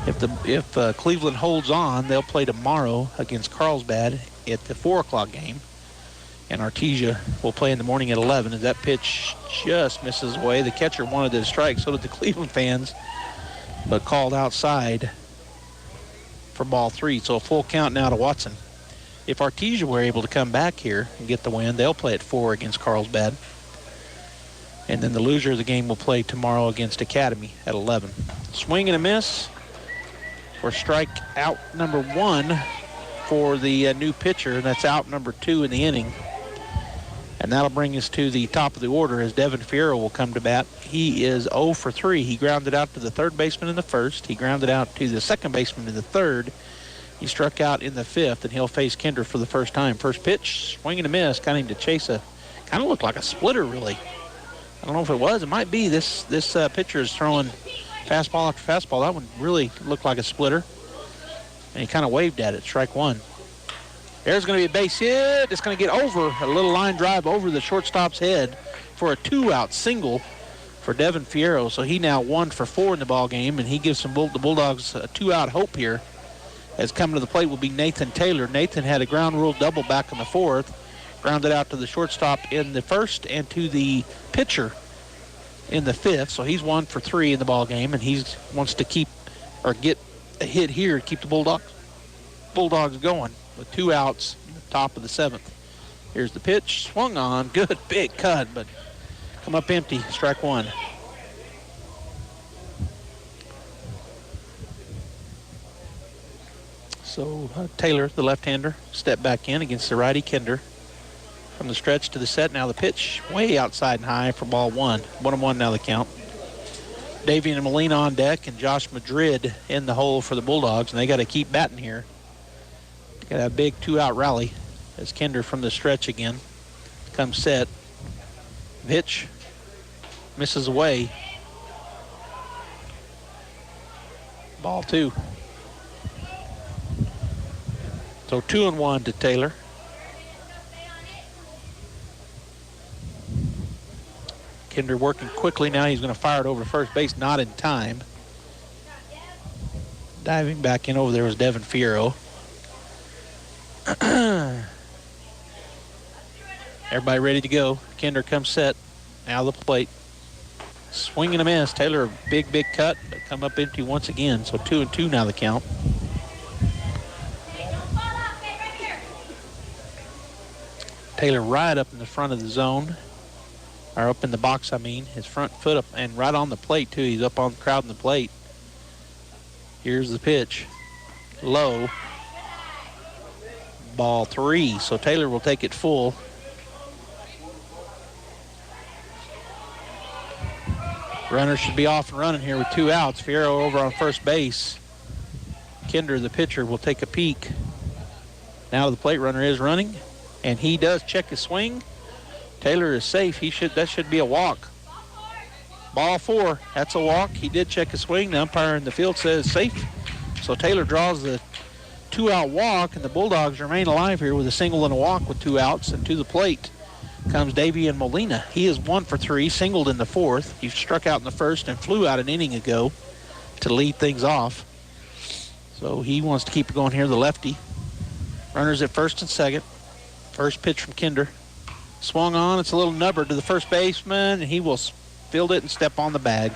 If Cleveland holds on, they'll play tomorrow against Carlsbad at the 4 o'clock game. And Artesia will play in the morning at 11. As that pitch just misses away. The catcher wanted to strike, so did the Cleveland fans, but called outside for ball 3. So a full count now to Watson. If Artesia were able to come back here and get the win, they'll play at 4 against Carlsbad. And then the loser of the game will play tomorrow against Academy at 11. Swing and a miss for strike out number 1 for the new pitcher, and that's out number 2 in the inning. And that'll bring us to the top of the order as Devin Fierro will come to bat. He is 0 for 3. He grounded out to the third baseman in the 1st. He grounded out to the second baseman in the 3rd. He struck out in the 5th, and he'll face Kinder for the first time. First pitch, swing and a miss, got him to chase kind of looked like a splitter, really. I don't know if it was. It might be. This pitcher is throwing fastball after fastball. That one really looked like a splitter, and he kind of waved at it. Strike 1. There's going to be a base hit. It's going to get over, a little line drive over the shortstop's head for a 2-out single for Devin Fierro. So he now 1 for 4 in the ball game, and he gives the Bulldogs a 2-out hope here. As coming to the plate will be Nathan Taylor. Nathan had a ground rule double back in the 4th, grounded out to the shortstop in the 1st and to the pitcher in the 5th. So he's 1 for 3 in the ball game, and he wants to keep or get a hit here to keep the Bulldogs going with 2 outs in the top of the 7th. Here's the pitch, swung on, good big cut, but come up empty. Strike 1. So Taylor, the left-hander, stepped back in against the righty Kinder. From the stretch to the set, now the pitch way outside and high for ball 1. 1-1 now the count. Davian and Molina on deck, and Josh Madrid in the hole for the Bulldogs, and they got to keep batting here. Got a big 2-out rally as Kinder from the stretch again comes set. Pitch misses away. Ball 2. So 2-1 to Taylor. Kinder working quickly now. He's going to fire it over to first base, not in time. Diving back in over there was Devin Fierro. Everybody ready to go. Kinder comes set. Now the plate. Swing and a miss. Taylor, a big cut, but come up empty once again. So 2-2 now the count. Taylor right up in the front of the zone. Or up in the box, I mean. His front foot up and right on the plate, too. He's up on the crowd in the plate. Here's the pitch. Low. Ball 3. So Taylor will take it full. Runner should be off and running here with 2 outs. Fierro over on first base. Kinder, the pitcher, will take a peek. Now the plate runner is running, and he does check his swing. Taylor is safe. That should be a walk. Ball 4. That's a walk. He did check his swing. The umpire in the field says safe. So Taylor draws the 2-out walk, and the Bulldogs remain alive here with a single and a walk with 2 outs. And to the plate comes Davian Molina. He is 1 for 3, singled in the 4th. He struck out in the 1st and flew out an inning ago to lead things off. So he wants to keep it going here, the lefty. Runners at first and second. First pitch from Kinder. Swung on. It's a little nubber to the first baseman, and he will field it and step on the bag.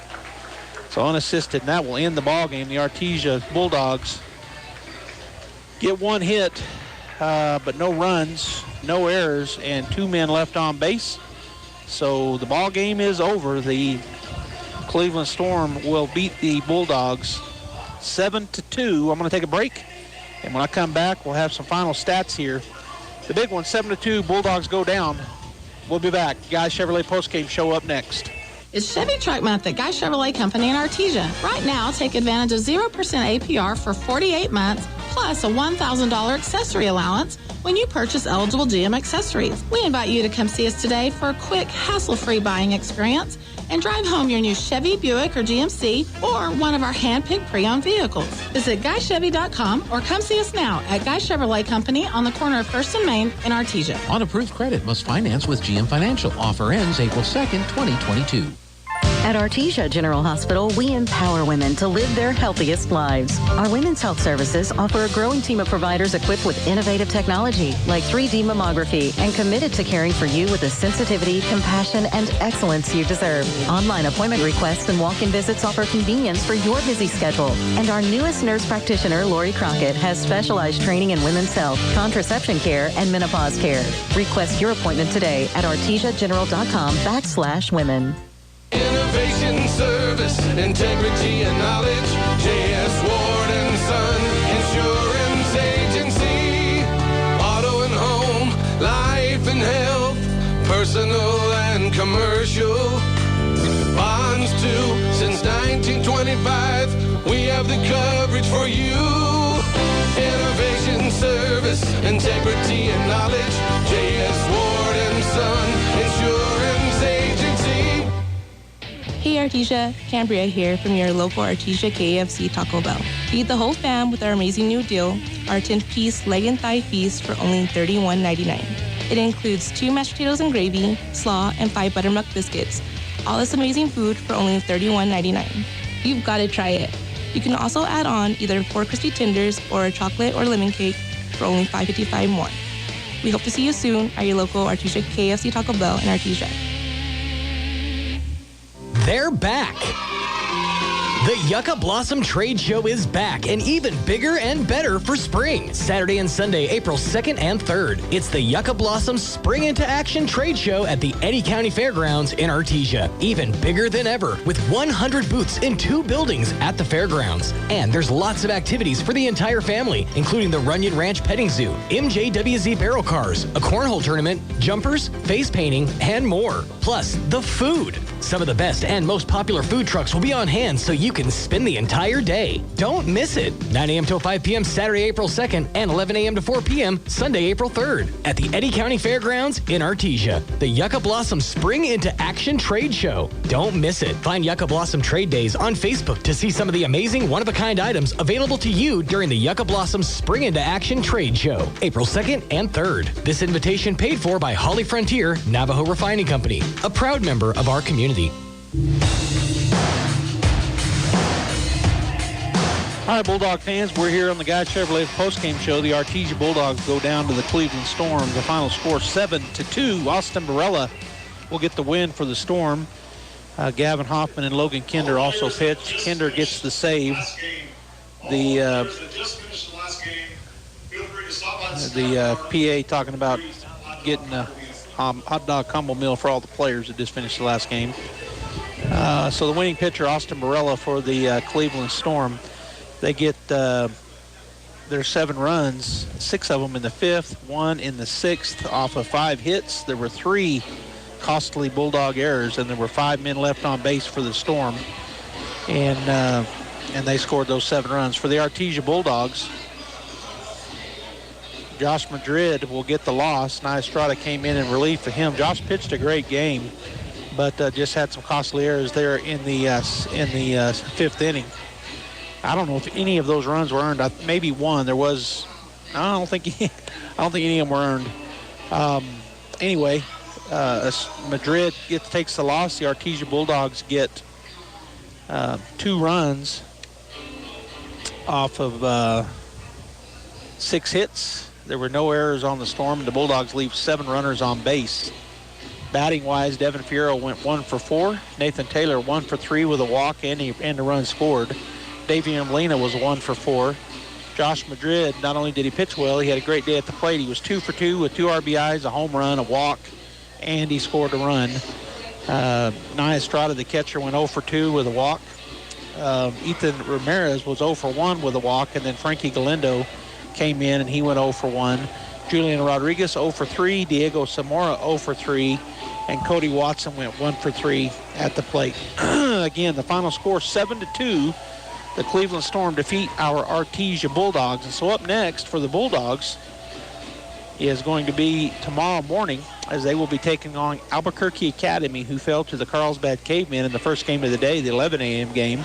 So unassisted, and that will end the ball game. The Artesia Bulldogs get 1 hit, but no runs, no errors, and 2 men left on base. So the ball game is over. The Cleveland Storm will beat the Bulldogs 7-2. I'm going to take a break, and when I come back, we'll have some final stats here. The big one, 7-2, Bulldogs go down. We'll be back. Guy Chevrolet postgame show up next. It's Chevy Truck Month at Guy Chevrolet Company in Artesia. Right now, take advantage of 0% APR for 48 months, plus a $1,000 accessory allowance when you purchase eligible GM accessories. We invite you to come see us today for a quick, hassle-free buying experience and drive home your new Chevy, Buick, or GMC, or one of our hand-picked pre-owned vehicles. Visit GuyChevy.com or come see us now at Guy Chevrolet Company on the corner of 1st and Main in Artesia. On approved credit, must finance with GM Financial. Offer ends April 2nd, 2022. At Artesia General Hospital, we empower women to live their healthiest lives. Our women's health services offer a growing team of providers equipped with innovative technology like 3D mammography and committed to caring for you with the sensitivity, compassion, and excellence you deserve. Online appointment requests and walk-in visits offer convenience for your busy schedule. And our newest nurse practitioner, Lori Crockett, has specialized training in women's health, contraception care, and menopause care. Request your appointment today at artesiageneral.com/women. Innovation, service, integrity, and knowledge. J.S. Ward & Son Insurance Agency. Auto and home, life and health, personal and commercial. Bonds too, since 1925. We have the coverage for you. Innovation, service, integrity, and knowledge. J.S. Ward & Son Insurance Agency. Hey Artesia, Cambria here from your local Artesia KFC Taco Bell. Feed the whole fam with our amazing new deal, our 10-piece leg and thigh feast for only $31.99. It includes 2 mashed potatoes and gravy, slaw, and 5 buttermilk biscuits. All this amazing food for only $31.99. You've got to try it. You can also add on either 4 crispy tenders or a chocolate or lemon cake for only $5.55 more. We hope to see you soon at your local Artesia KFC Taco Bell in Artesia. They're back. The Yucca Blossom Trade Show is back and even bigger and better for spring. Saturday and Sunday, April 2nd and 3rd. It's the Yucca Blossom Spring into Action Trade Show at the Eddy County Fairgrounds in Artesia. Even bigger than ever with 100 booths in 2 buildings at the fairgrounds. And there's lots of activities for the entire family, including the Runyon Ranch Petting Zoo, MJWZ barrel cars, a cornhole tournament, jumpers, face painting, and more. Plus, the food. Some of the best and most popular food trucks will be on hand so you can spend the entire day. Don't miss it. 9 a.m. till 5 p.m. Saturday, April 2nd, and 11 a.m. to 4 p.m. Sunday, April 3rd at the Eddy County Fairgrounds in Artesia. The Yucca Blossom Spring into Action Trade Show. Don't miss it. Find Yucca Blossom Trade Days on Facebook to see some of the amazing one-of-a-kind items available to you during the Yucca Blossom Spring into Action Trade Show, April 2nd and 3rd. This invitation paid for by Holly Frontier Navajo Refining Company, a proud member of our community. All right, Bulldog fans, we're here on the Guy Chevrolet postgame show. The Artesia Bulldogs go down to the Cleveland Storm. The final score 7-2. Austin Barella will get the win for the Storm. Gavin Hoffman and Logan Kinder also pitched. Kinder gets the save. The PA talking about getting a hot dog combo meal for all the players that just finished the last game. So the winning pitcher, Austin Barella, for the Cleveland Storm, they get their 7 runs, 6 of them in the 5th, 1 in the 6th off of 5 hits. There were 3 costly Bulldog errors, and there were 5 men left on base for the Storm. And they scored those 7 runs. For the Artesia Bulldogs, Josh Madrid will get the loss. Nia Estrada came in relief for him. Josh pitched a great game, but just had some costly errors there in the 5th inning. I don't know if any of those runs were earned. Maybe one. There was. I don't think any of them were earned. Anyway, Madrid takes the loss. The Artesia Bulldogs get 2 runs off of 6 hits. There were no errors on the Storm. The Bulldogs leave 7 runners on base. Batting-wise, Devin Fierro went 1 for 4. Nathan Taylor 1 for 3 with a walk and a run scored. Davian Molina was 1 for 4. Josh Madrid, not only did he pitch well, he had a great day at the plate. He was 2 for 2 with 2 RBIs, a home run, a walk, and he scored a run. Nia Estrada, the catcher, went 0 for 2 with a walk. Ethan Ramirez was 0 for 1 with a walk, and then Frankie Galindo came in and he went 0 for 1. Julian Rodriguez 0 for 3. Diego Zamora 0 for 3. And Cody Watson went 1 for 3 at the plate. Again, the final score 7-2. The Cleveland Storm defeat our Artesia Bulldogs. And so up next for the Bulldogs is going to be tomorrow morning, as they will be taking on Albuquerque Academy, who fell to the Carlsbad Cavemen in the first game of the day, the 11 a.m. game.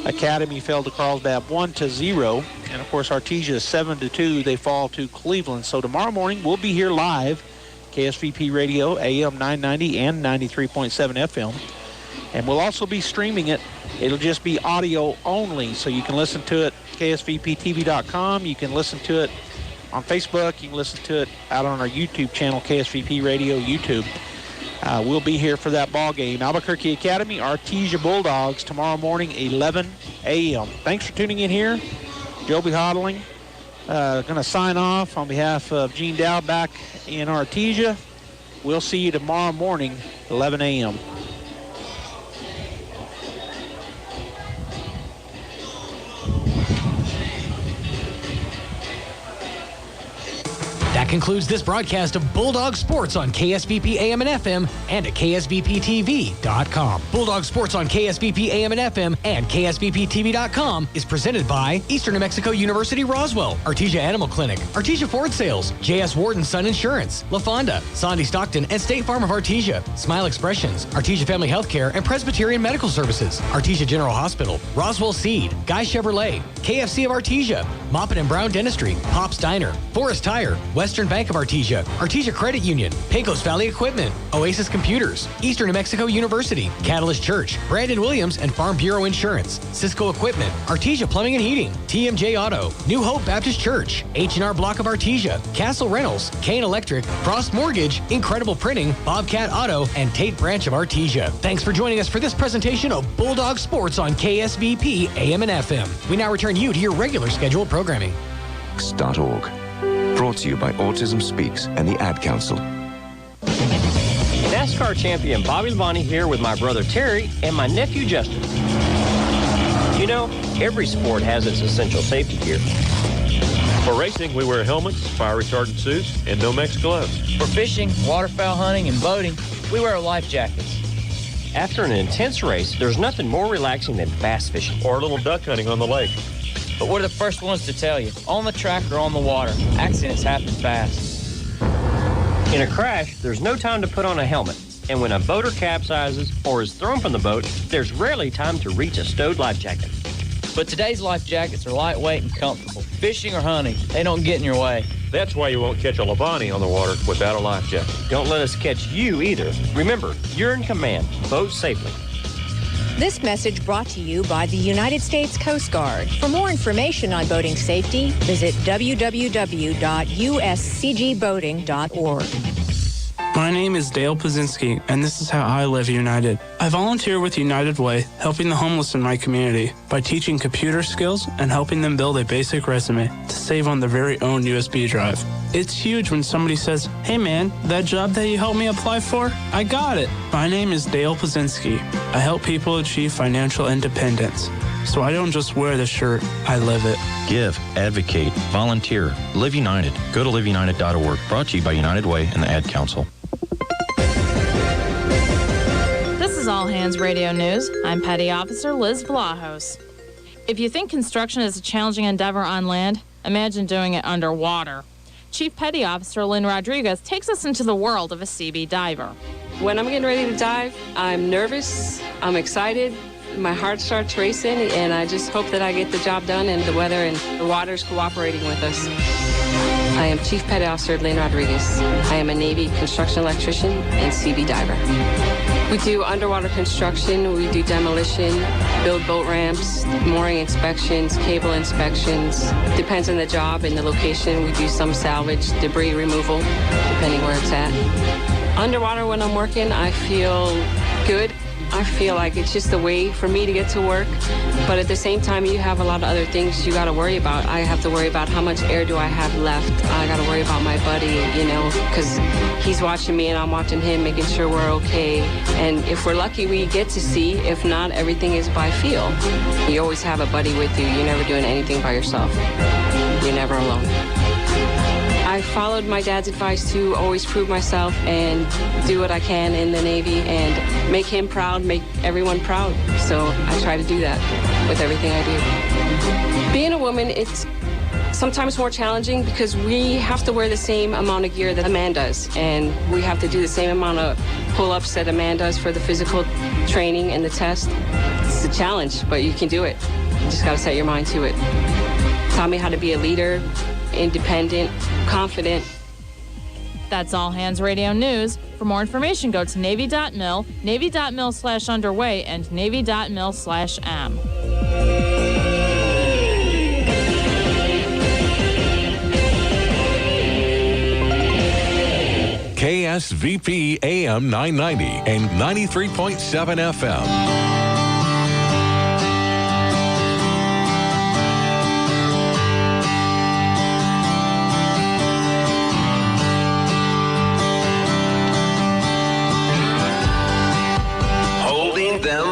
Academy fell to Carlsbad 1-0. And, of course, Artesia is 7-2. They fall to Cleveland. So tomorrow morning we'll be here live, KSVP Radio, AM 990 and 93.7 FM. And we'll also be streaming it. It'll just be audio only, so you can listen to it KSVPTV.com. You can listen to it on Facebook. You can listen to it out on our YouTube channel, KSVP Radio YouTube. We'll be here for that ball game. Albuquerque Academy, Artesia Bulldogs, tomorrow morning, 11 a.m. Thanks for tuning in here. Joby Hodling going to sign off on behalf of Gene Dow back in Artesia. We'll see you tomorrow morning, 11 a.m. That concludes this broadcast of Bulldog Sports on KSVP AM and FM and at KSVPTV.com. Bulldog Sports on KSVP AM and FM and KSVPTV.com is presented by Eastern New Mexico University Roswell, Artesia Animal Clinic, Artesia Ford Sales, J.S. Warden Sun Insurance, La Fonda, Sandy Stockton, and State Farm of Artesia, Smile Expressions, Artesia Family Healthcare and Presbyterian Medical Services, Artesia General Hospital, Roswell Seed, Guy Chevrolet, KFC of Artesia, Moppin and Brown Dentistry, Pop's Diner, Forest Tire, Western Bank of Artesia, Artesia Credit Union, Pecos Valley Equipment, Oasis Computers, Eastern New Mexico University, Catalyst Church, Brandon Williams and Farm Bureau Insurance, Cisco Equipment, Artesia Plumbing and Heating, TMJ Auto, New Hope Baptist Church, H&R Block of Artesia, Castle Rentals, Kane Electric, Frost Mortgage, Incredible Printing, Bobcat Auto, and Tate Branch of Artesia. Thanks for joining us for this presentation of Bulldog Sports on KSVP AM and FM. We now return you to your regular scheduled programming. .org. Brought to you by Autism Speaks and the Ad Council. NASCAR champion Bobby Labonte here with my brother Terry and my nephew Justin. You know, every sport has its essential safety gear. For racing, we wear helmets, fire retardant suits, and Nomex gloves. For fishing, waterfowl hunting, and boating, we wear life jackets. After an intense race, there's nothing more relaxing than fast fishing. Or a little duck hunting on the lake. But we're the first ones to tell you, on the track or on the water, accidents happen fast. In a crash, there's no time to put on a helmet. And when a boater capsizes or is thrown from the boat, there's rarely time to reach a stowed life jacket. But today's life jackets are lightweight and comfortable. Fishing or hunting, they don't get in your way. That's why you won't catch a Labani on the water without a life jacket. Don't let us catch you either. Remember, you're in command. Boat safely. This message brought to you by the United States Coast Guard. For more information on boating safety, visit www.uscgboating.org. My name is Dale Pazinski, and this is how I live United. I volunteer with United Way, helping the homeless in my community by teaching computer skills and helping them build a basic resume to save on their very own USB drive. It's huge when somebody says, "Hey man, that job that you helped me apply for, I got it." My name is Dale Pazinski. I help people achieve financial independence. So I don't just wear the shirt, I live it. Give, advocate, volunteer, Live United. Go to liveunited.org. Brought to you by United Way and the Ad Council. This is All Hands Radio News. I'm Petty Officer Liz Vlahos. If you think construction is a challenging endeavor on land, imagine doing it underwater. Chief Petty Officer Lynn Rodriguez takes us into the world of a CB diver. When I'm getting ready to dive, I'm nervous, I'm excited, my heart starts racing, and I just hope that I get the job done and the weather and the water's cooperating with us. I am Chief Petty Officer Lynn Rodriguez. I am a Navy construction electrician and CB diver. We do underwater construction, we do demolition, build boat ramps, mooring inspections, cable inspections. Depends on the job and the location. We do some salvage, debris removal, depending where it's at. Underwater when I'm working, I feel good. I feel like it's just a way for me to get to work. But at the same time, you have a lot of other things you got to worry about. I have to worry about how much air do I have left. I got to worry about my buddy, because he's watching me and I'm watching him, making sure we're okay. And if we're lucky, we get to see. If not, everything is by feel. You always have a buddy with you. You're never doing anything by yourself. You're never alone. I followed my dad's advice to always prove myself and do what I can in the Navy and make him proud, make everyone proud. So I try to do that with everything I do. Being a woman, it's sometimes more challenging because we have to wear the same amount of gear that a man does. And we have to do the same amount of pull-ups that a man does for the physical training and the test. It's a challenge, but you can do it. You just got to set your mind to it. Taught me how to be a leader, independent, confident. That's All Hands Radio News. For more information, go to Navy.mil, Navy.mil/underway, and Navy.mil/am. KSVP AM 990 and 93.7 FM.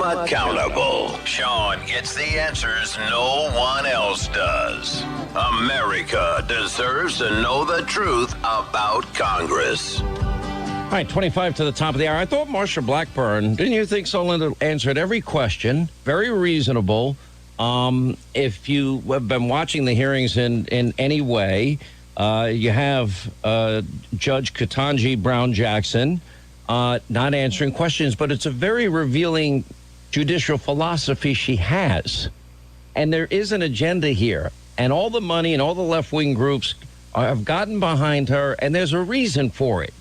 Accountable. Sean gets the answers no one else does. America deserves to know the truth about Congress. All right, 25 to the top of the hour. I thought Marsha Blackburn, didn't you think so, Linda, answered every question? Very reasonable. If you have been watching the hearings in any way, you have Judge Ketanji Brown Jackson not answering questions, but it's a very revealing judicial philosophy she has. And there is an agenda here. And all the money and all the left-wing groups have gotten behind her, and there's a reason for it,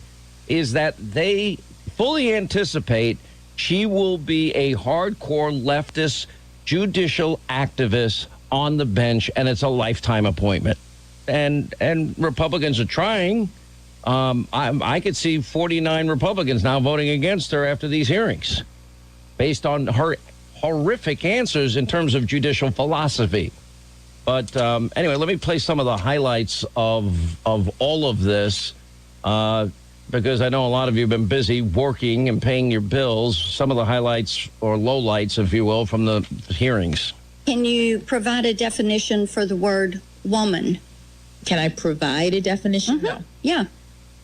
is that they fully anticipate she will be a hardcore leftist judicial activist on the bench, and it's a lifetime appointment. And Republicans are trying. I could see 49 Republicans now voting against her after these hearings, based on her horrific answers in terms of judicial philosophy. But anyway, let me play some of the highlights of all of this, because I know a lot of you have been busy working and paying your bills. Some of the highlights, or lowlights, if you will, from the hearings. Can you provide a definition for the word woman? Can I provide a definition? No. Yeah.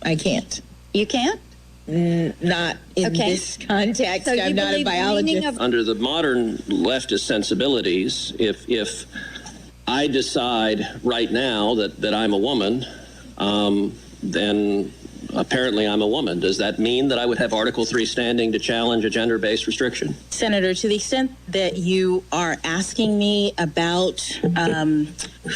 I can't. You can't? Not in this context. So I'm not a biologist. Under the modern leftist sensibilities, if I decide right now that I'm a woman, then apparently I'm a woman. Does that mean that I would have Article 3 standing to challenge a gender-based restriction? Senator, to the extent that you are asking me about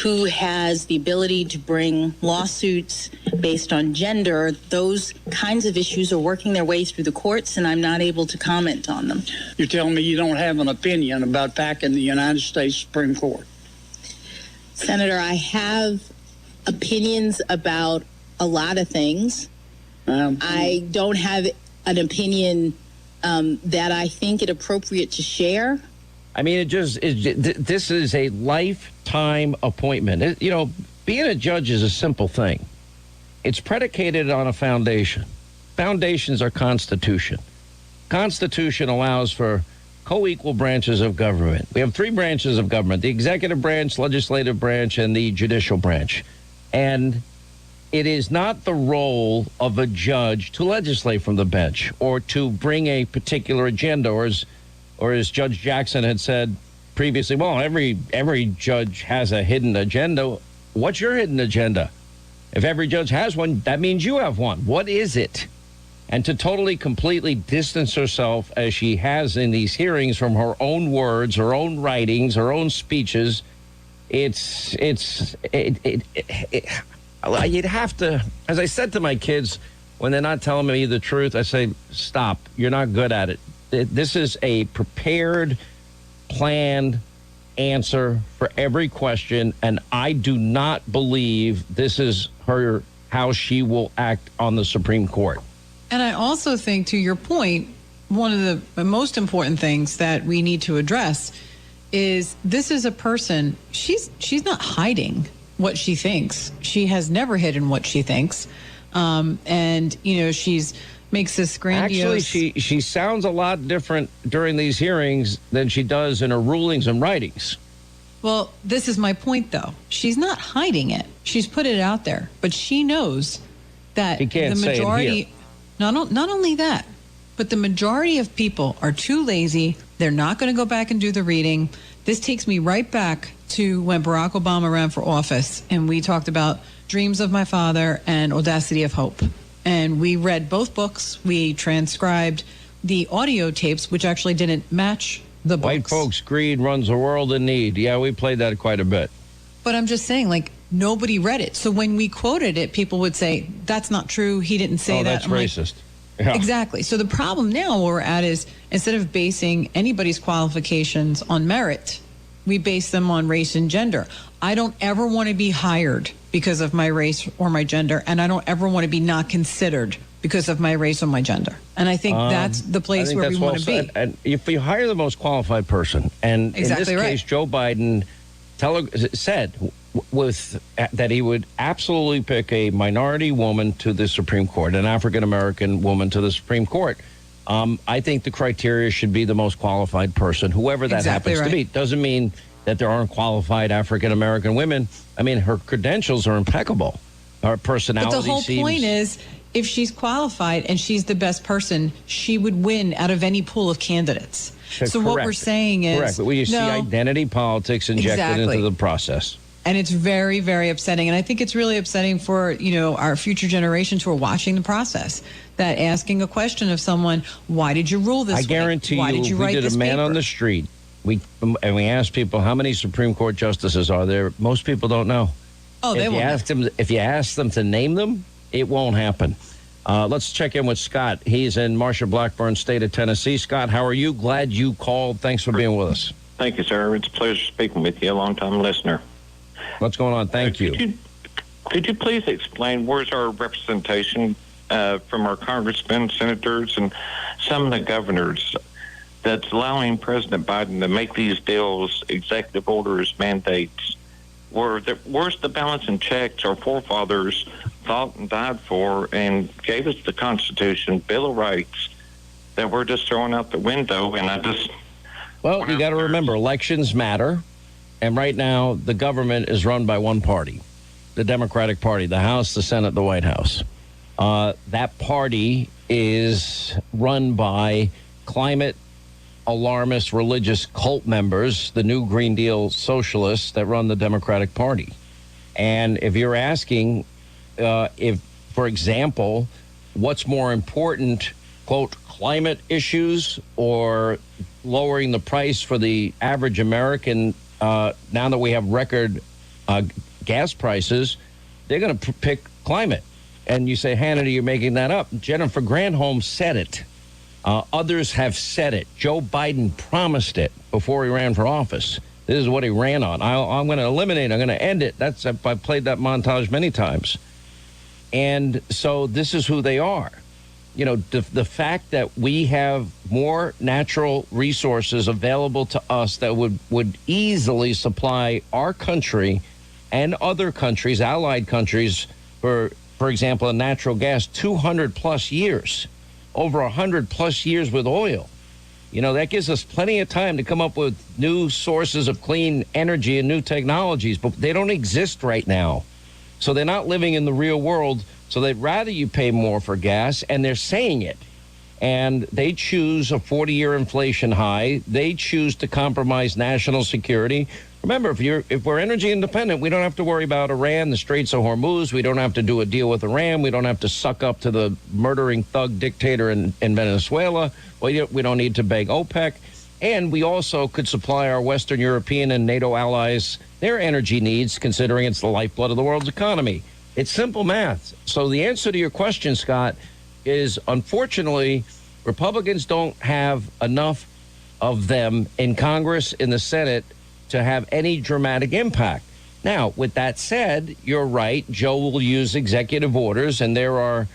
who has the ability to bring lawsuits based on gender, those kinds of issues are working their way through the courts, and I'm not able to comment on them. You're telling me you don't have an opinion about packing the United States Supreme Court? Senator, I have opinions about a lot of things. I don't have an opinion that I think it appropriate to share. I mean, this is a lifetime appointment. Being a judge is a simple thing. It's predicated on a foundation. Foundations are Constitution. Constitution allows for co-equal branches of government. We have 3 branches of government: the executive branch, legislative branch, and the judicial branch. And it is not the role of a judge to legislate from the bench or to bring a particular agenda, or as Judge Jackson had said previously, well, every judge has a hidden agenda. What's your hidden agenda? If every judge has one, that means you have one. What is it? And to totally, completely distance herself, as she has in these hearings, from her own words, her own writings, her own speeches, you'd have to, as I said to my kids when they're not telling me the truth, I say, stop, you're not good at it. This is a prepared, planned answer for every question, and I do not believe this is how she will act on the Supreme Court. And I also think, to your point, one of the most important things that we need to address is this is a person, she's not hiding what she thinks. She has never hidden what she thinks. And, she's makes this grandiose... Actually, she sounds a lot different during these hearings than she does in her rulings and writings. Well, this is my point, though. She's not hiding it. She's put it out there. But she knows that the majority... Not only that, but the majority of people are too lazy. They're not going to go back and do the reading. This takes me right back to when Barack Obama ran for office, and we talked about Dreams of My Father and Audacity of Hope. And we read both books. We transcribed the audio tapes, which actually didn't match the books. White folks' greed runs the world in need. Yeah, we played that quite a bit. But I'm just saying, nobody read it. So when we quoted it, people would say, that's not true. He didn't say that. That's racist. Yeah. Exactly. So the problem now where we're at is, instead of basing anybody's qualifications on merit, we base them on race and gender. I don't ever want to be hired because of my race or my gender, and I don't ever want to be not considered because of my race or my gender. And I think that's the place where we want to be. And if you hire the most qualified person, and exactly in this case, Joe Biden said that he would absolutely pick a minority woman to the Supreme Court, an African-American woman to the Supreme Court. I think the criteria should be the most qualified person, whoever that happens to be. Doesn't mean that there aren't qualified African-American women. I mean, her credentials are impeccable. Her personality But the whole point is, if she's qualified and she's the best person, she would win out of any pool of candidates. So what we're saying is... Correct. But you see identity politics injected into the process. And it's very, very upsetting. And I think it's really upsetting for, our future generations who are watching the process, that asking a question of someone, why did you rule this way? I guarantee you, if we did a man on the street, we asked people, how many Supreme Court justices are there? Most people don't know. Oh, they won't. If you ask them to name them, it won't happen. Let's check in with Scott. He's in Marsha Blackburn's state of Tennessee. Scott, how are you? Glad you called. Thanks for being with us. Thank you, sir. It's a pleasure speaking with you, a long-time listener. What's going on? Thank you. Could you please explain where's our representation from our congressmen, senators, and some of the governors that's allowing President Biden to make these deals, executive orders, mandates? Where's the balance and checks our forefathers fought and died for and gave us the Constitution, Bill of Rights, that we're just throwing out the window? And Well, you got to remember, elections matter. And right now, the government is run by one party, the Democratic Party, the House, the Senate, the White House. That party is run by climate alarmist religious cult members, the new Green Deal socialists that run the Democratic Party. And if you're asking if, for example, what's more important, quote, climate issues or lowering the price for the average American, now that we have record gas prices, they're going to pick climate. And you say, Hannity, you're making that up. Jennifer Granholm said it. Others have said it. Joe Biden promised it before he ran for office. This is what he ran on. I'm going to eliminate, I'm going to end it. I've played that montage many times. And so this is who they are. You know, the fact that we have more natural resources available to us that would easily supply our country and other countries, allied countries, for example, in natural gas, 200 plus years, over 100 plus years with oil. You know, that gives us plenty of time to come up with new sources of clean energy and new technologies, but they don't exist right now. So they're not living in the real world. So they'd rather you pay more for gas, and they're saying it. And they choose a 40-year inflation high. They choose to compromise national security. Remember, if we're energy independent, we don't have to worry about Iran, the Straits of Hormuz. We don't have to do a deal with Iran. We don't have to suck up to the murdering thug dictator in Venezuela. We don't need to beg OPEC. And we also could supply our Western European and NATO allies their energy needs, considering it's the lifeblood of the world's economy. It's simple math. So the answer to your question, Scott, is unfortunately, Republicans don't have enough of them in Congress, in the Senate, to have any dramatic impact. Now, with that said, you're right. Joe will use executive orders, and there are,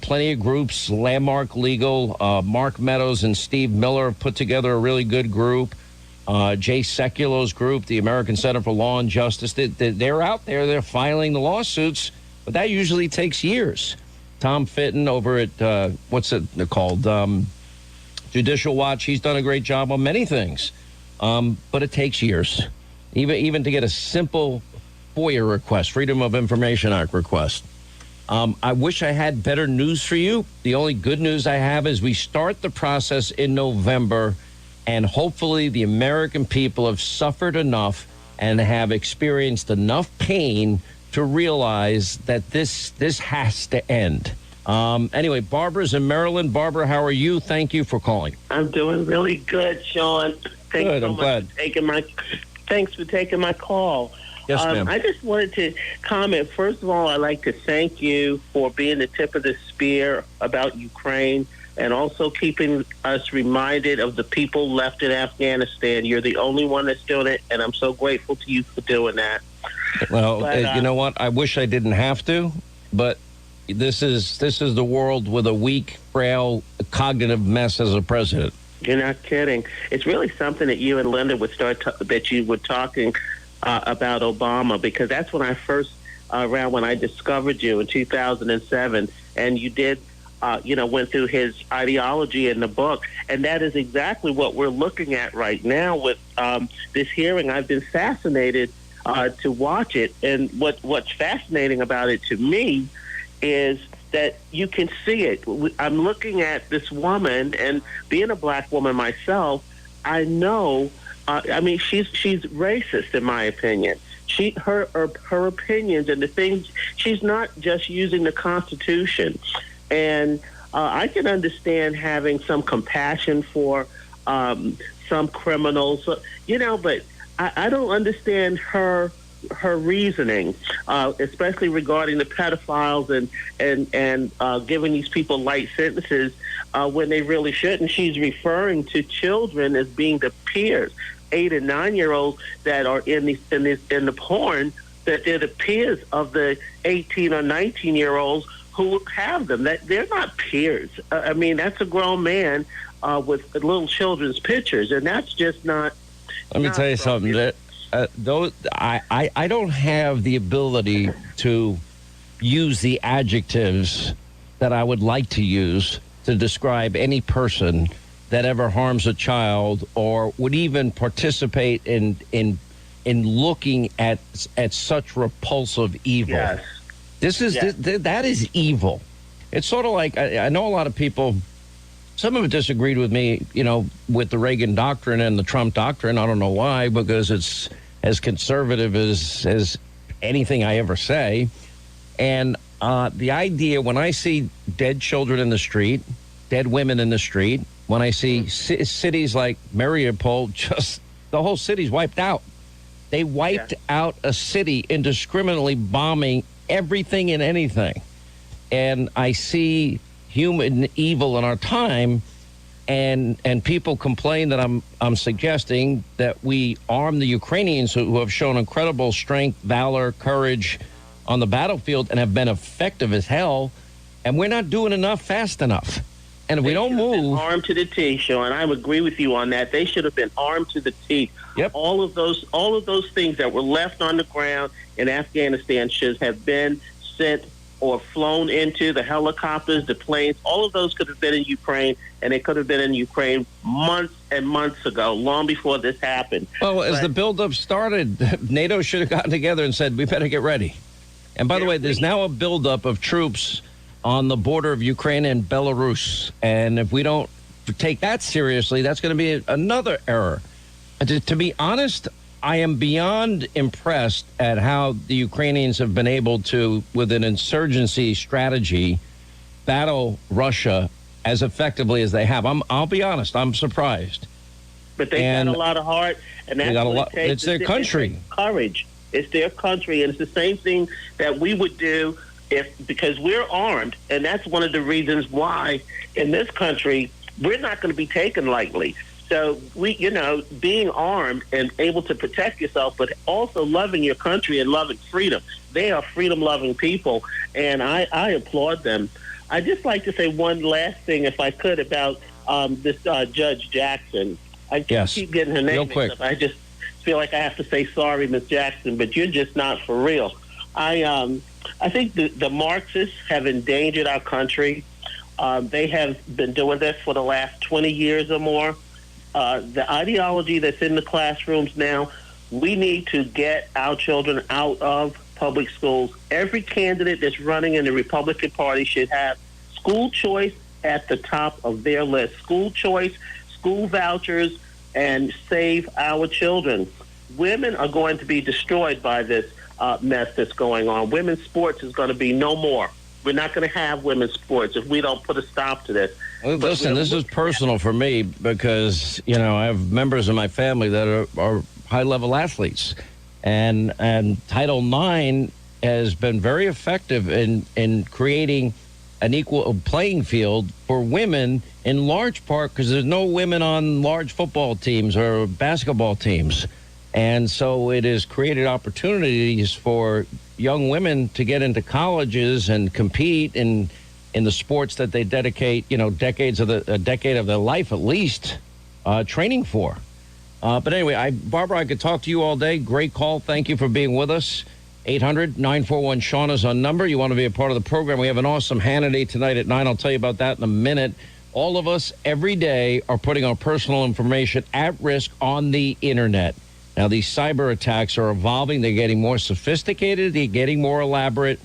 plenty of groups, Landmark Legal, Mark Meadows and Steve Miller have put together a really good group. Jay Sekulo's group, the American Center for Law and Justice, they're out there. They're filing the lawsuits, but that usually takes years. Tom Fitton over at, what's it called? Judicial Watch, he's done a great job on many things. But it takes years, even to get a simple FOIA request, Freedom of Information Act request. I wish I had better news for you. The only good news I have is we start the process in November, and hopefully the American people have suffered enough and have experienced enough pain to realize that this has to end. Anyway, Barbara's in Maryland. Barbara, how are you? Thank you for calling. I'm doing really good, Sean. Good, I'm glad. Thanks for taking my call. Yes, ma'am. I just wanted to comment. First of all, I'd like to thank you for being the tip of the spear about Ukraine and also keeping us reminded of the people left in Afghanistan. You're the only one that's doing it, and I'm so grateful to you for doing that. Well, you know what? I wish I didn't have to, but this is the world with a weak, frail, cognitive mess as a president. You're not kidding. It's really something that you and Linda would that you were talking about Obama, because that's when I first, around when I discovered you in 2007, and you did, went through his ideology in the book, and that is exactly what we're looking at right now with this hearing. I've been fascinated to watch it, and what's fascinating about it to me is that you can see it. I'm looking at this woman, and being a black woman myself, I know. She's racist in my opinion. Her opinions and the things. She's not just using the Constitution, and I can understand having some compassion for some criminals, but I don't understand her reasoning, especially regarding the pedophiles and giving these people light sentences when they really shouldn't. She's referring to children as being the peers, 8 and 9-year-olds that are in the porn, that they're the peers of the 18 or 19-year-olds who have them. That they're not peers. That's a grown man with little children's pictures, and that's just not. Let me tell you something. I don't have the ability to use the adjectives that I would like to use to describe any person that ever harms a child or would even participate in looking at such repulsive evil. Yes. That is evil. It's sort of like, I know a lot of people, some of it disagreed with me, with the Reagan doctrine and the Trump doctrine. I don't know why, because it's as conservative as anything I ever say. And the idea, when I see dead children in the street, dead women in the street, when I see cities like Mariupol, just the whole city's wiped out. They wiped out a city, indiscriminately bombing everything and anything. And I see human evil in our time, and people complain that I'm suggesting that we arm the Ukrainians who have shown incredible strength, valor, courage on the battlefield and have been effective as hell, and we're not doing enough fast enough. And if we don't move, armed to the teeth, Sean, I would agree with you on that. They should have been armed to the teeth. Yep. All of those things that were left on the ground in Afghanistan should have been sent or flown into the helicopters, the planes. All of those could have been in Ukraine, and they could have been in Ukraine months and months ago, long before this happened. Well, as the buildup started, NATO should have gotten together and said, we better get ready. And by the way, there's now a buildup of troops on the border of Ukraine and Belarus. And if we don't take that seriously, that's going to be another error. To be honest, I am beyond impressed at how the Ukrainians have been able to, with an insurgency strategy, battle Russia as effectively as they have. I'll be honest, I'm surprised. But they got a lot of heart, and that's what it takes. It's their country. Courage. It's their country, and it's the same thing that we would do because we're armed, and that's one of the reasons why in this country we're not going to be taken lightly. So being armed and able to protect yourself, but also loving your country and loving freedom. They are freedom-loving people, and I applaud them. I'd just like to say one last thing, if I could, about this Judge Jackson. I keep getting her name mixed up. I just feel like I have to say sorry, Ms. Jackson, but you're just not for real. I think the Marxists have endangered our country. They have been doing this for the last 20 years or more. The ideology that's in the classrooms now, we need to get our children out of public schools. Every candidate that's running in the Republican Party should have school choice at the top of their list. School choice, school vouchers, and save our children. Women are going to be destroyed by this mess that's going on. Women's sports is going to be no more. We're not going to have women's sports if we don't put a stop to this. Well, listen, this is personal for me because, I have members of my family that are high-level athletes. And Title IX has been very effective in creating an equal playing field for women, in large part because there's no women on large football teams or basketball teams. And so it has created opportunities for young women to get into colleges and compete in the sports that they dedicate, a decade of their life at least, training for. But anyway, Barbara, I could talk to you all day. Great call. Thank you for being with us. 800-941-SEAN is our number. You want to be a part of the program. We have an awesome Hannity tonight at 9. I'll tell you about that in a minute. All of us every day are putting our personal information at risk on the internet. Now, these cyber attacks are evolving. They're getting more sophisticated. They're getting more elaborate.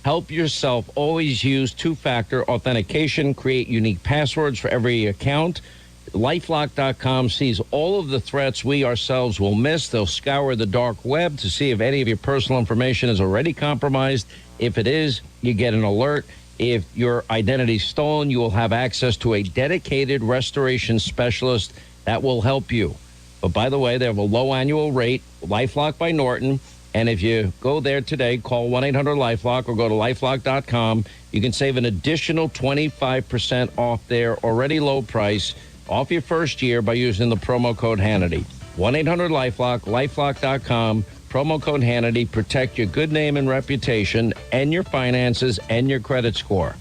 Help yourself. Always use two-factor authentication. Create unique passwords for every account. LifeLock.com sees all of the threats we ourselves will miss. They'll scour the dark web to see if any of your personal information is already compromised. If it is, you get an alert. If your identity is stolen, you will have access to a dedicated restoration specialist that will help you. But by the way, they have a low annual rate, LifeLock by Norton. And if you go there today, call 1-800-LifeLock or go to LifeLock.com. You can save an additional 25% off their already low price off your first year by using the promo code Hannity. 1-800-LifeLock, LifeLock.com, promo code Hannity. Protect your good name and reputation and your finances and your credit score.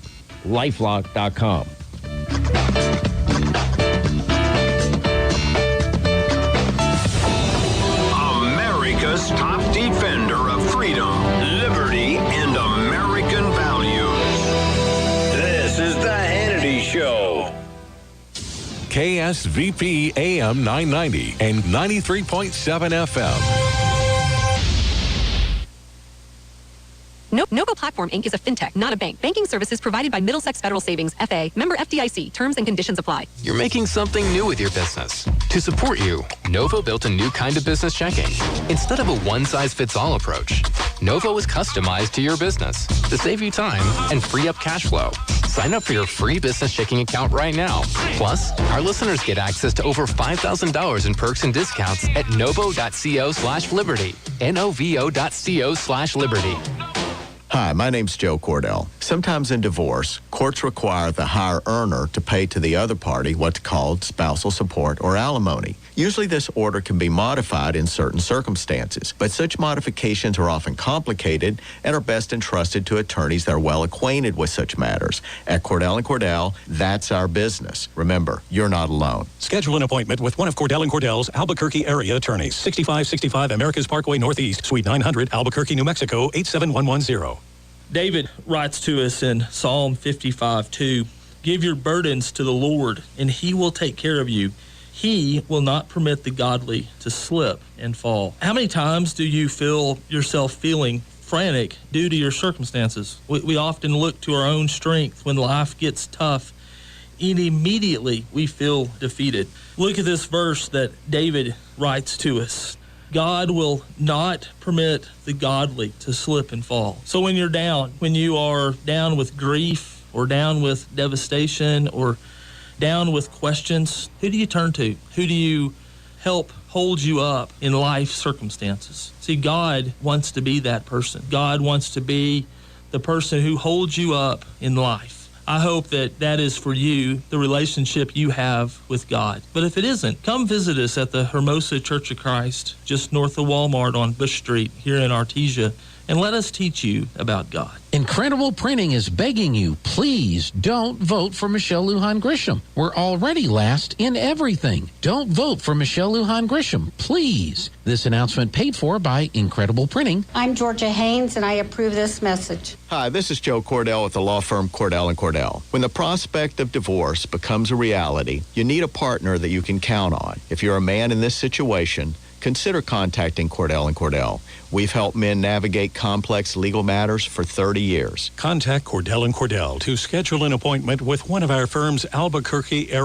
LifeLock.com. America's top defender of freedom, liberty, and American values. This is the Hannity Show. KSVP AM 990 and 93.7 FM. Novo Platform Inc. is a fintech, not a bank. Banking services provided by Middlesex Federal Savings, FA. Member FDIC. Terms and conditions apply. You're making something new with your business. To support you, Novo built a new kind of business checking. Instead of a one-size-fits-all approach, Novo is customized to your business to save you time and free up cash flow. Sign up for your free business checking account right now. Plus, our listeners get access to over $5,000 in perks and discounts at novo.co/liberty. novo.co/liberty. Hi, my name's Joe Cordell. Sometimes in divorce, courts require the higher earner to pay to the other party what's called spousal support or alimony. Usually this order can be modified in certain circumstances, but such modifications are often complicated and are best entrusted to attorneys that are well acquainted with such matters. At Cordell & Cordell, that's our business. Remember, you're not alone. Schedule an appointment with one of Cordell & Cordell's Albuquerque area attorneys. 6565 America's Parkway Northeast, Suite 900, Albuquerque, New Mexico, 87110. David writes to us in Psalm 55:2, "Give your burdens to the Lord, and he will take care of you. He will not permit the godly to slip and fall." How many times do you feel yourself feeling frantic due to your circumstances? We often look to our own strength when life gets tough, and immediately we feel defeated. Look at this verse that David writes to us. God will not permit the godly to slip and fall. So when you're down, when you are down with grief or down with devastation or down with questions, who do you turn to? Who do you help hold you up in life circumstances? See, God wants to be that person. God wants to be the person who holds you up in life. I hope that that is for you, the relationship you have with God. But if it isn't, come visit us at the Hermosa Church of Christ, just north of Walmart on Bush Street here in Artesia, and let us teach you about God. Incredible Printing is begging you, please don't vote for Michelle Lujan Grisham. We're already last in everything. Don't vote for Michelle Lujan Grisham, please. This announcement paid for by Incredible Printing. I'm Georgia Haynes, and I approve this message. Hi, this is Joe Cordell with the law firm Cordell & Cordell. When the prospect of divorce becomes a reality, you need a partner that you can count on. If you're a man in this situation, consider contacting Cordell & Cordell. We've helped men navigate complex legal matters for 30 years. Contact Cordell & Cordell to schedule an appointment with one of our firm's Albuquerque area